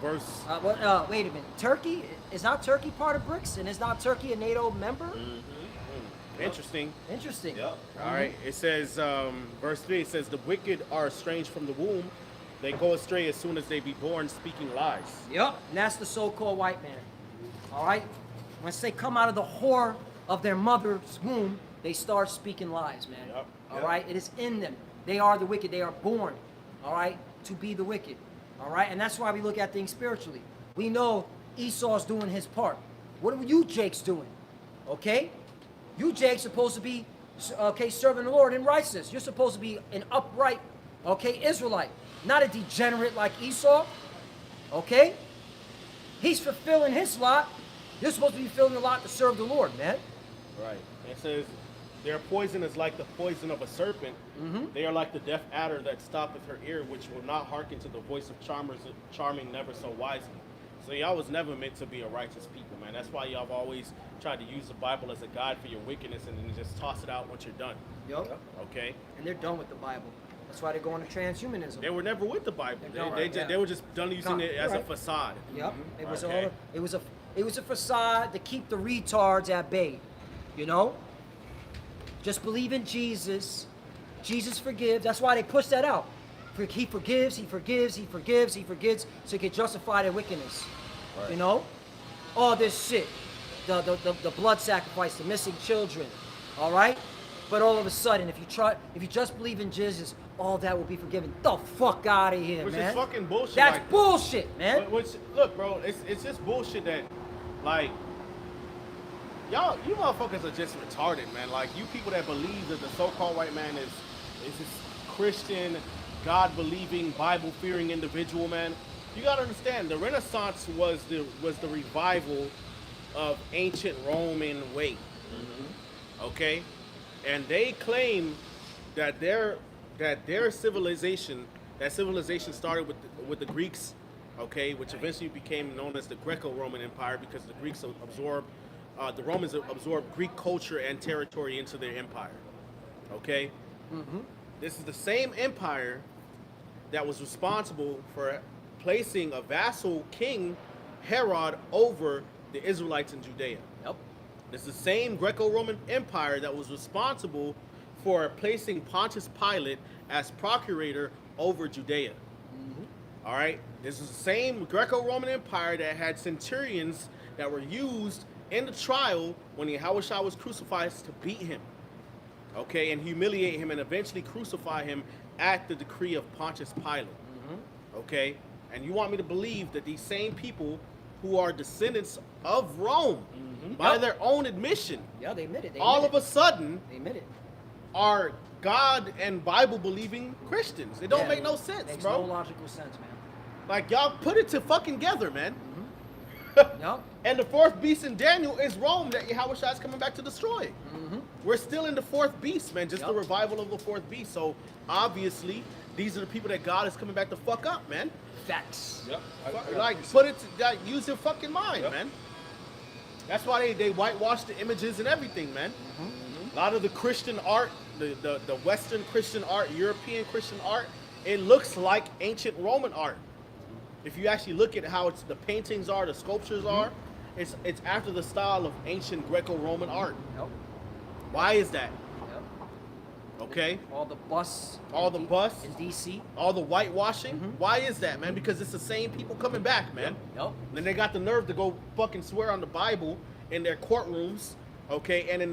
verse. Wait a minute. Turkey is not Turkey part of BRICS, and is not Turkey a NATO member? Interesting. Interesting. Yep. All right. It says, verse 3, it says, "The wicked are estranged from the womb. They go astray as soon as they be born, speaking lies." Yep. And that's the so-called white man. All right. Once they come out of the whore of their mother's womb, they start speaking lies, man. Yep. All right. It is in them. They are the wicked. They are born, all right, to be the wicked. All right. And that's why we look at things spiritually. We know Esau's doing his part. What are you, Jake's, doing? Okay. You, Jake's, supposed to be, serving the Lord in righteousness. You're supposed to be an upright, Israelite, not a degenerate like Esau. Okay? He's fulfilling his lot. You're supposed to be fulfilling the lot to serve the Lord, man. Right. It says, "Their poison is like the poison of a serpent. They are like the deaf adder that stoppeth her ear, which will not hearken to the voice of charming never so wisely." So y'all was never meant to be a righteous people, man. That's why y'all have always tried to use the Bible as a guide for your wickedness and then just toss it out once you're done. Yep. Okay? And they're done with the Bible. That's why they're going to transhumanism. They were never with the Bible. They're done, They were just done using it as a Right. facade. Yep. It was Okay. it was a facade to keep the retards at bay. You know? Just believe in Jesus. Jesus forgives. That's why they push that out. He forgives, he forgives, he forgives, he forgives, so he can justify their wickedness. Right. You know? All this shit. The blood sacrifice, the missing children. All right? But all of a sudden, if you just believe in Jesus, all that will be forgiven. The fuck out of here, Which man. is fucking bullshit. That's like, bullshit, man. Which, look, bro, it's just bullshit that, like, you motherfuckers are just retarded, man. Like, you people that believe that the so-called white man is this Christian, God-believing, Bible-fearing individual, man. You gotta understand, the Renaissance was the revival of ancient Roman way. Okay, and they claim that their civilization started with the Greeks, okay, which eventually became known as the Greco-Roman Empire because the Greeks the Romans absorbed Greek culture and territory into their empire, okay. This is the same empire that was responsible for placing a vassal king, Herod, over the Israelites in Judea. Yep. It's the same Greco-Roman Empire that was responsible for placing Pontius Pilate as procurator over Judea. All right? This is the same Greco-Roman Empire that had centurions that were used in the trial when Yahushua was crucified to beat him, okay, and humiliate him and eventually crucify him at the decree of Pontius Pilate. Okay? And you want me to believe that these same people who are descendants of Rome, by Yep. their own admission, Yeah, they admit it. They all admit of a sudden They admit it. are God and Bible believing Christians. It don't Yeah, make no sense, makes bro. no logical sense, man. Like, y'all put it to fucking together, man. Yep. And the fourth beast in Daniel is Rome that Yahushua is coming back to destroy. We're still in the fourth beast, man. Just the Yep. revival of the fourth beast. So obviously, these are the people that God is coming back to fuck up, man. Facts. Yep. Like, put it to, like, use your fucking mind, Yep. man. That's why they whitewash the images and everything, man. A lot of the Christian art, the Western Christian art, European Christian art, it looks like ancient Roman art. If you actually look at how the paintings are, the sculptures are, it's after the style of ancient Greco-Roman art. Yep. Why is that? Yep. Okay? All the busts. All in the D- busts. in DC. All the whitewashing. Why is that, man? Because it's the same people coming back, man. Yep. And then they got the nerve to go fucking swear on the Bible in their courtrooms, okay, and in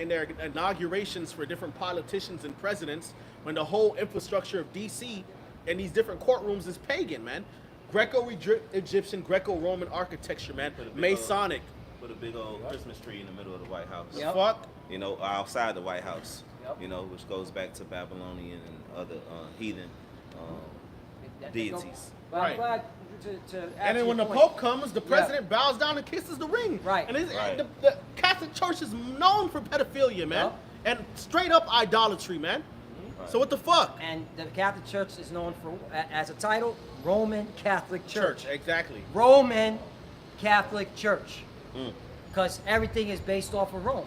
their inaugurations for different politicians and presidents, when the whole infrastructure of DC and these different courtrooms is pagan, man. Greco-Egyptian, Greco-Roman architecture, man. Put a big Masonic. Put a big old Christmas tree in the middle of the White House. The Yep. fuck? You know, outside the White House. Yep. You know, which goes back to Babylonian and other heathen That- deities. But Right. I'm glad to add And to then when the your Pope point. comes, the president bows down and kisses the ring. Right. And Right. the Catholic Church is known for pedophilia, man. Yep. And straight up idolatry, man. Right. So what the fuck? And the Catholic Church is known for, as a title, Roman Catholic Church. Exactly. Roman Catholic Church. Mm. Because everything is based off of Rome.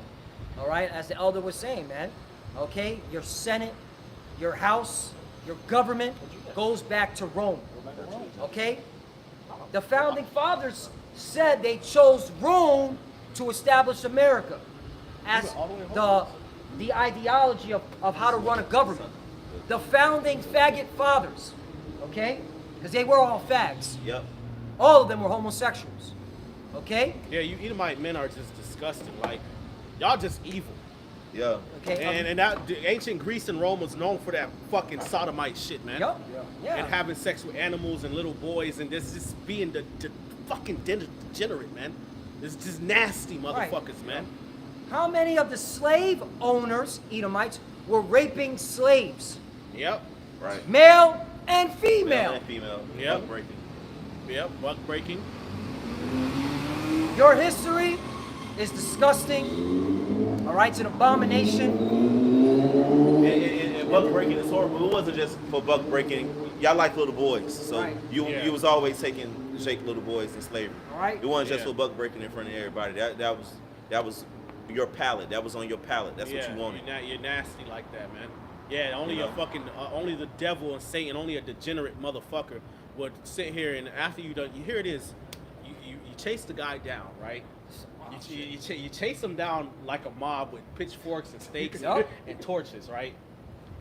All right? As the elder was saying, man. Okay? Your Senate, your House, your government goes back to Rome. Okay? The founding fathers said they chose Rome to establish America as the ideology of how to run a government. The founding faggot fathers, okay? Because they were all fags. Yep. All of them were homosexuals, okay? Yeah, you Edomite men are just disgusting. Like, y'all just evil. Yeah. Okay. And that the ancient Greece and Rome was known for that fucking sodomite shit, man. Yup. Yeah. And having sex with animals and little boys and this just being the fucking degenerate, man. This is just nasty motherfuckers, man. How many of the slave owners, Edomites, were raping slaves? Yep. Right. Male and Male female. and female. Yep. Buck breaking. Yep. Buck breaking. Your history is disgusting. All right, it's an abomination. And buck breaking is horrible. It wasn't just for buck breaking. Y'all like little boys, so Right. Yeah. you was always taking shake little boys in slavery. All right. It wasn't just Yeah. for buck breaking in front of everybody. That was your palate. That was on your palate. That's what you wanted. You're nasty like that, man. Yeah, only You a know? fucking, only the devil and Satan, only a degenerate motherfucker would sit here and after you done, here it is, you chase the guy down, right? You chase him down like a mob with pitchforks and stakes Yup. and torches, right?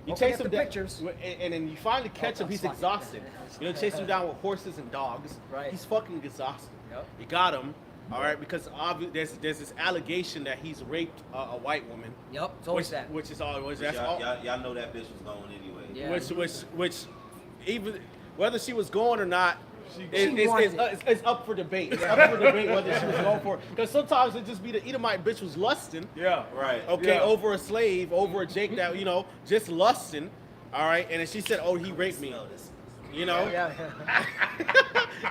You Don't chase forget him the down, pictures. and then you finally catch him. I'm He's sorry. exhausted. You know, chase him down with horses and dogs. Right. He's fucking exhausted. Yup. You got him, all right? Because there's this allegation that he's raped a white woman. Yep, it's always that. Which is always Which that's all. y'all know that bitch was going anyway. Yeah. Which even whether she was going or not, She wanted it's up for debate. It's up for debate whether she was going for it. Because sometimes it just be the Edomite bitch was lusting. Yeah. Right. Okay, Yeah. over a slave, over a Jake that just lusting. All right, and then she said, "Oh, he raped me." Smell this. You know. Yeah.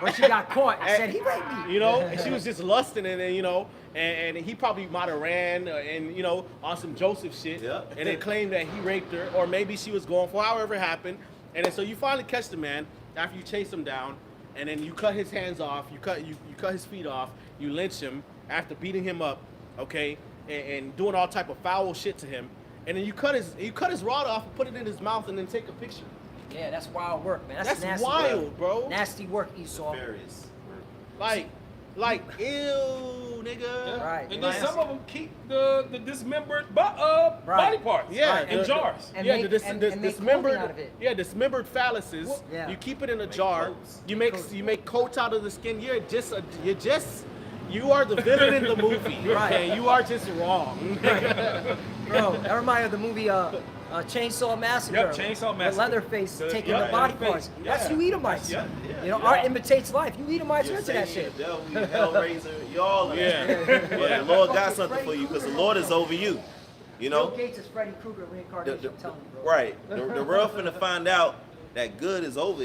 When she got caught and said, he raped me. You know, and she was just lusting, and then and he probably might have ran and on some Joseph shit, Yeah. and then claimed that he raped her, or maybe she was going for however it happened, and then so you finally catch the man after you chase him down, and then you cut his hands off, you cut his feet off, you lynch him after beating him up, okay, and doing all type of foul shit to him, and then you cut his rod off and put it in his mouth and then take a picture. Yeah, that's wild work, man. That's nasty wild, work. bro. Nasty work, Esau. Various. Like, ew, nigga. Right. And then Like- some of them keep the dismembered body parts. Yeah, in the- jars. And yeah, make- the and make dismembered, clothing out of it. yeah, dismembered phalluses. Yeah. You keep it in a Make jar. coats. You make coats out of the skin. You are the villain in the movie. Right. Okay, you are just wrong. Bro, that reminded me of the movie Chainsaw Massacre. Yep, Chainsaw With Massacre. Leatherface The- taking yeah, the body Leatherface. parts. That's Yeah. you Edomites. Yeah, You know, yeah. art imitates life. You Edomites are You're into that Satan, shit. the devil, you Hellraiser, you all of Yeah. that. But the Lord got something for you because the Lord is over you. You know? Bill Gates is Freddy Krueger reincarnation. I'm telling you, bro. Right. The world finna find out that good is over.